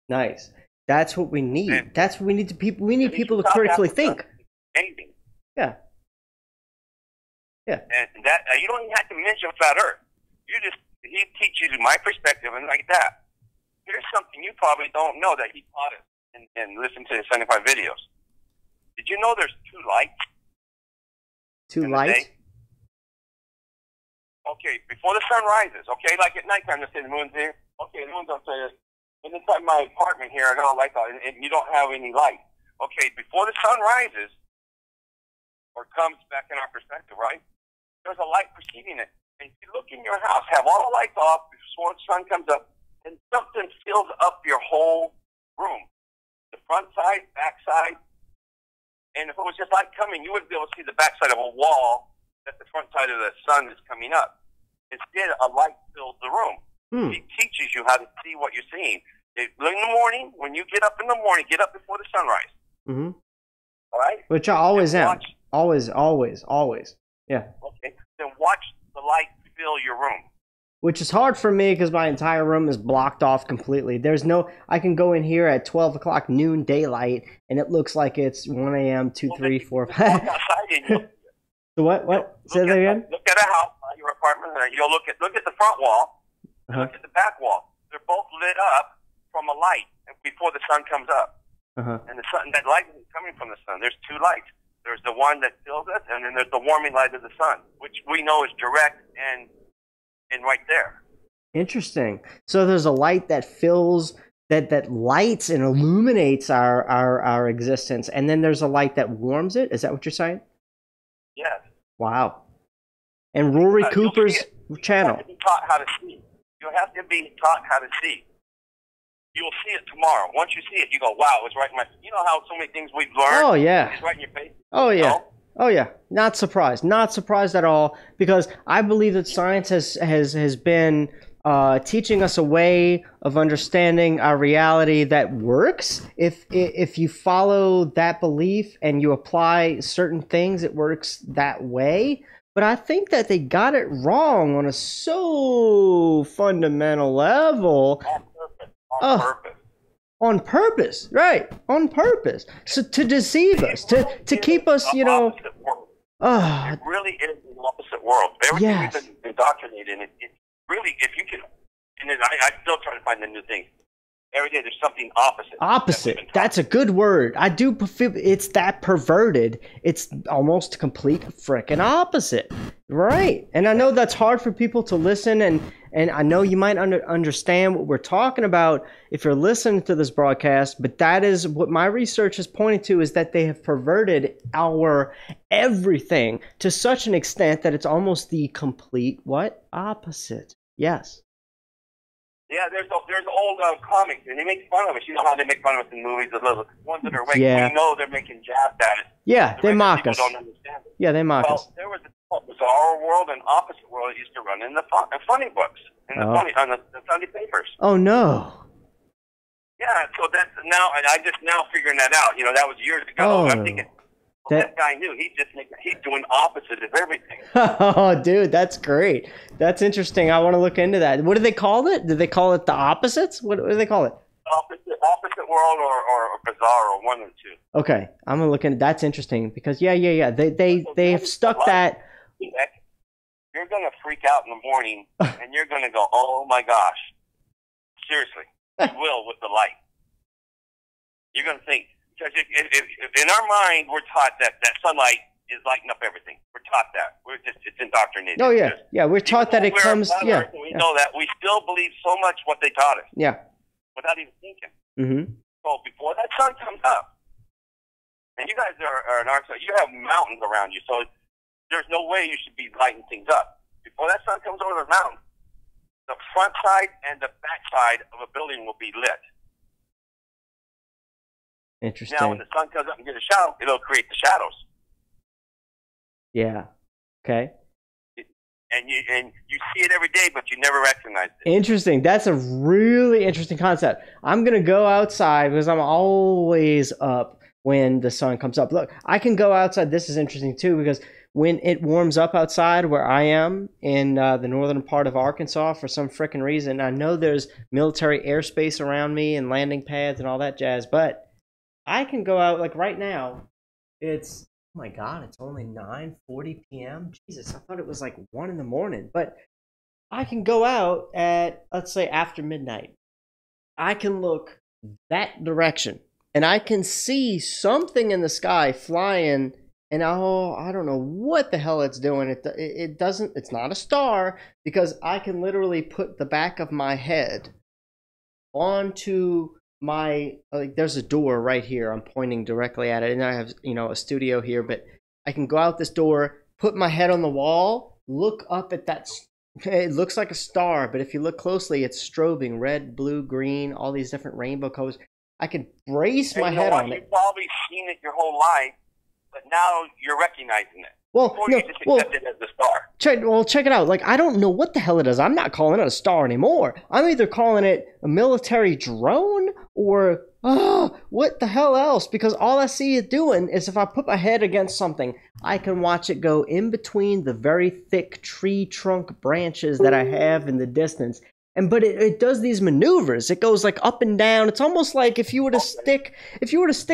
Nice. That's what we need. That's what we need to people. We need people to critically think. Anything. Yeah. Yeah. And that you don't even have to mention flat Earth. He teaches you My Perspective and like that. Here's something you probably don't know that he taught us and listened to the 75 videos. Did you know there's two lights? Two lights? Okay, before the sun rises, okay, like at nighttime, let's say the moon's here. Okay, the moon's up there. And inside my apartment here, I got a light on, and you don't have any light. Okay, before the sun rises, or comes back in our perspective, right? There's a light preceding it. And if you look in your house, have all the lights off before the sun comes up, and something fills up your whole room. The front side, back side. And if it was just light coming, you wouldn't be able to see the back side of a wall that the front side of the sun is coming up. Instead, a light fills the room. He teaches you how to see what you're seeing. In the morning, when you get up in the morning, get up before the sunrise. Mm-hmm. All right? Which I always am. Always. Yeah. Okay. Then watch the light fill your room. Which is hard for me because my entire room is blocked off completely. I can go in here at 12 o'clock noon daylight, and it looks like it's 1 a.m., 2, 3, 4, 5. So what? Say that again? Look at a house, your apartment, and you'll look at the front wall, and look at the back wall. They're both lit up from a light before the sun comes up. And that light is coming from the sun. There's two lights. There's the one that fills us, and then there's the warming light of the sun, which we know is direct and right there. Interesting. So there's a light that fills, that lights and illuminates our existence, and then there's a light that warms it. Is that what you're saying? Yes. Wow. And Rory Cooper's channel. You have to be taught how to see. You have to be taught how to see. You'll see it tomorrow. Once you see it, you go, wow, it's right in my... You know how so many things we've learned? Oh, yeah. It's right in your face? Oh, yeah. Oh, yeah. Not surprised. Not surprised at all, because I believe that science has been teaching us a way of understanding our reality that works. If you follow that belief and you apply certain things, it works that way. but I think that they got it wrong on a so fundamental level. On purpose. On purpose, right? On purpose. So to deceive us, to keep us, you know. It really is the opposite world. Everything Yes. we've been indoctrinated in, it really, if you can, and then I still try to find the new thing. Every day there's something opposite. Opposite. That's a good word. I do feel it's that perverted. It's almost complete frickin' opposite. Right. And I know that's hard for people to listen, and I know you might understand what we're talking about if you're listening to this broadcast, but that is what my research has pointed to, is that they have perverted our everything to such an extent that it's almost the complete what? Opposite. Yes. Yeah, there's old comics, and they make fun of us. You know how they make fun of us in movies, the little ones that are Yeah. we know they're making jabs at it. Yeah, they mock People us. don't understand it. Yeah, they mock us. Well, there was a bizarre world and opposite world that used to run in the funny books, in the funny on the Sunday papers. Oh no. Yeah, so that's now, and I just now figuring that out. You know, that was years ago. Oh, I'm thinking, that guy knew. He's doing opposite of everything. Oh, dude, that's great. That's interesting. I want to look into that. What do they call it? Did they call it the opposites? What do they call it? Opposite world or bizarre, or one of the two. Okay, I'm gonna look into. That's interesting because yeah. They have stuck that. You're gonna freak out in the morning, and you're gonna go, "Oh my gosh!" Seriously, you will with the light. You're gonna think, because if in our mind we're taught that sunlight is lighting up everything. We're taught that. It's indoctrinated. Oh yeah. We're taught that it comes. Yeah. We know that. We still believe so much what they taught us. Yeah. Without even thinking. Mm-hmm. So before that sun comes up, and you guys are an architect, you have mountains around you, so there's no way you should be lighting things up. Before that sun comes over the mountain, the front side and the back side of a building will be lit. Interesting. Now, when the sun comes up and gets a shadow, it'll create the shadows. Yeah. Okay. And you see it every day, but you never recognize it. Interesting. That's a really interesting concept. I'm going to go outside because I'm always up when the sun comes up. Look, I can go outside. This is interesting too, because when it warms up outside where I am in the northern part of Arkansas, for some frickin' reason, I know there's military airspace around me and landing pads and all that jazz, but I can go out like right now. It's, oh my God, it's only 9:40 p.m. Jesus, I thought it was like 1 in the morning. But I can go out at, let's say, after midnight. I can look that direction, and I can see something in the sky flying, and I don't know what the hell it's doing. It doesn't, it's not a star, because I can literally put the back of my head onto my, like, there's a door right here. I'm pointing directly at it, and I have, a studio here, but I can go out this door, put my head on the wall, look up at that. It looks like a star, but if you look closely, it's strobing red, blue, green, all these different rainbow colors. I can brace my head on it. You've probably seen it your whole life, but now you're recognizing it. Well, Before you just accept it as a star. Check it out. Like, I don't know what the hell it is. I'm not calling it a star anymore. I'm either calling it a military drone or, what the hell else? Because all I see it doing is, if I put my head against something, I can watch it go in between the very thick tree trunk branches that I have in the distance. But it does these maneuvers. It goes like up and down. It's almost like if you were to stick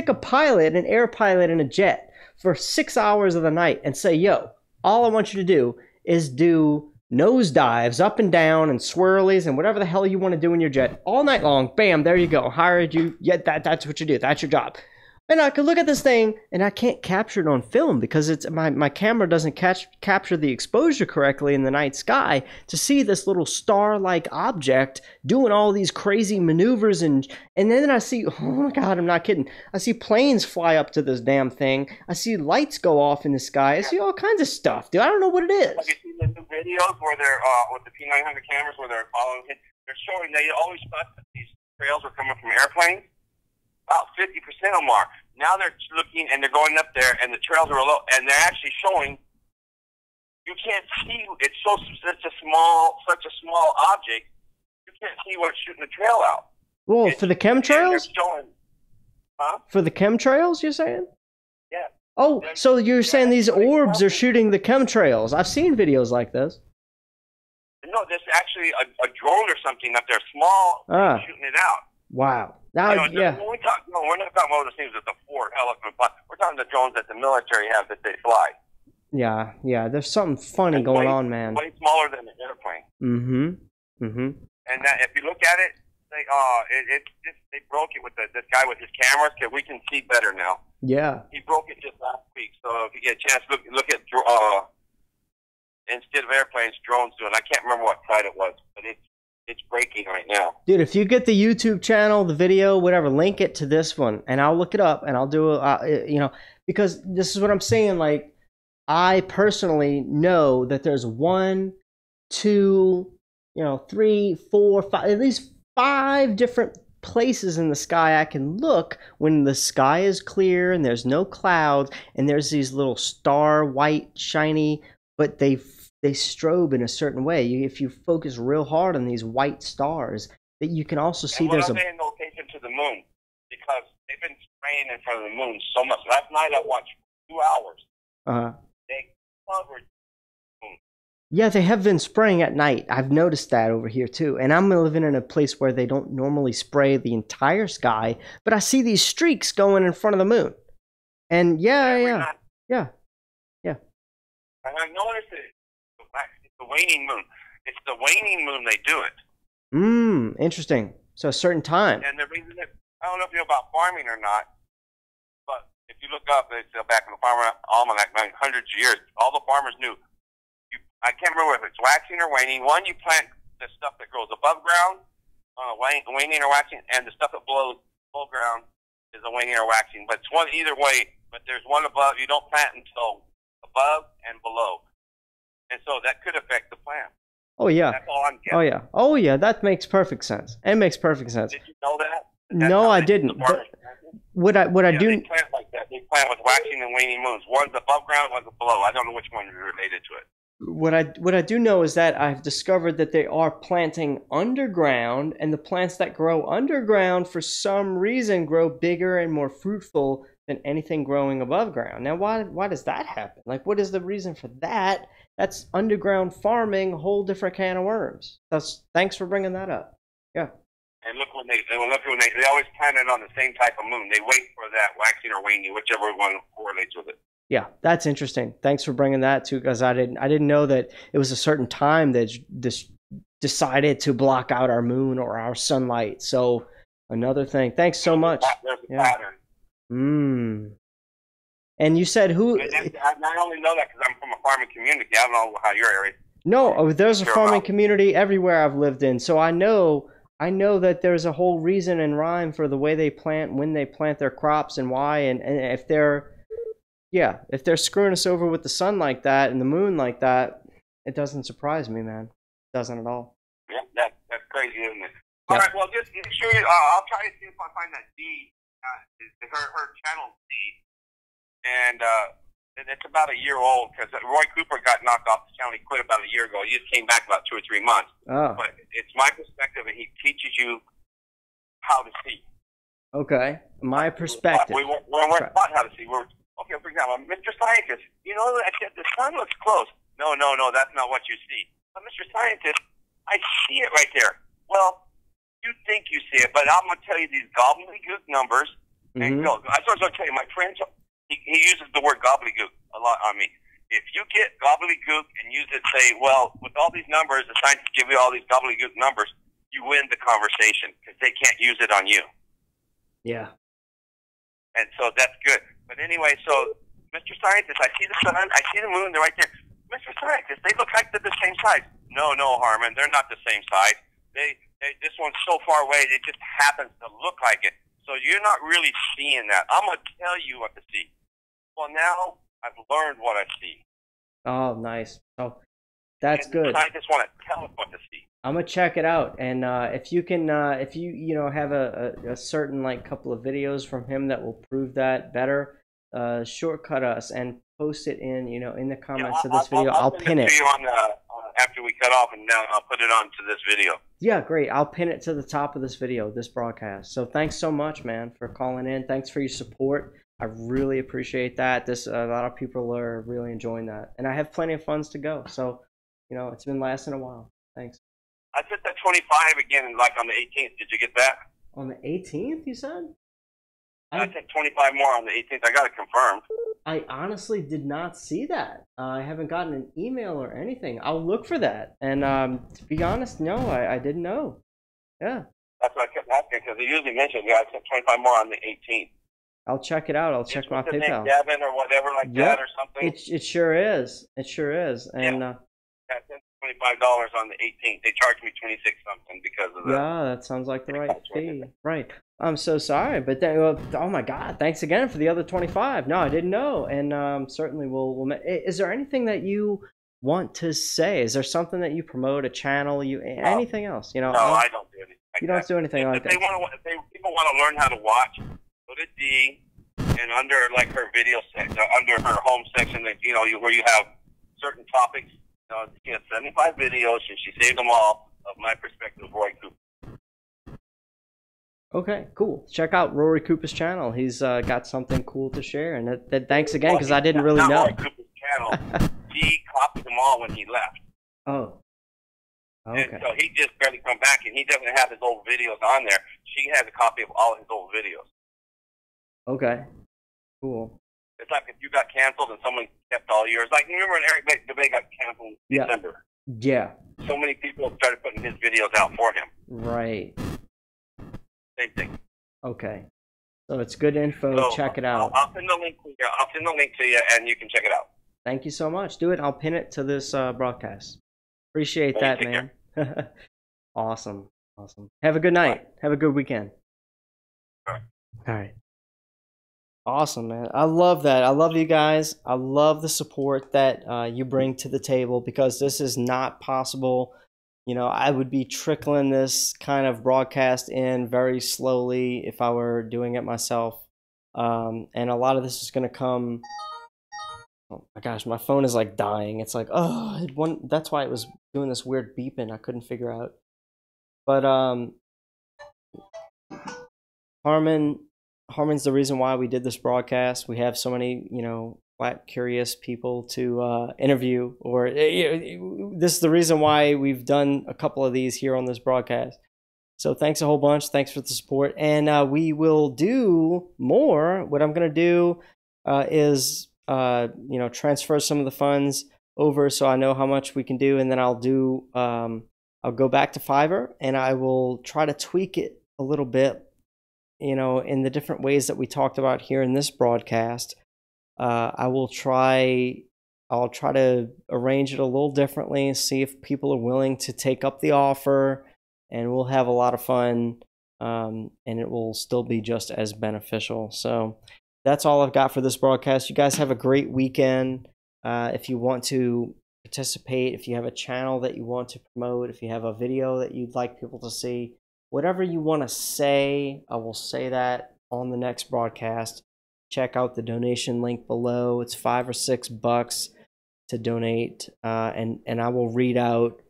a pilot, an air pilot in a jet, for 6 hours of the night and say, yo, all I want you to do is do nosedives up and down and swirlies and whatever the hell you want to do in your jet all night long. Bam, there you go. Hired you. Yeah, that's what you do. That's your job. And I could look at this thing, and I can't capture it on film because it's my camera doesn't capture the exposure correctly in the night sky to see this little star-like object doing all these crazy maneuvers. And then I see, oh my God, I'm not kidding. I see planes fly up to this damn thing. I see lights go off in the sky. I see all kinds of stuff, dude. I don't know what it is. Have you seen the new videos where they're, with the P900 cameras, where they're following it? They're showing, they always thought that these trails were coming from airplanes. About 50% of them are. Now they're looking, and they're going up there, and the trails are low, and they're actually showing. You can't see. It's such a small object. You can't see what's shooting the trail out. Well, for the chemtrails? Showing, huh? For the chemtrails, you're saying? Yeah. Oh, so you're saying these orbs are shooting the chemtrails? I've seen videos like this. No, there's actually a drone or something up there, small, shooting it out. Wow. Now, When we talk, no, we're not talking about those things with the Ford Eloquent, but we're talking the drones that the military have that they fly. Yeah, yeah. There's something funny going on, man. Way smaller than an airplane. Mm-hmm. Mm-hmm. And that, if you look at it, they broke it with this guy with his cameras. Cause we can see better now. Yeah. He broke it just last week. So if you get a chance, look at instead of airplanes, drones do it. I can't remember what side it was, but it's breaking right now. Dude, if you get the YouTube channel, the video, whatever, link it to this one, and I'll look it up, and I'll do because this is what I'm saying. Like, I personally know that there's 1, 2, 3, 4, 5, at least 5 different places in the sky I can look when the sky is clear and there's no clouds, and there's these little star white shiny, but they strobe in a certain way. If you focus real hard on these white stars, that you can also see there's a location to the moon, because they've been spraying in front of the moon so much. Last night I watched 2 hours. They covered the moon. Yeah, they have been spraying at night. I've noticed that over here too. And I'm living in a place where they don't normally spray the entire sky, but I see these streaks going in front of the moon. And yeah. And I noticed it's the waning moon. It's the waning moon they do it. Interesting. So a certain time. And the reason I don't know if you know about farming or not, but if you look up, it's back in the Farmer Almanac, hundreds of years, all the farmers knew. I can't remember if it's waxing or waning. One, you plant the stuff that grows above ground, waning or waxing, and the stuff that blows below ground is a waning or waxing. But it's one either way. But there's one above. You don't plant until above and below, and so that could affect the plant. Oh yeah. That's all I'm getting. Oh yeah. That makes perfect sense. It makes perfect sense. Did you know that? No, I didn't. But what I do. They plant like that. They plant with waxing and waning moons. One's above ground, one's below. I don't know which one is related to it. What I do know is that I've discovered that they are planting underground, and the plants that grow underground for some reason grow bigger and more fruitful than anything growing above ground. Now, why does that happen? Like, what is the reason for that? That's underground farming, a whole different can of worms. Thanks for bringing that up. Yeah. And look when they always plant it on the same type of moon. They wait for that waxing or waning, whichever one correlates with it. Yeah, that's interesting. Thanks for bringing that too, because I didn't know that it was a certain time that this decided to block out our moon or our sunlight. So another thing. Thanks so much. There's a pattern. And you said who? I only know that because I'm from a farming community. I don't know how your area. No, there's a farming community everywhere I've lived in. So I know that there's a whole reason and rhyme for the way they plant, when they plant their crops, and why, and if they're screwing us over with the sun like that and the moon like that, it doesn't surprise me, man. It doesn't at all. Yeah, that's crazy, isn't it? All right, well, just show you. I'll try to see if I find that D, her channel D, and it's about a year old because Roy Cooper got knocked off the channel. He quit about a year ago. He just came back about 2 or 3 months. Oh. But it's my perspective, and he teaches you how to see. Okay, my perspective. We're taught how to see. Okay, for example, Mr. Scientist, the sun looks close. No, that's not what you see. But Mr. Scientist, I see it right there. Well, you think you see it, but I'm going to tell you these gobbledygook numbers. And go. I was going to tell you, my friend, he uses the word gobbledygook a lot on me. If you get gobbledygook and use it, say, well, with all these numbers, the scientists give you all these gobbledygook numbers, you win the conversation because they can't use it on you. Yeah. And so that's good. But anyway, so, Mr. Scientist, I see the sun, I see the moon, they're right there. Mr. Scientist, they look like they're the same size. No, Harmon, they're not the same size. This one's so far away, it just happens to look like it. So you're not really seeing that. I'm going to tell you what to see. Well, now I've learned what I see. Oh, nice. Oh, that's good. I just want to tell us what to see. I'm gonna check it out, and if you can, if you have a certain couple of videos from him that will prove that better, shortcut us and post it in in the comments of this video. I'll pin it. To you after we cut off, and now I'll put it onto this video. Yeah, great. I'll pin it to the top of this video, this broadcast. So thanks so much, man, for calling in. Thanks for your support. I really appreciate that. A lot of people are really enjoying that, and I have plenty of funds to go. So, you know, it's been lasting a while. Thanks. I sent that 25 again, like on the 18th. Did you get that? On the 18th, you said? I sent 25 more on the 18th. I got it confirmed. I honestly did not see that. I haven't gotten an email or anything. I'll look for that. And to be honest, no, I didn't know. Yeah. That's what I kept asking, because they usually mention, I sent 25 more on the 18th. I'll check it out. I'll check my What's his name, PayPal. Devin or whatever like that or something? It sure is. It sure is. And I sent $25 on the 18th. They charged me 26 something because of that. yeah, that sounds like the right fee. Right. I'm so sorry, but then, oh my God, thanks again for the other 25. No, I didn't know, and certainly we'll. Is there anything that you want to say? Is there something that you promote, a channel, anything else? You know. No, I don't do anything. You don't do anything like that. If people want to learn how to watch, go to D, and under like her video section, under her home section, that where you have certain topics. She has 75 videos, and she saved them all of my perspective, Roy Cooper. Okay, cool. Check out Rory Cooper's channel. He's got something cool to share, and thanks again, because I didn't really know. Roy Cooper's channel. He copied them all when he left. Oh. Okay. And so he just barely come back, and he doesn't have his old videos on there. She has a copy of all his old videos. Okay. Cool. It's like if you got canceled and someone kept all yours. Like, remember when Eric DeBay got canceled in December? Yeah. So many people started putting his videos out for him. Right. Same thing. Okay. So it's good info. So, check it out. I'll send the link to you. I'll send the link to you, and you can check it out. Thank you so much. Do it. I'll pin it to this broadcast. Appreciate that, man. Awesome. Awesome. Have a good night. Have a good weekend. All right. All right. Awesome, man. I love that. I love you guys. I love the support that you bring to the table, because this is not possible. You know, I would be trickling this kind of broadcast in very slowly if I were doing it myself. And a lot of this is going to come. Oh my gosh, my phone is like dying. It's like, oh, that's why it was doing this weird beeping I couldn't figure out. But Harmon's the reason why we did this broadcast. We have so many, flat curious people to interview, or this is the reason why we've done a couple of these here on this broadcast. So thanks a whole bunch. Thanks for the support. And we will do more. What I'm going to do is, transfer some of the funds over so I know how much we can do. And then I'll go back to Fiverr, and I will try to tweak it a little bit, in the different ways that we talked about here in this broadcast. I'll try to arrange it a little differently and see if people are willing to take up the offer, and we'll have a lot of fun, and it will still be just as beneficial. So that's all I've got for this broadcast. You guys have a great weekend. If you want to participate, if you have a channel that you want to promote, if you have a video that you'd like people to see, whatever you want to say, I will say that on the next broadcast. Check out the donation link below. It's $5 or $6 to donate, and I will read out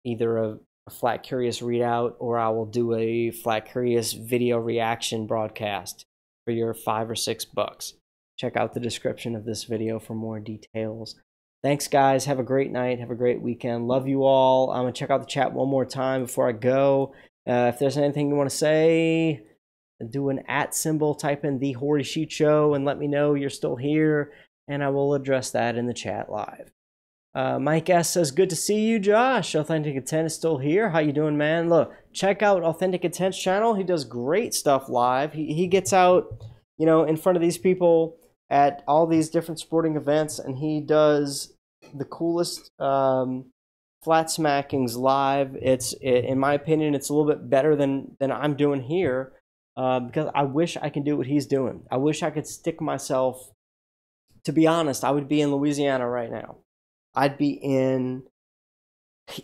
either a Flat Curious readout, or I will do a Flat Curious video reaction broadcast for your $5 or $6. Check out the description of this video for more details. Thanks, guys. Have a great night. Have a great weekend. Love you all. I'm going to check out the chat one more time before I go. If there's anything you want to say, do an @ symbol, type in The Hoary Sheet Show, and let me know you're still here, and I will address that in the chat live. Mike S says, good to see you, Josh. Authentic Intent is still here. How you doing, man? Look, check out Authentic Intent's channel. He does great stuff live. He gets out, in front of these people at all these different sporting events, and he does the coolest flat smackings live. In my opinion, it's a little bit better than I'm doing here, because I wish I can do what he's doing. I wish I could stick myself. To be honest, I would be in Louisiana right now. I'd be in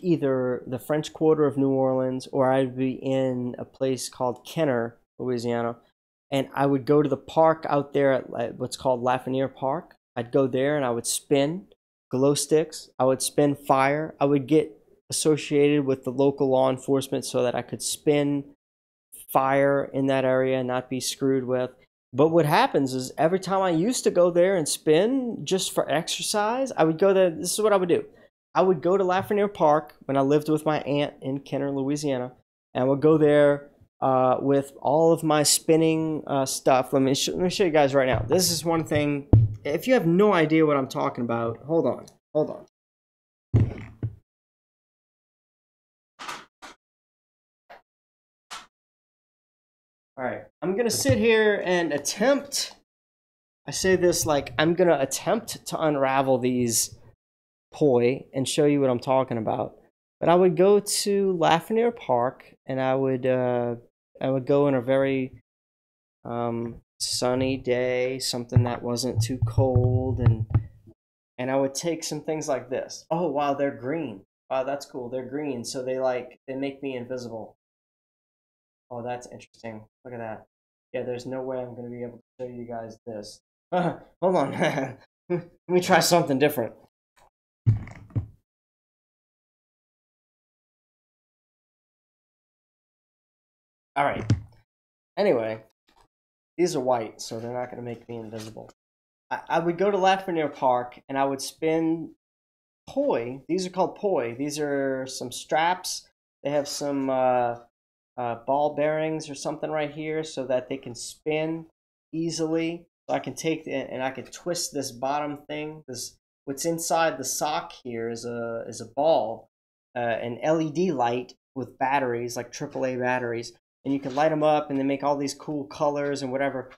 either the French Quarter of New Orleans, or I'd be in a place called Kenner, Louisiana, and I would go to the park out there at what's called Lafreniere Park. I'd go there and I would spin glow sticks. I would spin fire. I would get associated with the local law enforcement so that I could spin fire in that area and not be screwed with. But what happens is every time I used to go there and spin just for exercise, I would go there. This is what I would do. I would go to Lafreniere Park when I lived with my aunt in Kenner, Louisiana, and I would go there with all of my spinning stuff. Let me show you guys right now. This is one thing. If you have no idea what I'm talking about, hold on. All right, I'm going to sit here and attempt, I say this like I'm going to attempt to unravel these poi and show you what I'm talking about. But I would go to Lafreniere Park and I would go in a very sunny day, something that wasn't too cold, and I would take some things like this. Oh, wow, they're green. Wow, that's cool. They're green, so they make me invisible. Oh, that's interesting. Look at that. Yeah, there's no way I'm going to be able to show you guys this. Hold on. Let me try something different. All right. Anyway, these are white, so they're not going to make me invisible. I would go to Lafreniere Park, and I would spin poi. These are called poi. These are some straps. They have some ball bearings or something right here so that they can spin easily. So I can take and I can twist this bottom thing. What's inside the sock here is a ball, an LED light with batteries, like AAA batteries, and you can light them up and they make all these cool colors and whatever.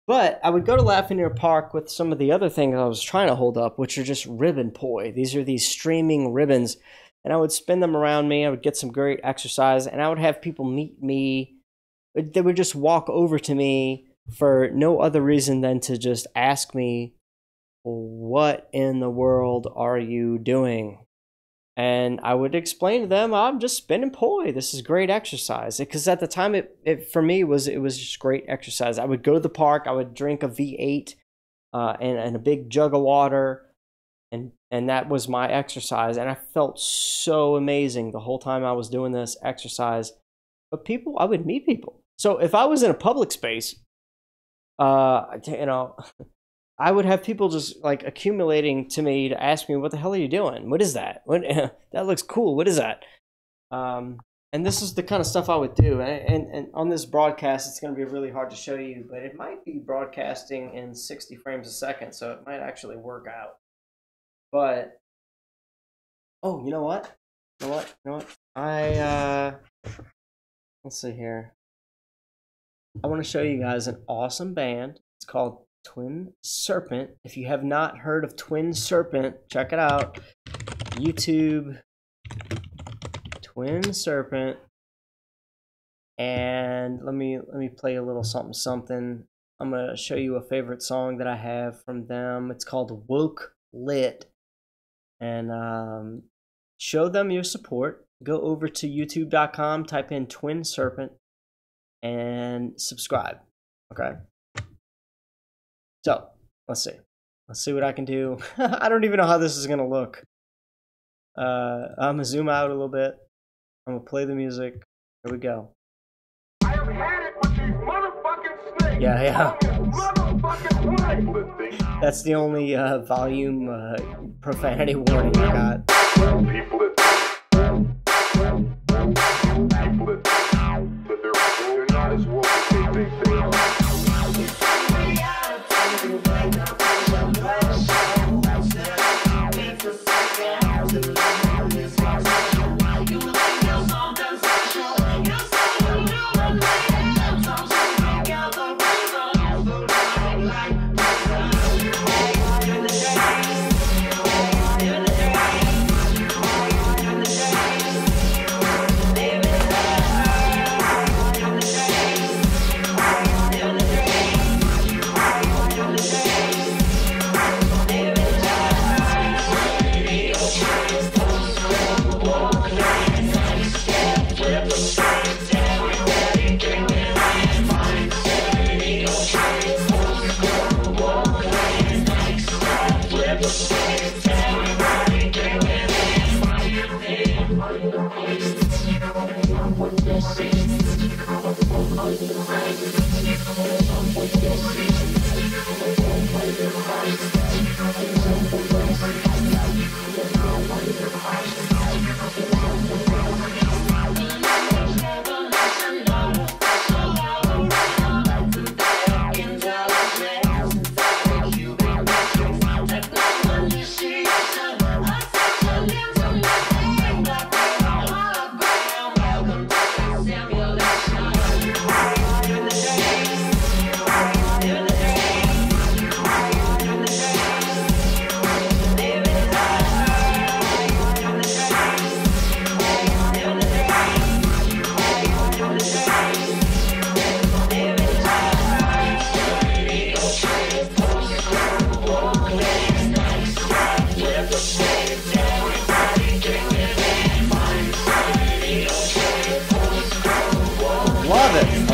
But I would go to Lafreniere Park with some of the other things I was trying to hold up, which are just ribbon poi. These are these streaming ribbons. And I would spin them around me. I would get some great exercise, and I would have people meet me. They would just walk over to me for no other reason than to just ask me, what in the world are you doing? And I would explain to them, I'm just spinning poi. This is great exercise. Because at the time, for me, it was just great exercise. I would go to the park. I would drink a V8 and a big jug of water. And that was my exercise, and I felt so amazing the whole time I was doing this exercise. But I would meet people. So if I was in a public space, I would have people just like accumulating to me to ask me, "What the hell are you doing? What is that? That looks cool. What is that?" And this is the kind of stuff I would do. And on this broadcast, it's going to be really hard to show you, but it might be broadcasting in 60 frames a second, so it might actually work out. But, oh, you know what? Let's see here. I want to show you guys an awesome band. It's called Twin Serpent. If you have not heard of Twin Serpent, check it out. YouTube, Twin Serpent. And let me play a little something. I'm going to show you a favorite song that I have from them. It's called Woke Lit. And show them your support. Go over to youtube.com, type in Twin Serpent, and subscribe. Okay? So, let's see what I can do. I don't even know how this is going to look. I'm going to zoom out a little bit. I'm going to play the music. Here we go. I have had it with these motherfucking snakes. Yeah. That's the only volume profanity warning I got. People that they're not as woke as they think they are.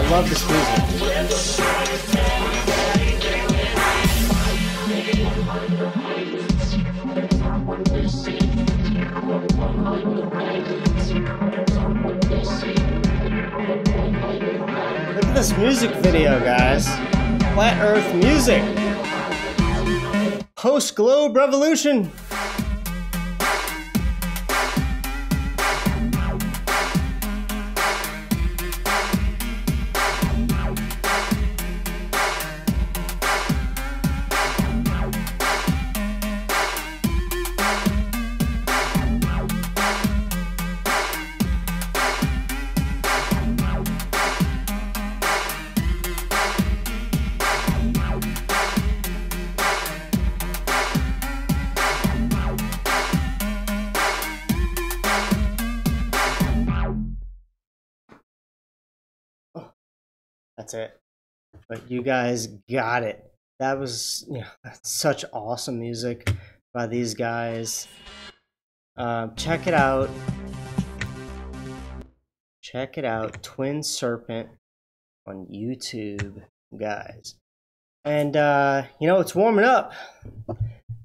I love this music. Look at this music video, guys. Flat Earth music. Post-globe revolution. That's it. But you guys got it. That was such awesome music by these guys. Check it out. Check it out. Twin Serpent on YouTube, guys. And it's warming up.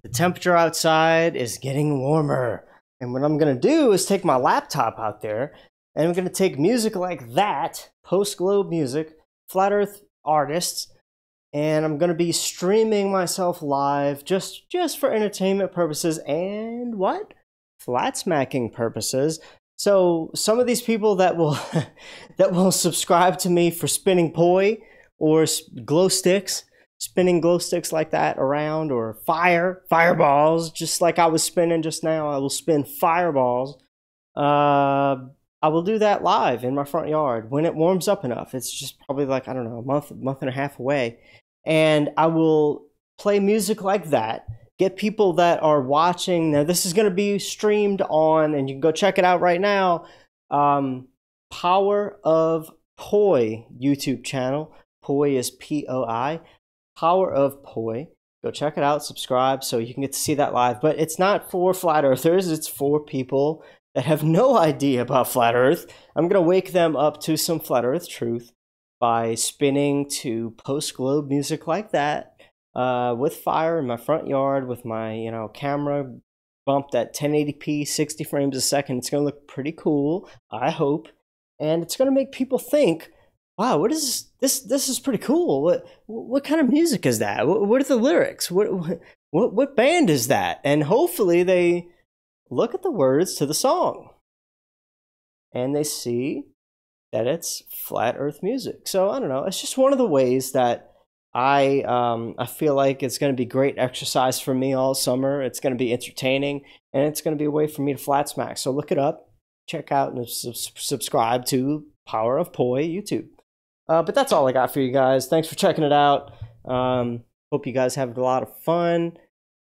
The temperature outside is getting warmer. And what I'm gonna do is take my laptop out there and I'm gonna take music like that, post-globe music, Flat Earth artists, and I'm gonna be streaming myself live just for entertainment purposes and what? Flat smacking purposes. So some of these people that will that will subscribe to me for spinning poi or glow sticks, spinning glow sticks like that around, or fireballs, just like I was spinning just now. I will spin fireballs. I will do that live in my front yard when it warms up enough. It's just probably like, I don't know, a month and a half away. And I will play music like that, get people that are watching. Now, this is going to be streamed on, and you can go check it out right now, Power of Poi YouTube channel. Poi is P-O-I. Power of Poi. Go check it out, subscribe, so you can get to see that live. But it's not for flat earthers, it's for people that have no idea about flat earth. I'm going to wake them up to some flat earth truth by spinning to post-globe music like that, with fire in my front yard, with my camera bumped at 1080p, 60 frames a second. It's going to look pretty cool, I hope. And it's going to make people think, wow, what is this? This is pretty cool. What kind of music is that? What are the lyrics? What band is that? And hopefully they look at the words to the song and they see that it's flat earth music. So I don't know, it's just one of the ways that I feel like it's going to be great exercise for me all summer. It's going to be entertaining, and it's going to be a way for me to flat smack. So look it up, check out, and subscribe to Power of Poi YouTube. But that's all I got for you guys. Thanks for checking it out. Hope you guys have a lot of fun.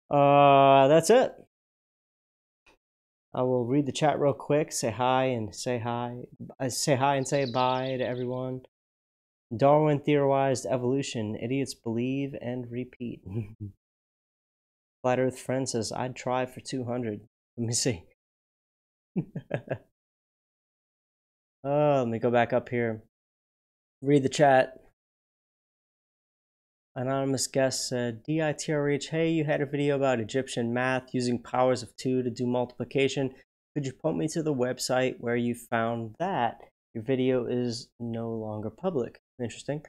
That's it. I will read the chat real quick. Say hi and say hi. Say hi and say bye to everyone. Darwin theorized evolution. Idiots believe and repeat. Flat Earth friend says, I'd try for 200. Let me see. Let me go back up here. Read the chat. Anonymous guest said, DITRH, hey, you had a video about Egyptian math using powers of 2 to do multiplication. Could you point me to the website where you found that? Your video is no longer public. Interesting.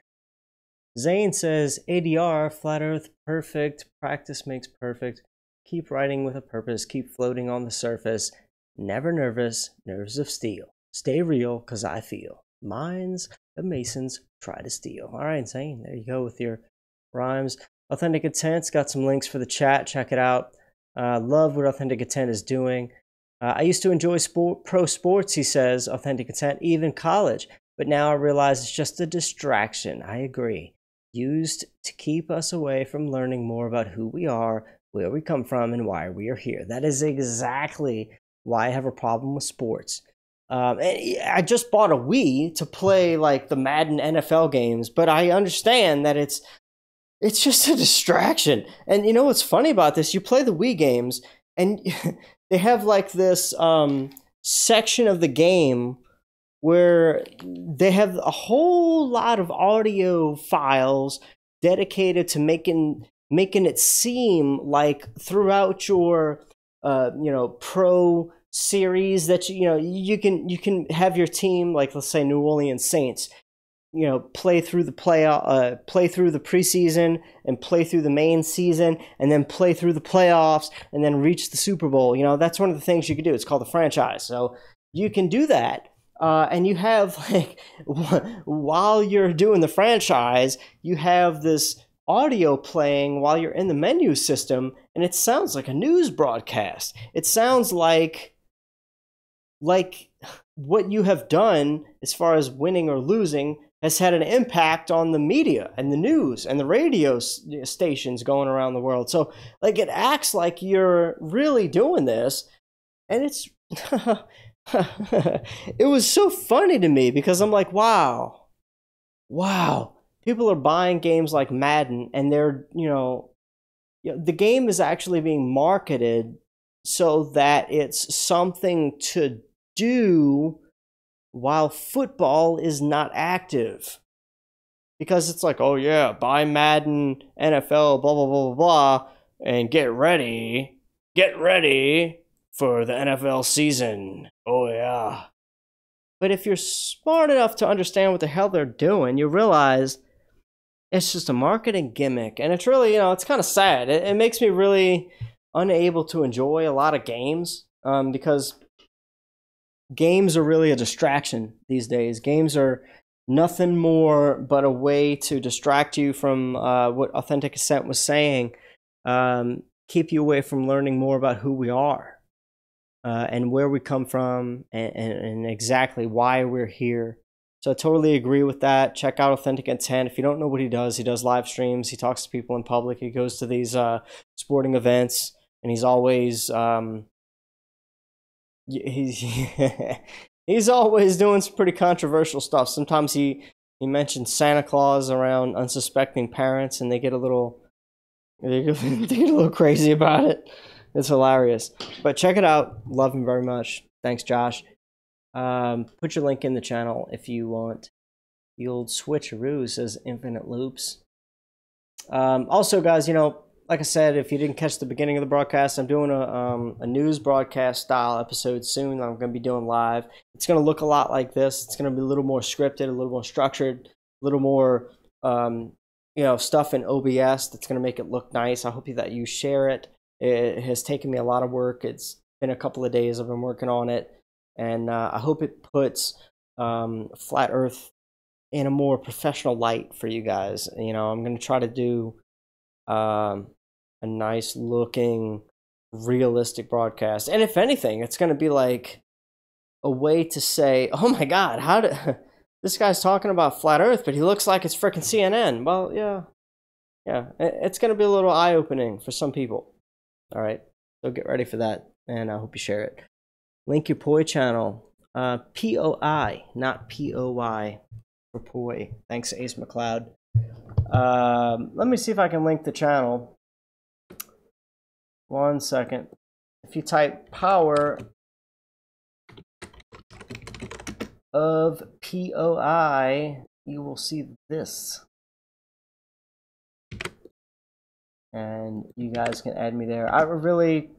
Zane says, ADR, flat earth, perfect. Practice makes perfect. Keep writing with a purpose. Keep floating on the surface. Never nervous. Nerves of steel. Stay real, cause I feel. Minds the Masons try to steal. All right, Zane, there you go with your rhymes. Authentic Intent's got some links for the chat. Check it out. Love what Authentic Intent is doing. I used to enjoy pro sports, he says, Authentic Intent, even college. But now I realize it's just a distraction. I agree. Used to keep us away from learning more about who we are, where we come from, and why we are here. That is exactly why I have a problem with sports. And I just bought a Wii to play like the Madden NFL games, but I understand that it's just a distraction. And you know what's funny about this? You play the Wii games, and they have like this section of the game where they have a whole lot of audio files dedicated to making it seem like throughout your pro series that you can have your team, like let's say New Orleans Saints, play through the play through the preseason and play through the main season and then play through the playoffs and then reach the Super Bowl. That's one of the things you can do. It's called the franchise. So you can do that. And you have, like, while you're doing the franchise, you have this audio playing while you're in the menu system, and it sounds like a news broadcast. It sounds like what you have done as far as winning or losing has had an impact on the media and the news and the radio stations going around the world. So, like, it acts like you're really doing this, and it's... It was so funny to me because I'm like, wow, people are buying games like Madden, and they're, the game is actually being marketed so that it's something to do while football is not active. Because it's like, oh yeah, buy Madden, NFL, blah, blah, blah, blah, blah, and get ready for the NFL season. Oh yeah. But if you're smart enough to understand what the hell they're doing, you realize it's just a marketing gimmick. And it's really, it's kind of sad. It makes me really unable to enjoy a lot of games because games are really a distraction these days. Games are nothing more but a way to distract you from what Authentic Assent was saying, keep you away from learning more about who we are. And where we come from, and exactly why we're here. So I totally agree with that. Check out Authentic Intent. If you don't know what he does live streams. He talks to people in public. He goes to these sporting events, and he's always he's always doing some pretty controversial stuff. Sometimes he mentions Santa Claus around unsuspecting parents, and they get a little crazy about it. It's hilarious. But check it out. Love him very much. Thanks, Josh. Put your link in the channel if you want. The old switcheroo, says Infinite Loops. Also, guys, like I said, if you didn't catch the beginning of the broadcast, I'm doing a news broadcast style episode soon that I'm going to be doing live. It's going to look a lot like this. It's going to be a little more scripted, a little more structured, a little more, stuff in OBS that's going to make it look nice. I hope that you share it. It has taken me a lot of work. It's been a couple of days I've been working on it, and I hope it puts Flat Earth in a more professional light for you guys. I'm going to try to do a nice looking, realistic broadcast, and if anything, it's going to be like a way to say, oh my God, how did this guy's talking about Flat Earth, but he looks like it's freaking CNN. Well, yeah, it's going to be a little eye-opening for some people. All right, so get ready for that, and I hope you share it. Link your Poi channel, P-O-I, not P-O-Y, for Poi. Thanks, Ace McLeod. Let me see if I can link the channel. 1 second. If you type power of P-O-I, you will see this. And you guys can add me there. I really,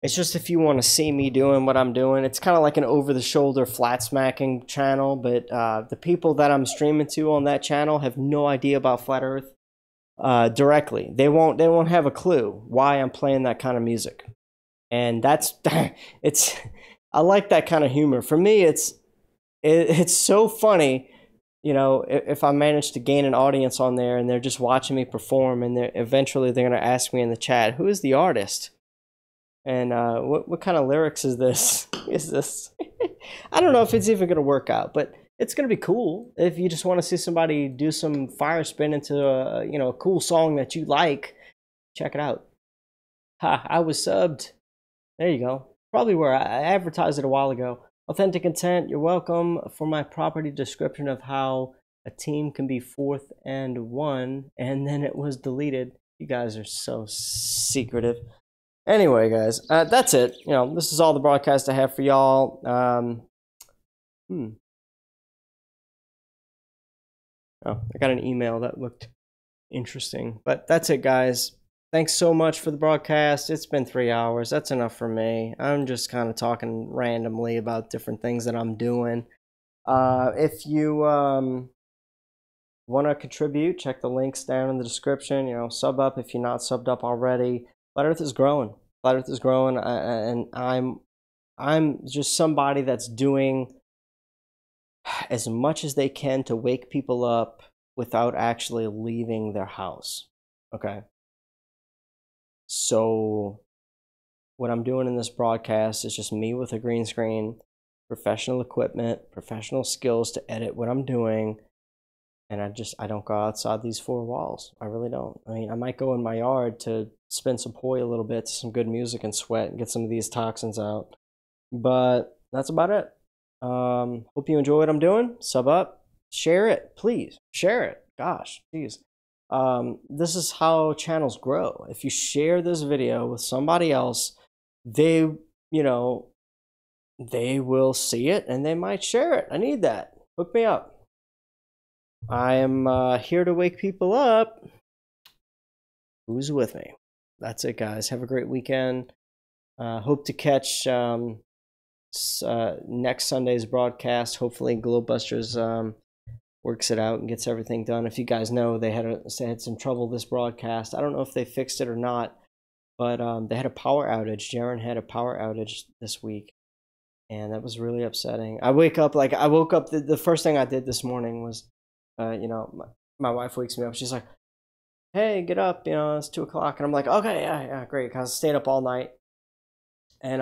it's just if you want to see me doing what I'm doing. It's kind of like an over-the-shoulder flat smacking channel, but the people that I'm streaming to on that channel have no idea about Flat Earth directly. They won't have a clue why I'm playing that kind of music. And that's I like that kind of humor. For me, it's so funny. If I manage to gain an audience on there and they're just watching me perform, and eventually they're going to ask me in the chat, who is the artist? And what kind of lyrics is this? I don't know if it's even going to work out, but it's going to be cool. If you just want to see somebody do some fire spin into a cool song that you like, check it out. Ha, I was subbed. There you go. Probably where I advertised it a while ago. Authentic Intent, you're welcome for my property description of how a team can be 4th and 1, and then it was deleted. You guys are so secretive. Anyway, guys, that's it. This is all the broadcast I have for y'all. Oh, I got an email that looked interesting. But that's it, guys. Thanks so much for the broadcast. It's been 3 hours. That's enough for me. I'm just kind of talking randomly about different things that I'm doing. If you want to contribute, check the links down in the description. You know, sub up if you're not subbed up already. Flat Earth is growing. Flat Earth is growing, and I'm just somebody that's doing as much as they can to wake people up without actually leaving their house. Okay. So what I'm doing in this broadcast is just me with a green screen, professional equipment, professional skills to edit what I'm doing. And I don't go outside these four walls. I really don't. I mean, I might go in my yard to spin some poi a little bit to some good music and sweat and get some of these toxins out. But that's about it. Hope you enjoy what I'm doing. Sub up, share it, please. Share it. Gosh, geez. This is how channels grow. If you share this video with somebody else, they will see it and they might share it. I need that. Hook me up. I am here to wake people up. Who's with me? That's it, guys. Have a great weekend. Hope to catch next Sunday's broadcast. Hopefully Globebusters works it out and gets everything done. If you guys know, they had some trouble this broadcast. I don't know if they fixed it or not, but they had a power outage. Jaren had a power outage this week, and that was really upsetting. I woke up the first thing I did this morning was, my wife wakes me up. She's like, "Hey, get up! It's 2 o'clock." And I'm like, "Okay, yeah, great." Cause I stayed up all night, and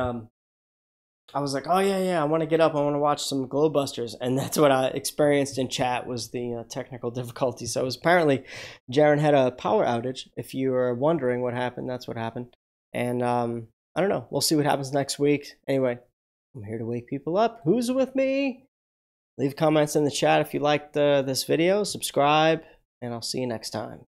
I was like, "Oh yeah, I want to get up. I want to watch some Globebusters." And that's what I experienced in chat was the technical difficulty. So it was apparently Jaren had a power outage. If you are wondering what happened, that's what happened. And I don't know. We'll see what happens next week. Anyway, I'm here to wake people up. Who's with me? Leave comments in the chat if you liked this video. Subscribe, and I'll see you next time.